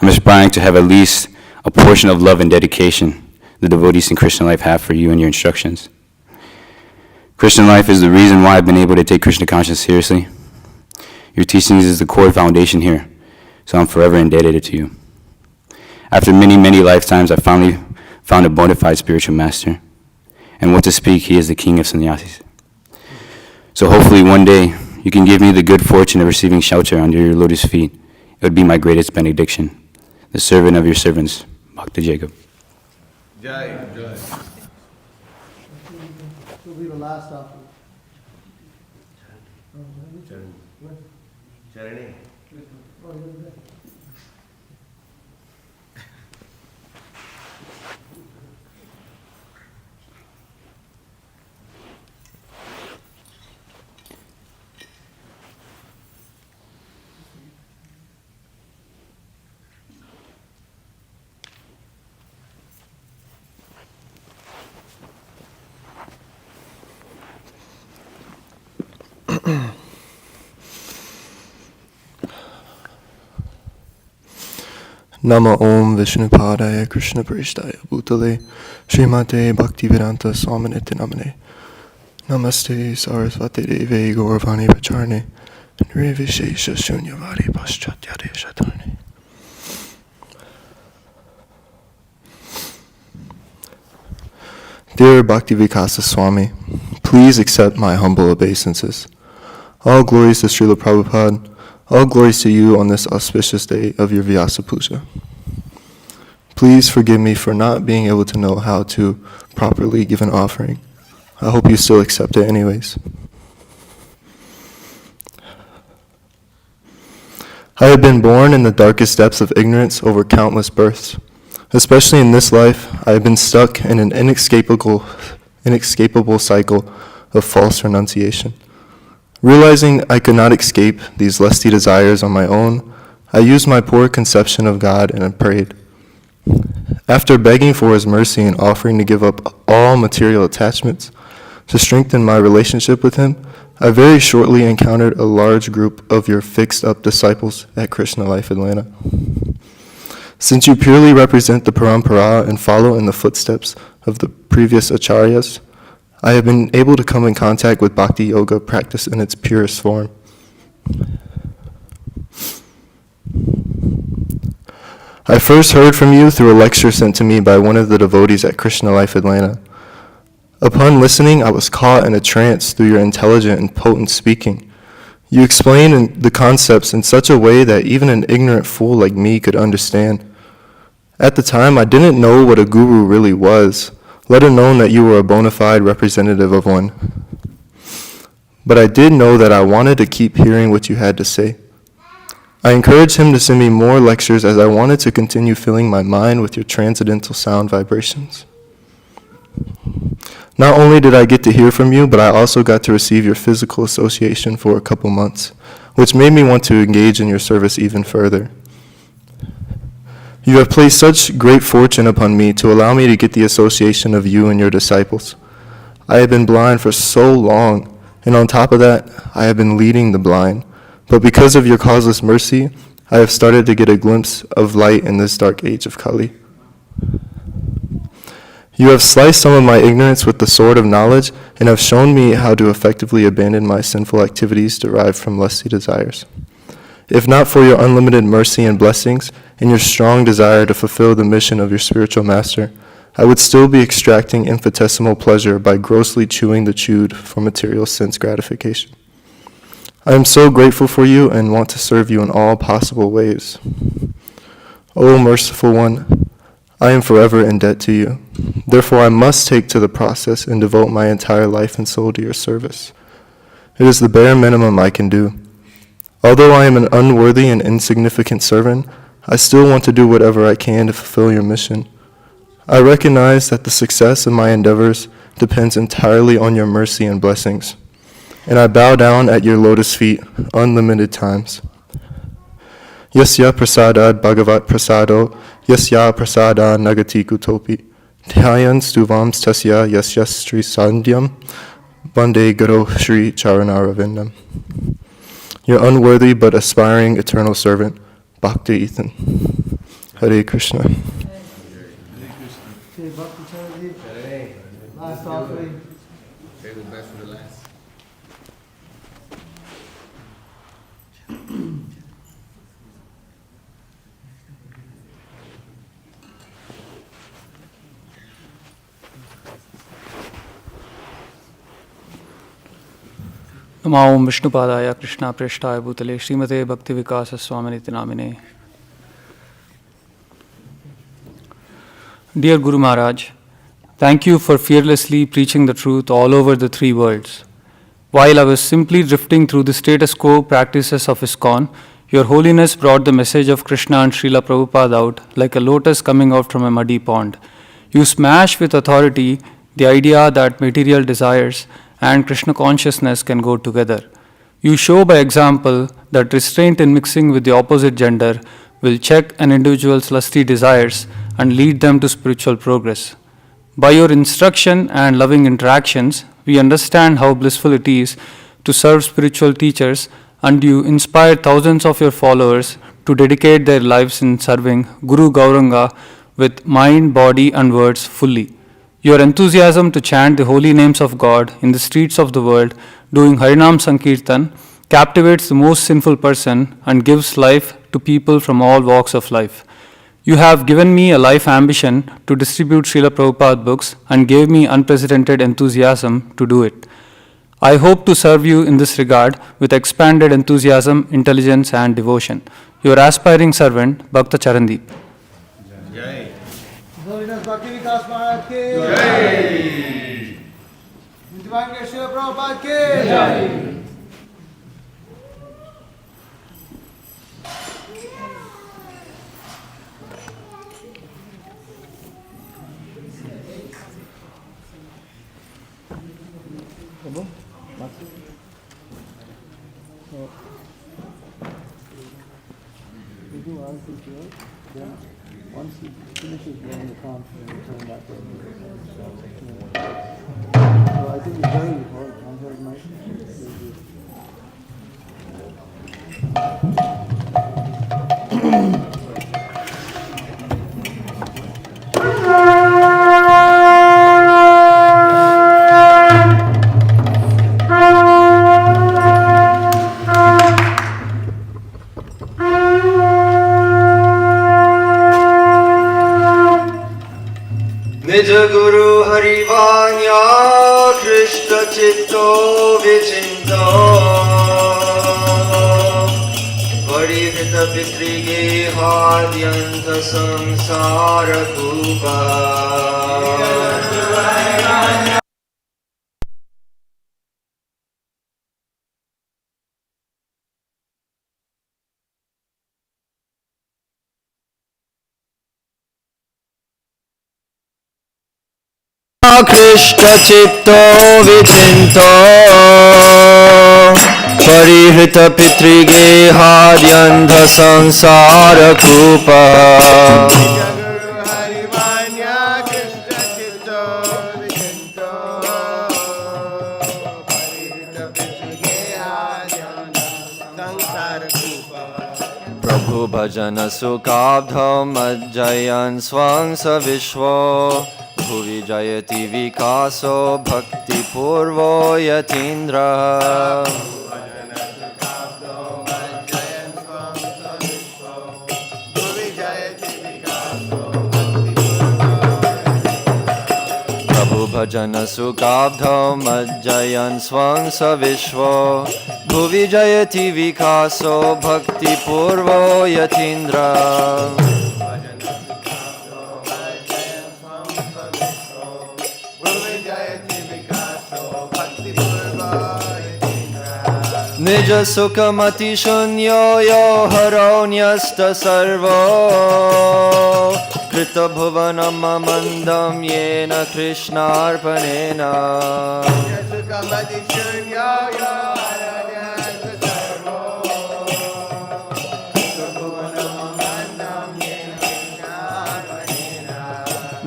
I'm aspiring to have at least a portion of love and dedication the devotees in Christian life have for you and your instructions. Christian life is the reason why I've been able to take Krishna consciousness seriously. Your teachings is the core foundation here, so I'm forever indebted to you. After many, many lifetimes, I finally found a bona fide spiritual master. And what to speak, he is the King of Sannyasis. So hopefully one day, you can give me the good fortune of receiving shelter under your lotus feet. It would be my greatest benediction. The servant of your servants, Bhakta Jacob. Jai. This will be the last offering. Charani. Nama Om Vishnu Padaya Krishna Prishtaya Bhutale Srimate Bhaktivedanta Swami Niti Namane Namaste Saraswati Devi Gaurvani Pacharne Nirvishesha Shunyavadi Paschatya Deshatarne. Dear Bhakti Vikasa Swami, please accept my humble obeisances. All glories to Srila Prabhupada. All glories to you on this auspicious day of your Vyasa puja. Please forgive me for not being able to know how to properly give an offering. I hope you still accept it anyways. I have been born in the darkest depths of ignorance over countless births. Especially in this life, I have been stuck in an inescapable cycle of false renunciation. Realizing I could not escape these lusty desires on my own, I used my poor conception of God and I prayed. After begging for His mercy and offering to give up all material attachments to strengthen my relationship with Him, I very shortly encountered a large group of your fixed-up disciples at Krishna Life Atlanta. Since you purely represent the parampara and follow in the footsteps of the previous acharyas, I have been able to come in contact with Bhakti Yoga practice in its purest form. I first heard from you through a lecture sent to me by one of the devotees at Krishna Life Atlanta. Upon listening, I was caught in a trance through your intelligent and potent speaking. You explained the concepts in such a way that even an ignorant fool like me could understand. At the time, I didn't know what a guru really was, let alone that you were a bona fide representative of one. But I did know that I wanted to keep hearing what you had to say. I encouraged him to send me more lectures as I wanted to continue filling my mind with your transcendental sound vibrations. Not only did I get to hear from you, but I also got to receive your physical association for a couple months, which made me want to engage in your service even further. You have placed such great fortune upon me to allow me to get the association of you and your disciples. I have been blind for so long, and on top of that, I have been leading the blind. But because of your causeless mercy, I have started to get a glimpse of light in this dark age of Kali. You have sliced some of my ignorance with the sword of knowledge and have shown me how to effectively abandon my sinful activities derived from lusty desires. If not for your unlimited mercy and blessings and your strong desire to fulfill the mission of your spiritual master, I would still be extracting infinitesimal pleasure by grossly chewing the chewed for material sense gratification. I am so grateful for you and want to serve you in all possible ways. O merciful one, I am forever in debt to you. Therefore, I must take to the process and devote my entire life and soul to your service. It is the bare minimum I can do. Although I am an unworthy and insignificant servant, I still want to do whatever I can to fulfill your mission. I recognize that the success of my endeavors depends entirely on your mercy and blessings, and I bow down at your lotus feet unlimited times. Yasya prasadad bhagavat prasado, yasya prasada nagati kutopi, dhyayan stuvam tasya yasya sri sandhyam, bande garo shri charanaravindam. Your unworthy but aspiring eternal servant, Bhakti Ethan. Hare Krishna. Last offering. Save the best for the last. Namo Om Vishnupadaya Krishna Preshtaya Bhutale Srimate Bhakti Vikasa Swami Namine. Dear Guru Maharaj, thank you for fearlessly preaching the truth all over the three worlds. While I was simply drifting through the status quo practices of ISKCON, Your Holiness brought the message of Krishna and Srila Prabhupada out like a lotus coming out from a muddy pond. You smash with authority the idea that material desires and Krishna consciousness can go together. You show by example that restraint in mixing with the opposite gender will check an individual's lusty desires and lead them to spiritual progress. By your instruction and loving interactions, we understand how blissful it is to serve spiritual teachers, and you inspire thousands of your followers to dedicate their lives in serving Guru Gauranga with mind, body, and words fully. Your enthusiasm to chant the holy names of God in the streets of the world, doing Harinam Sankirtan, captivates the most sinful person and gives life to people from all walks of life. You have given me a life ambition to distribute Srila Prabhupada books and gave me unprecedented enthusiasm to do it. I hope to serve you in this regard with expanded enthusiasm, intelligence, and devotion. Your aspiring servant, Bhakta Charandeep. Jai. Holiness Bhakti Vikasa Maharaj ki Jai. Divine Grace Srila Prabhupada ki Jai. Once he finishes blowing the conch, then we turn back over. So I think it's very important. I'm very much. Nij Guru Harivanya Krishna Chitto Vichinto Hari परिहृतपितृगेहाद्यन्त संसारकूपः कृष्टचित्तो विचिन्तो परिहृतपितृगेहाद्यन्ध संसारकूपः प्रभु भजन सुखाब्धं मज्जयन् स्वं सविश्वो भुवि जयति विकासो भक्तिपूर्वो यतीन्द्रः प्रभु भजन सुखाब्धं मज्जयन् स्वं सविश्वो भुवि जयति विकासो भक्तिपूर्वो यतीन्द्रः निज सुखमति शून्यो यो हरोन्यस्त servo कृतभुवनं मन्दं येन कृष्णार्पणेन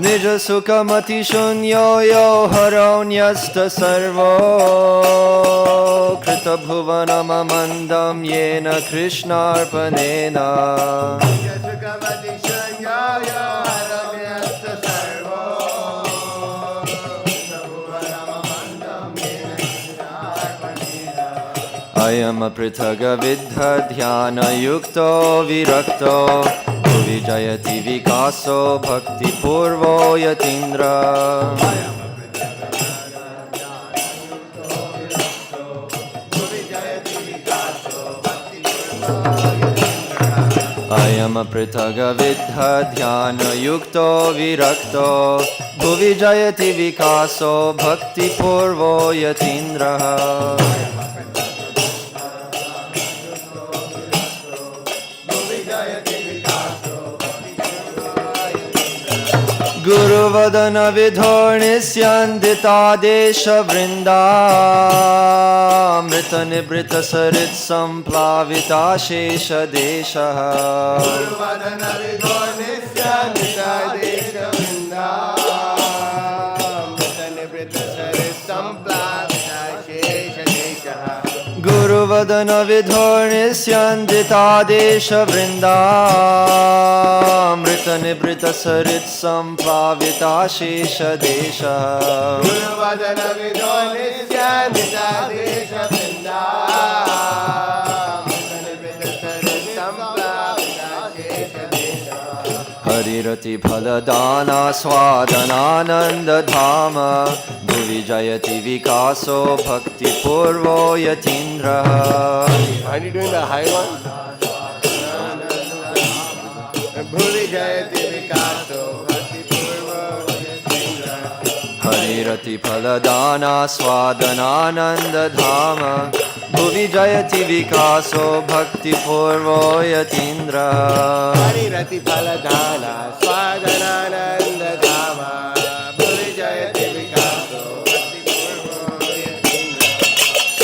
निज सुखमति शून्यो यो हरोन्यस्त servo कृतभुवनममन्दं येन कृष्णार्पणेन अयं पृथग्विद्धध्यानयुक्तो विरक्तो भुवि जयति विकासो भक्तिपूर्वो यतीन्द्रः अयं पृथग्विद्धध्यानयुक्तो विरक्तो भुवि जयति विकासो भक्तिपूर्वो यतीन्द्रः गुरुवदन विधोर्निस्यन्दितादेशवृन्दामृत निवृत सरित् सम्प्लाविताशेषदेशः गुरुवदन विधोर्निस्यन्दितादेशवृन्दामृत निवृत सरित् सम्प्लाविताशेषदेशः गुरुवदन हरिरति फलदाना स्वादनानन्दधाम भुवि जयति विकासो भक्तिपूर्वो यतीन्द्रः Are you doing the high one? भुवि जयति विकासो भक्तिपूर्वो यतीन्द्रः हरिरति फलदाना स्वादनानन्दधाम भुवि जयति विकासो भक्तिपूर्वो यतीन्द्रः हरिरति फलदाना स्वादनानन्दधाम भुवि जयति विकासो भक्तिपूर्वो यतीन्द्रः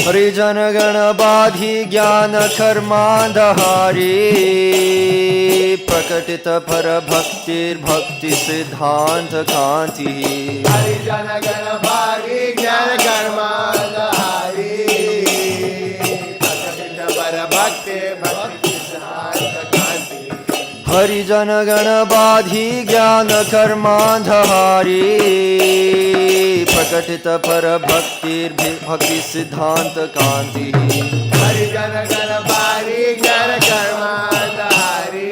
हरिजनगण बाधि ज्ञान कर्मांधहारी प्रकटित पर भक्तिर्भक्ति सिद्धांत कांति हरिजनगण बाधि ज्ञान कर्मांधहारी प्रकटित पर भक्ति सिद्धांत कांति हरिजनगण बाधि ज्ञान कर्मांधहारी प्रकटित पर भक्ति सिद्धांत कांति हरिजनगण बाधि ज्ञान कर्मांधहारी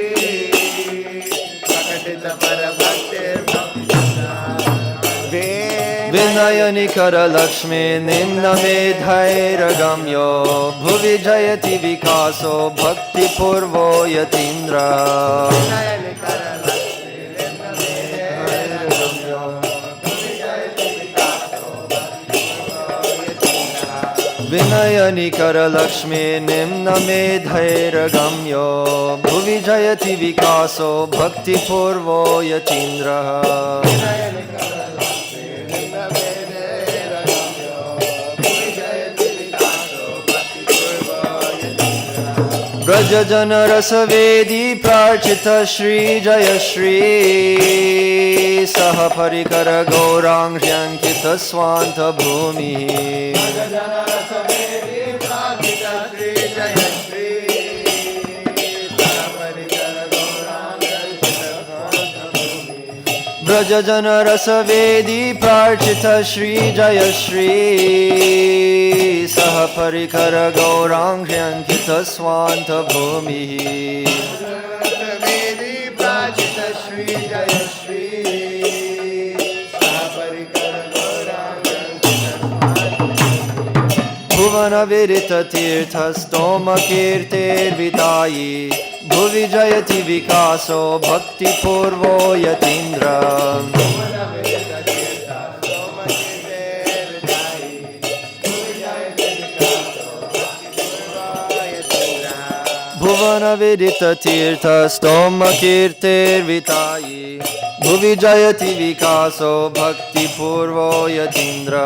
प्रकटित पर भक्ति विनयनिकरलक्ष्मी निम्नमेधैरगम्यो भुवि जयति विकासो भक्तिपूर्वो यतीन्द्र विनयनिकरलक्ष्मी निम्नमेधैरगम्यो भुवि जयति विकासो भक्तिपूर्वो यतीन्द्रः ब्रजजनरसवेदी प्रार्चित श्री जय श्री सह परिकर गौराङ्घ्र्यङ्कित स्वान्त भूमिः ब्रजजनरसवेदी प्रार्चित श्री जय श्री सह परिकर गौराङ्घ्र्यङ्कित स्वान्त भूमिः भुवन विरित तीर्थ स्तोम कीर्तेर्वितायी भुवि जयति विकासो भक्तिपूर्वो यतीन्द्र भुवन विदित तीर्थ स्तोम कीर्तेर्वितायी भुवि जयति विकासो भक्तिपूर्वो यतीन्द्र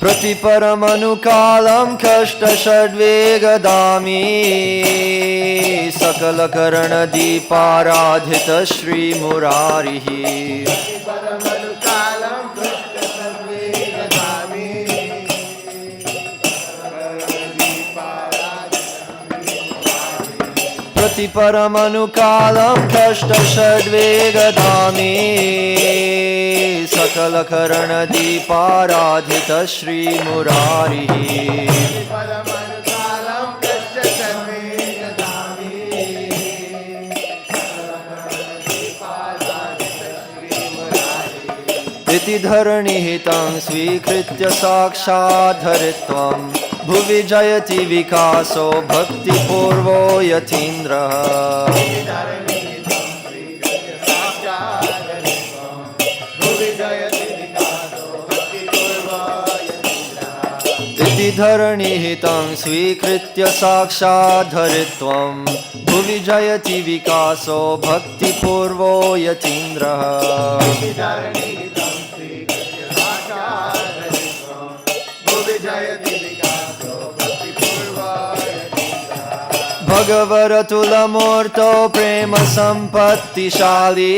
प्रतिपरमनुकालं कष्टषड्वेगदामी सकलकरणदीपाराधित श्रीमुरारिः प्रतिपरमनुकालं कष्टषड्वेगदामी सकलकरणदीपाराधित श्रीमुरारिः इति धरणिहितं स्वीकृत्य साक्षाद्धरित्वं भुवि जयति विकासो भक्तिपूर्वो यतीन्द्रः इति धरणिहितं स्वीकृत्य साक्षाद्धरित्वं भुवि जयति विकासो भक्तिपूर्वो यतीन्द्रः भगवरतुलमूर्तो प्रेम सम्पत्तिशाली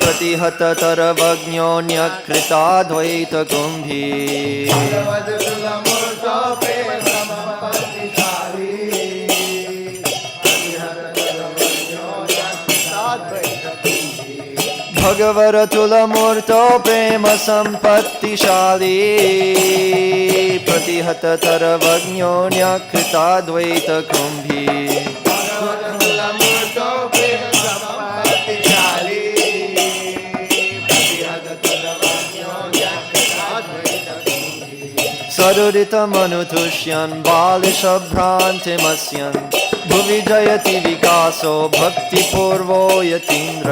प्रतिहततरवज्ञोऽन्यकृताद्वैतकुम्भी भगवरतुलमूर्तो प्रेम सम्पत्तिशाली प्रतिहततरवज्ञोऽन्यकृताद्वैतकुम्भी सरुदितमनुतुष्यन् बालिशभ्रान्तिमस्यन् भुवि जयति विकासो भक्तिपूर्वो यतीन्द्र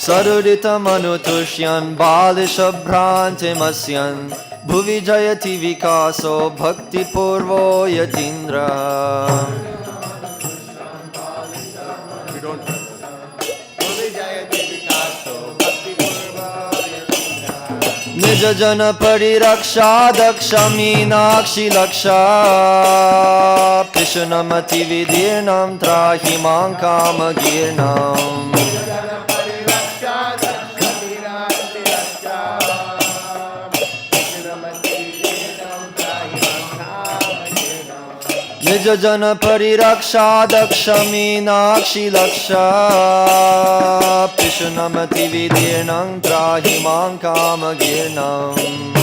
सरुदितमनुतुष्यन् बालिशभ्रान्तिमस्यन् भुवि जयति विकासो भक्तिपूर्वो यतीन्द्र निज जन परिरक्षा दक्ष मीनाक्षी लक्षा पिशुनमति विदीर्णं त्राहि मां कामगीर्णम् निज जन परिरक्षा दक्ष मीनाक्षी लक्ष पिशुनमति विदीर्णं त्राहि मां कामगीर्णम्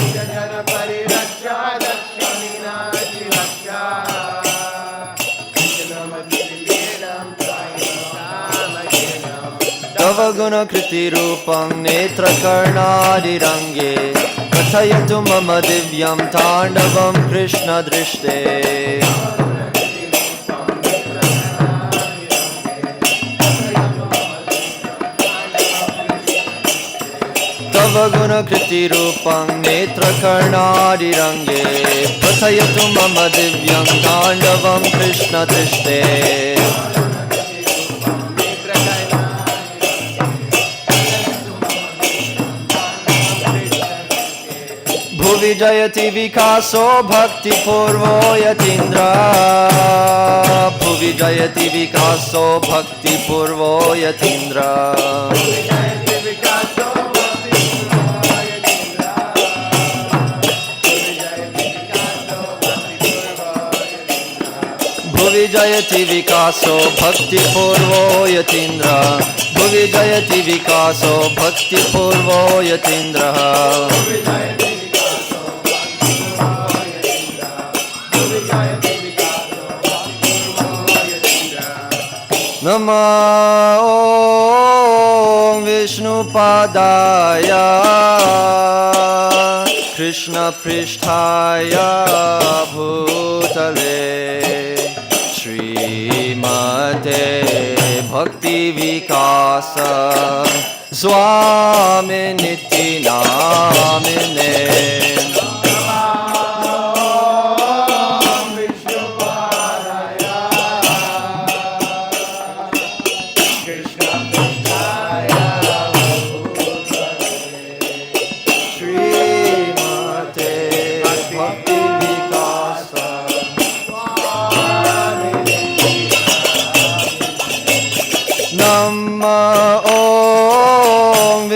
तव गुणकृतिरूपं नेत्रकर्णादिरङ्गे कथयतु मम दिव्यं ताण्डवं कृष्णदृष्टे तव गुणकृतिरूपं नेत्रकर्णादिरङ्गे कथयतु मम दिव्यं ताण्डवं कृष्णदृष्टे भुवि जयति विकासो भक्तिपूर्वो यतीन्द्र भुवि जयति विकासो भक्तिपूर्वो यतीन्द्र भुवि जयति विकासो भक्तिपूर्वो यतीन्द्र भुवि जयति विकासो भक्तिपूर्वो यतीन्द्रः नमो विष्णुपादाय कृष्णपृष्ठाय भूतले श्रीमते भक्तिविकास स्वामिनिति नामिने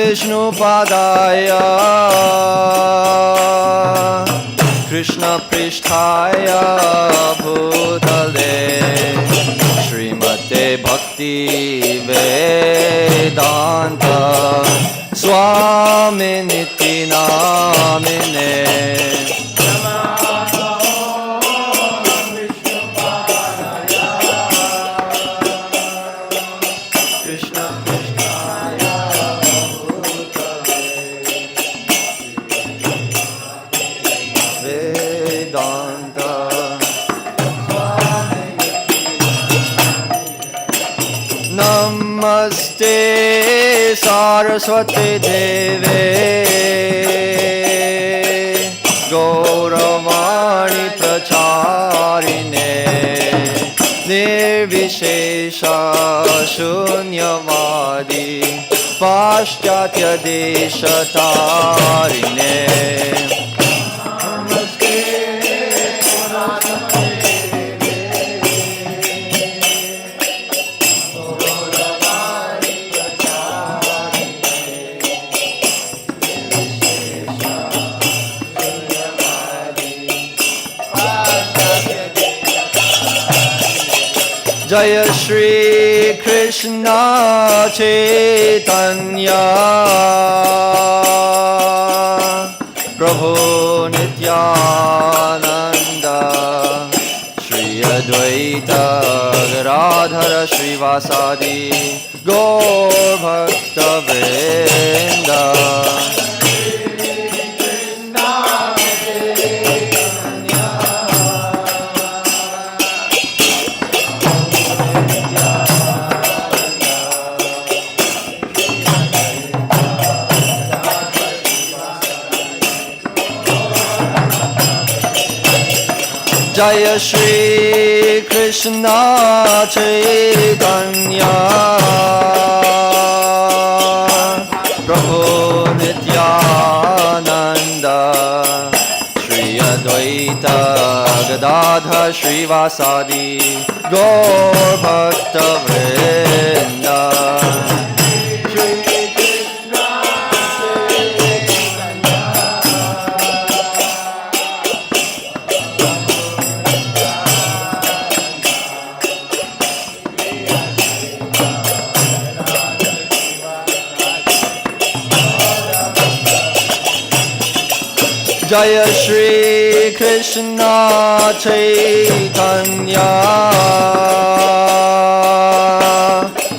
विष्णुपादाय कृष्णपृष्ठाय भूतले श्रीमते भक्ति वेदांत स्वामिनिति नामिने नमस्ते सारस्वती देवे गौरवाणी प्रचारिणे निर्विशेष शून्यवादी पाश्चात्य देशतारिणे जय श्री कृष्ण चैतन्य प्रभु नित्यानंद श्री अद्वैत गदाधर श्रीवासादि गौर भक्तवृंद जय श्री कृष्ण चैतन्य प्रभु नित्यानंद श्री अद्वैत गदाधर श्रीवासादि गौर भक्तवृंद Jaya Shri Krishna Chaitanya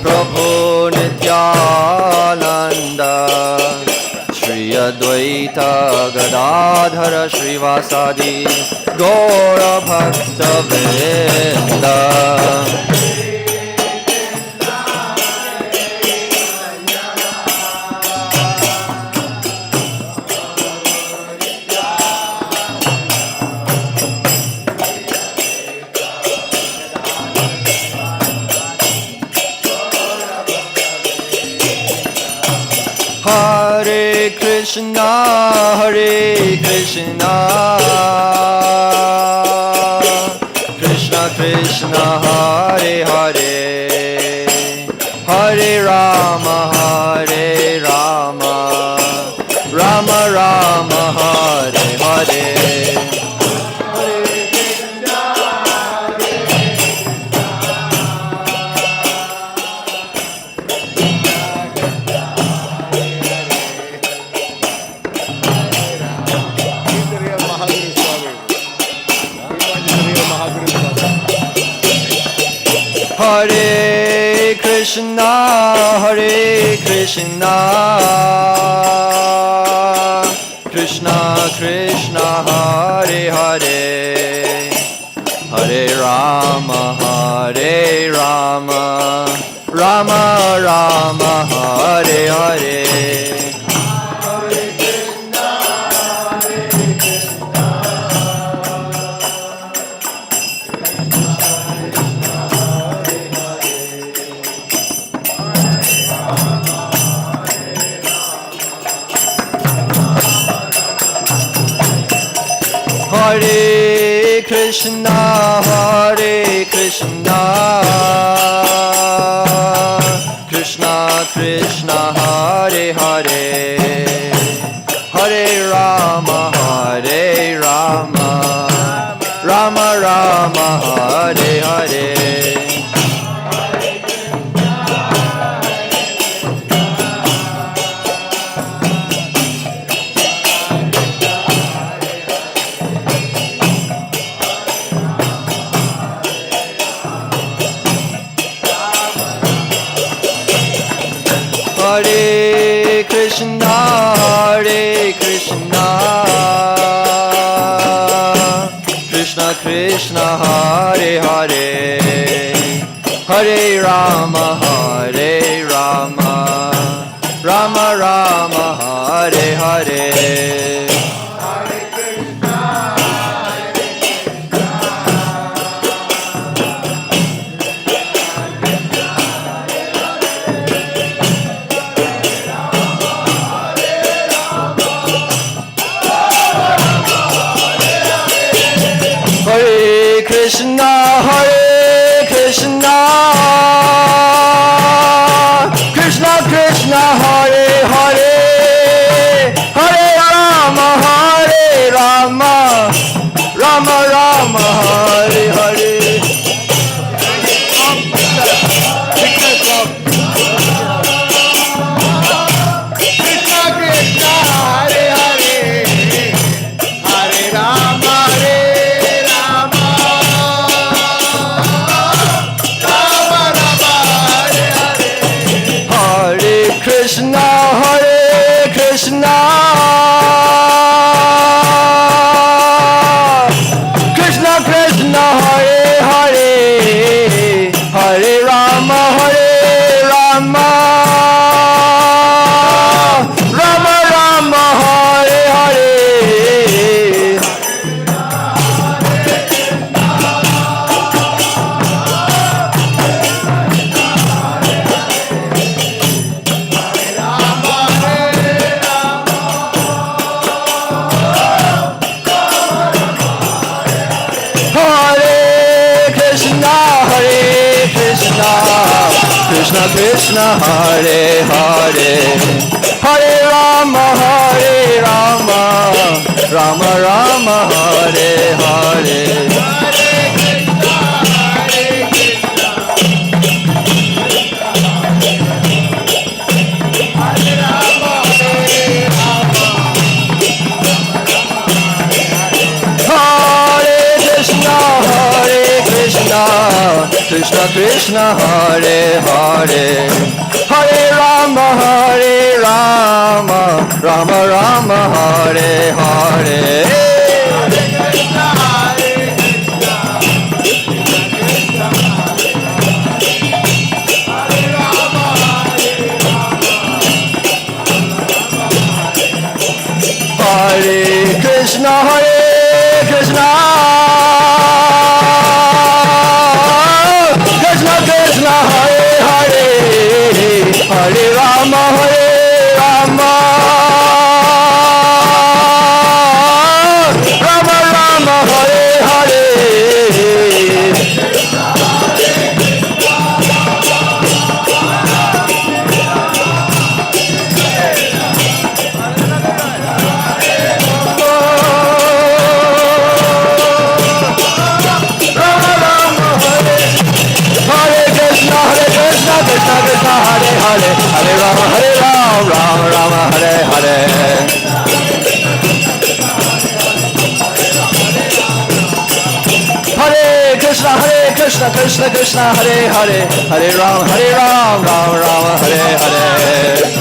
Prabhu Nityananda Shri Advaita Gadadhara Shri Vasadi Gaura Bhakta Vrinda Hare Krishna, Krishna Krishna, Hare Hare, Hare Rama, Rama Rama, Hare Hare. Hare Krishna, Krishna Krishna, Hare Hare, Hare Rama, Rama Rama, Hare Hare. Hare Krishna, Krishna Krishna, Hare Hare, Hare Rama, Rama Rama, Hare Hare. Hare Krishna, Krishna Krishna, Hare Hare, Hare Rama, Rama Rama, Hare Hare. Hare Krishna, Krishna Krishna, Hare Hare, Hare Rama, Rama Rama, Hare Hare. Krishna, Krishna Krishna, Hare Hare, Hare Rama, Rama Rama, Hare Hare. Krishna Krishna, Hare Hare, Hare Rama, Rama Rama, Hare Hare. Krishna Krishna Hare Hare Hare Rama Rama Rama Hare Hare Hare Krishna Krishna Krishna Hare Hare Hare Rama Rama Rama Hare Hare Krishna Krishna Hare Hare Hare Rama Rama Hare Hare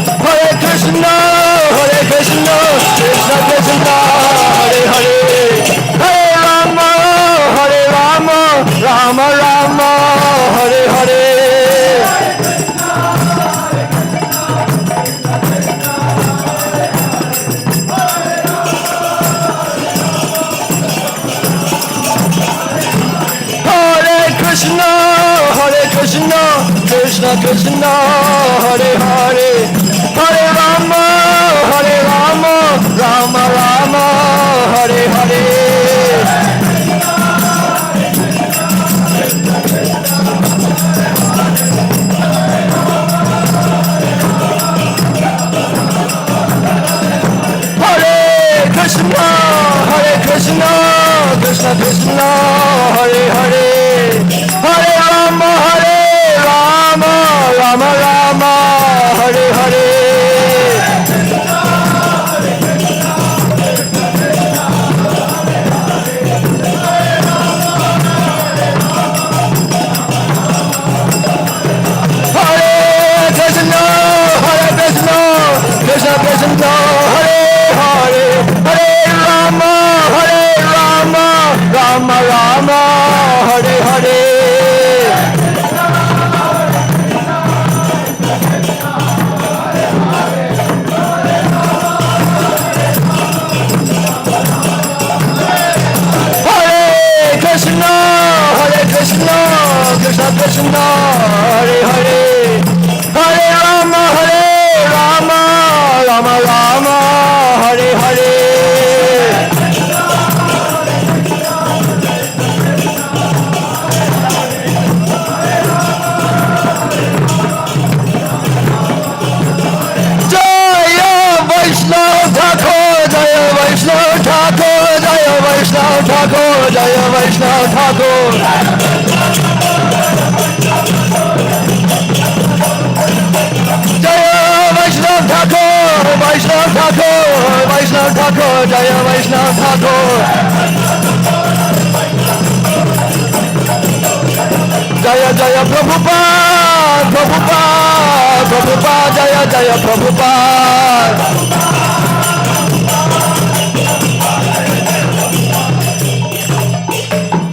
Hare Krishna Krishna Krishna Hare Hare Hare Rama Rama Hare Hare Hare Krishna Krishna Krishna Hare Hare Hare Rama Rama Hare Hare Krishna Krishna Hare Hare Hare Rama Rama Hare Hare Krishna Krishna Hare Hare Hare Rama Rama Hare Hare Krishna Hare Hare Hare Rama Rama Hare Hare Krishna Hare Hare Hare Rama Rama Hare Hare Jaya Vaishnava Thakur Jaya Vaishnava Thakur Jaya Vaishnava Thakur Jaya Vaishnava Thakur Jaya Vaishnava Thakur Jaya Vaishnava Thakur Jaya Prabhupada Jaya Prabhupada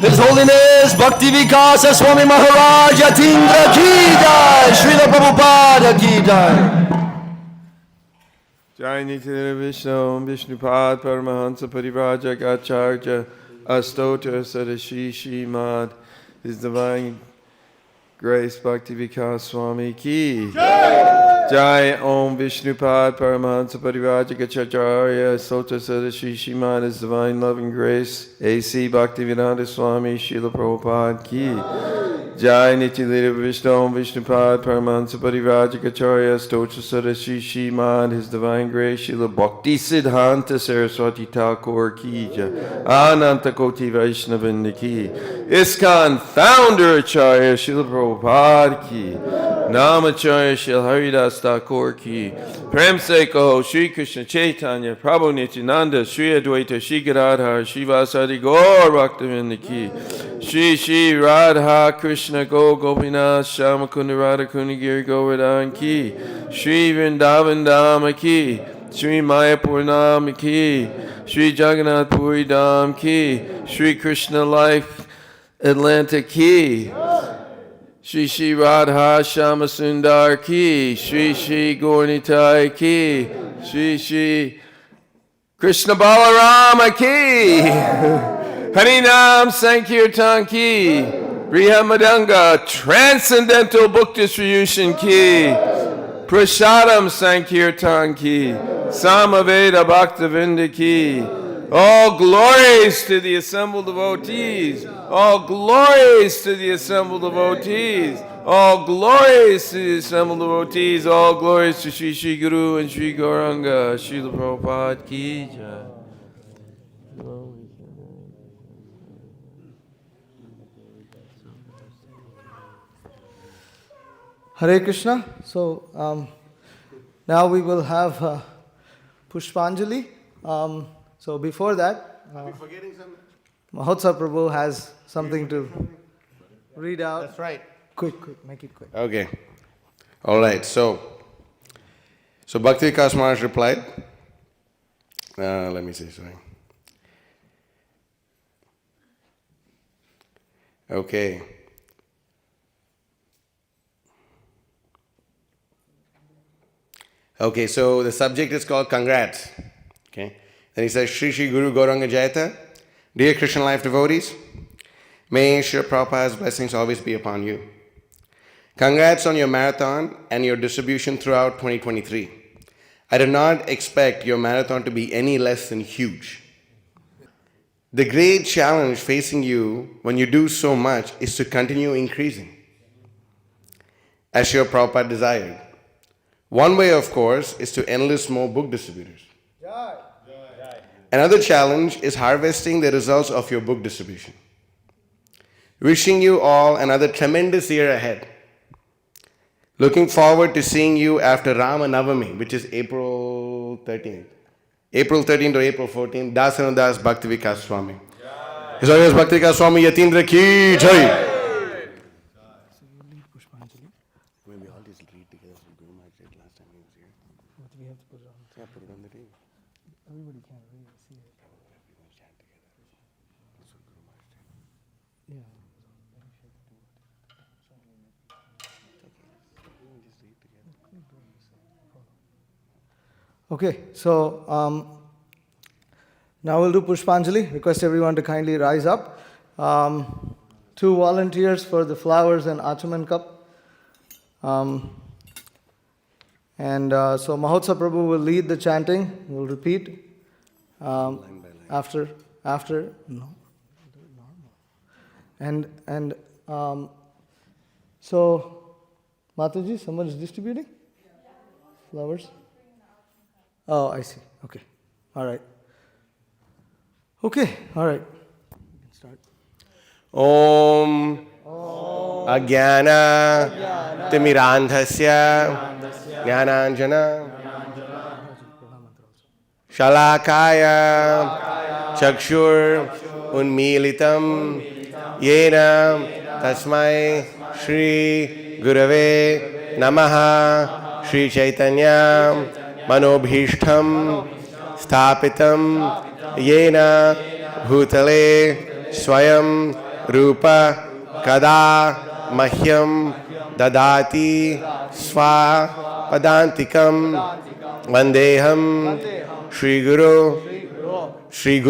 His Holiness Bhakti Vikasa Swami Maharaj Yatindra Ki Jai Srila Prabhupada Ki Jai Jai Nitya Vishnupad Paramahansa Parivrajak Acharya Astotra Sadashi Shimad His Divine Grace Bhakti Vikasa Swami Ki Jai Om Vishnupad Paramahansa Parivrajak Acharya Astotra Sadashi Shimad His Divine Loving Grace A.C. Bhaktivedanta Swami Srila Prabhupada Ki Jai Nityalila Vishnu Vishnupad Paramahansa Parivrajak Acharya Stotra Sadashi Shimad His Divine Grace Srila Bhakti Siddhanta Saraswati Thakur Ki Jai Ananta Koti Vaishnavinda Ki ISKCON Founder Acharya Srila Prabhupada Ki Namacharya Shil Haridas Thakur ki. Prem se kaho Shri Krishna Chaitanya Prabhu Nityananda Shri Advaita Shri Gadadhar Shri Vasadi Gaur Bhaktivinoda ki. Shri Radha Krishna Go Gopinath Shamakunda Radha Kunagiri Govardhan ki. Shri Vrindavan Dhama ki. Shri Mayapur Nam ki. Shri Jagannath Puri Dham ki. Shri Krishna Life Atlanta ki. Shri Radha Shama Sundar ki. Shri Gaurnitai ki. Shri Krishna Balarama ki. Harinam Sankirtan ki. Brihamadanga Transcendental Book Distribution ki. Prashadam Sankirtan ki. Samaveda Bhaktavinda ki. All glories to the assembled devotees. All glories to the assembled devotees. All glories to the assembled devotees. All glories to Sri Sri Guru and Sri Gauranga. Srila Prabhupada ki jai. Hare Krishna. So now we will have Pushpanjali. So before that, Mahotsav Prabhu has something to read out. That's right. Quick, make it quick. Okay. All right. So Bhakti Vikasa Maharaj replied. Let me see. Sorry. Okay. Okay. So the subject is called Congrats. Okay. Then he says, Shri Shri Guru Gauranga Jayata, dear Krishna Life devotees, may Srila Prabhupada's blessings always be upon you. Congrats on your marathon and your distribution throughout 2023. I did not expect your marathon to be any less than huge. The great challenge facing you when you do so much is to continue increasing, as Srila Prabhupada desired. One way, of course, is to enlist more book distributors. Another challenge is harvesting the results of your book distribution. Wishing you all another tremendous year ahead. Looking forward to seeing you after Rama Navami, which is April 13th. April 13th or April 14th, Dasanudas Bhakti Vikasa Swami. His Holiness Bhakti Vikasa Swami Yatindra ki jai. Okay, so now we'll do Pushpanjali. Request everyone to kindly rise up. 2 volunteers for the flowers and Achaman cup. So Mahotsav Prabhu will lead the chanting. We'll repeat after no. And so Mataji, someone is distributing flowers. Oh, I see. Okay. All right. Okay. All right. Start. Om Ajnana Timirandhasya Jnananjana Shalakaya Chakshur Unmilitam Yena Tasmai Shri Gurave Namaha Shri Chaitanya Manobhishtham Sthapitam Yena Bhutale Swayam Rupa Kada Mahyam Dadati Sva Padantikam Vandeham Shri Guru Shri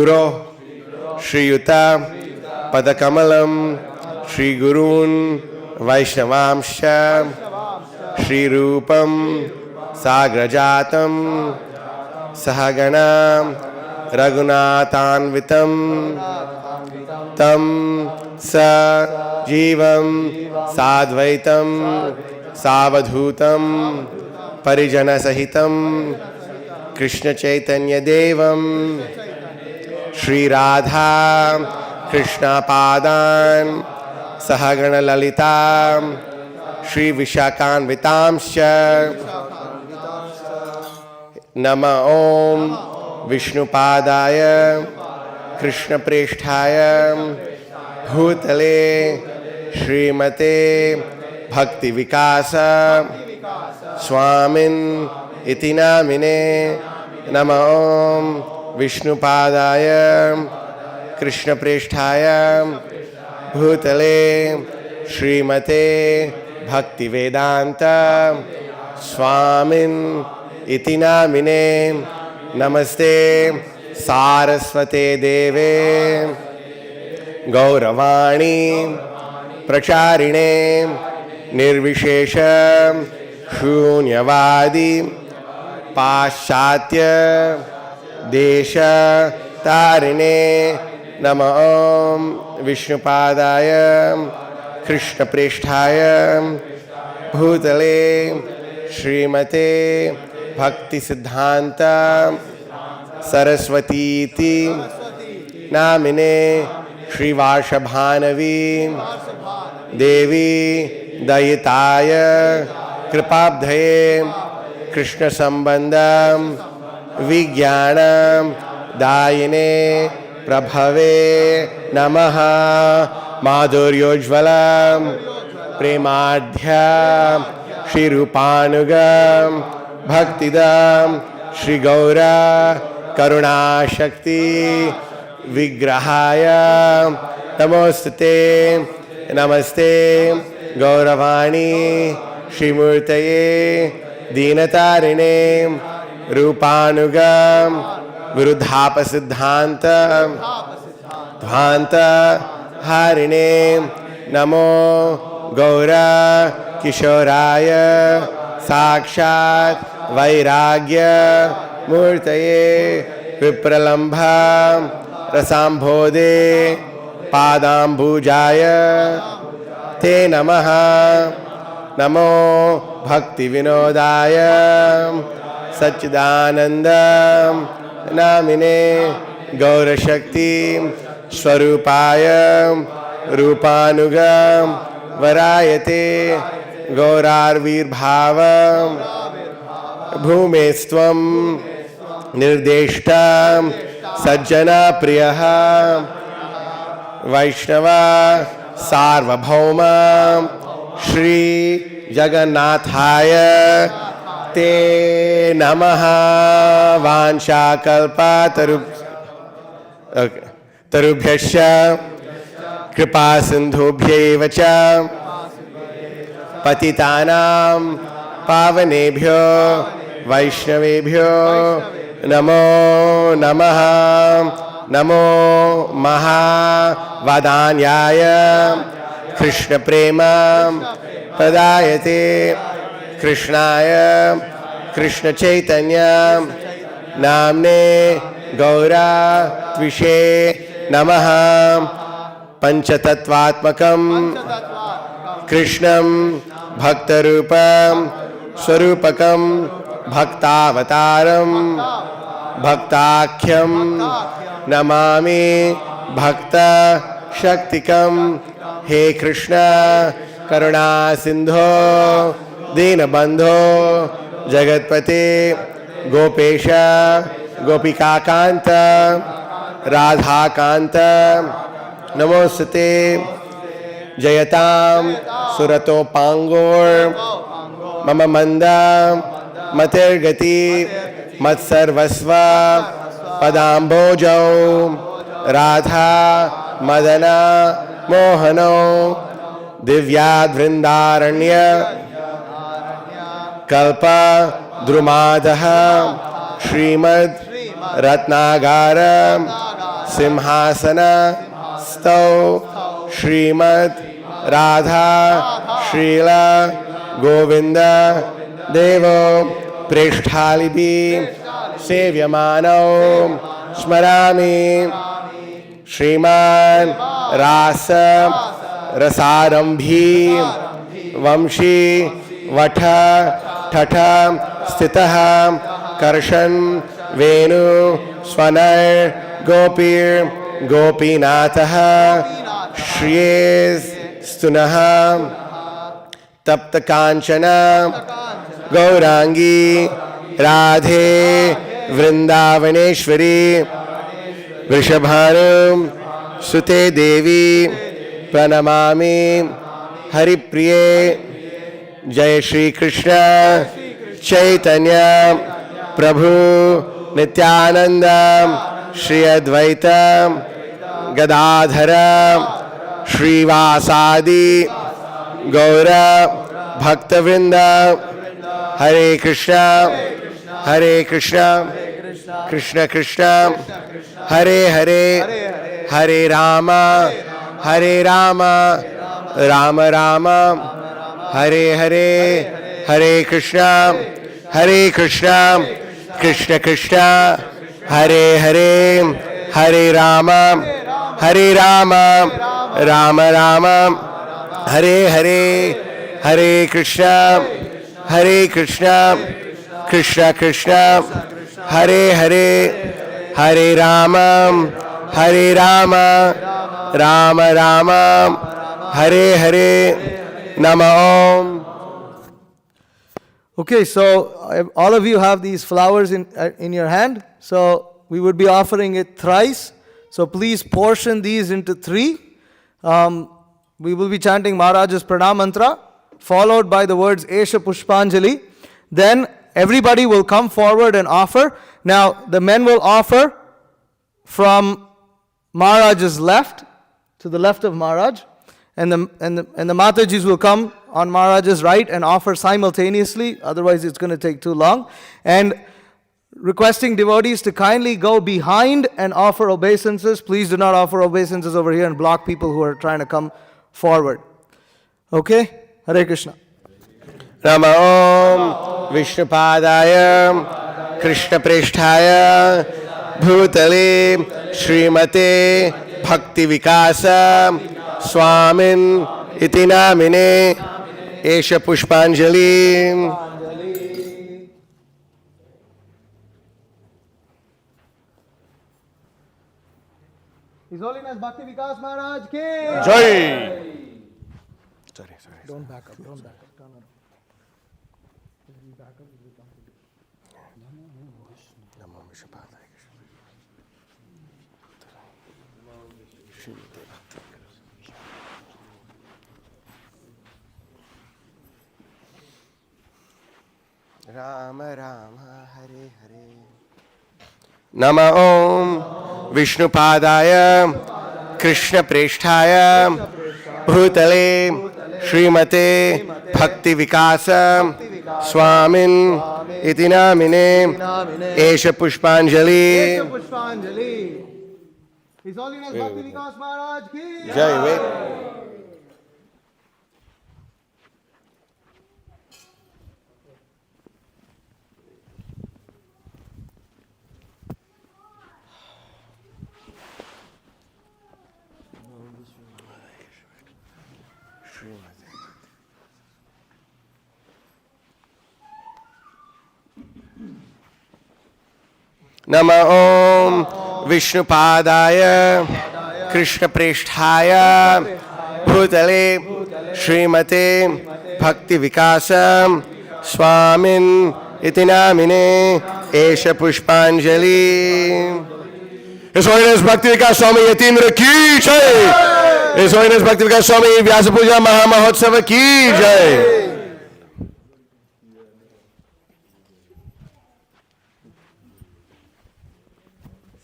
Yuta Padakamalam Shri Gurun Vaishnavamsha Shri Rupam Sagrajatam Sahagana Raghunatanvitam Tam Sa Jivam Sadvaitam Savadhutam Parijana Sahitam Krishna Chaitanya Devam Shri Radha Krishna Padan Sahagana Lalita Shri Vishakanvitamscha Nama Om Vishnupadaya Krishna Presthaya Bhutale Srimate Bhakti Vikasa Swamin Iti Namine Nama Om Vishnupadaya Krishna Presthaya Bhutale Srimate Bhakti Vedanta Swamin Iti Namine Namaste Saraswate Deve Gauravani Pracharine Nirvishesha Shunyavadi Paschatya Desha Tarine Nama Om Vishnupadaya Krishna Presthaya Bhutale Srimate Bhakti Siddhanta Saraswati Iti Namine Shri Varshabhanavi Devi Dayitaya Kripabdhaye Krishna Sambandham Vijnanam Dayine Prabhave Namaha Madhuryojvalam Premadhyam Shri Rupanugam Bhaktidam Shri Gaura Karuna Shakti Vigrahaya Namostate Namaste Gauravani Shri Murtaye Dinatarine Rupanugam Viruddhapa Siddhanta Dhvanta Harine Namo Gaura Kishoraya Sakshat Vairagya Murtaye Vipralambha Rasambhode Padambujaya Te Namaha Namo Bhakti Vinodaya Satchidananda Namine Gaura Shakti Swarupaya Rupanugam Varayate Gaurarvir Bhavam Bhumestvam Nirdeshtam Sajjana Priyaha Vaishnava Sarvabhauma Shri Jagannathaya Te Namaha Vansha Kalpa Tarubhyasya Kripa Sindhubhyeva cha Patitanam Pavanebhyo Vaishnavebhyo Namo Namaha Namo Maha Vadanyaya Krishna Prema Padayate Krishnaya Krishna Chaitanya Namne Gaura Tvishe Namaha Panchatattvatmakam Krishnam Bhaktarupam Swarupakam Bhaktavataram Bhaktakhyam Namami Bhakta Shaktikam He Krishna Karuna Sindho Dinabandho Jagatpate Gopesha Gopika Kanta Radha Kanta Namostate Jayatam Surato Pangor Mama Manda Matergati Matsarvasva Padambojo Radha Madana Mohano Divyad Vrindaranya Kalpa Drumadaha Srimad Ratnagara Simhasana Stau Srimad Radha Srila Govinda Devo Preshthalibi Sevyamano Smarami Shriman Rasa Rasarambhi Vamshi Vatha Tata Stitaha Karshan Venu Swanar Gopir Gopinataha Shriyes Stunaha तप्त कांचना गौरांगी राधे वृंदावनेश्वरी वृषभानुं सुते देवी प्रणमामि हरिप्रिये जय श्री कृष्ण चैतन्य प्रभु नित्यानंद श्री अद्वैत गदाधर श्रीवासादि गौर भक्तवृंद हरे कृष्णा कृष्ण कृष्ण हरे हरे हरे राम राम राम हरे हरे हरे कृष्णा कृष्ण कृष्ण हरे हरे हरे राम राम राम हरे हरे हरे कृष्णा कृष्ण कृष्ण हरे हरे हरे राम राम राम हरे हरे नमः ओम. Okay, so all of you have these flowers in your hand. So we would be offering it thrice. So please portion these into 3. We will be chanting Maharaj's Pranam Mantra, followed by the words Esha Pushpanjali. Then everybody will come forward and offer. Now the men will offer from Maharaj's left to the left of Maharaj, and the Matajis will come on Maharaj's right and offer simultaneously, otherwise it's going to take too long. And requesting devotees to kindly go behind and offer obeisances. Please do not offer obeisances over here and block people who are trying to come forward. Okay? Hare Krishna. Nama Om Vishnupadaya Krishna Presthaya Bhutale Srimate Bhakti Vikasa Swamin Iti Namine Esha Pushpanjali. His Holiness Bhakti Vikasa Maharaj ki Jai. Sorry. Don't back up. Turn around. Rama Rama Hare Hare. Nama Om Vishnupadaya Krishna Presthaya Bhutale Srimate Bhakti Vikasa Swamin Iti Namine Esha Pushpanjali. His Holiness Bhakti Vikasa Maharaj ki Jai. Wait. Nama Om Vishnupadaya Krishna Presthaya Bhutale Srimate Bhakti Vikasa Swamin Iti Namine Esha Pushpanjali. His Holiness Bhakti Vikasa Swami Yatindra ki jai. His Holiness Bhakti Vikasa Swami Vyasa Puja Maha Mahotsava ki jai.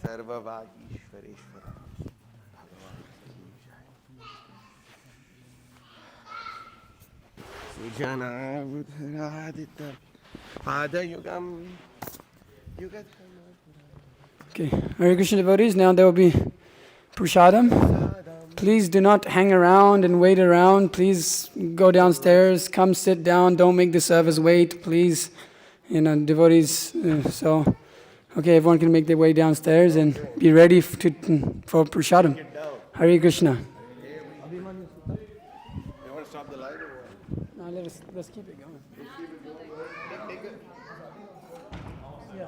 Sarvavagishwareshwara Bhagavan ki jai. Sujana Buddharadita Padayugam Yugatam. Okay, Hare Krishna devotees, now there will be Prasadam. Please do not hang around and wait around. Please go downstairs, come sit down, don't make the service wait, please. Devotees, okay, everyone can make their way downstairs and be ready for Prasadam. Hare Krishna. You want to stop the light or what? No, let's keep it going. Yeah.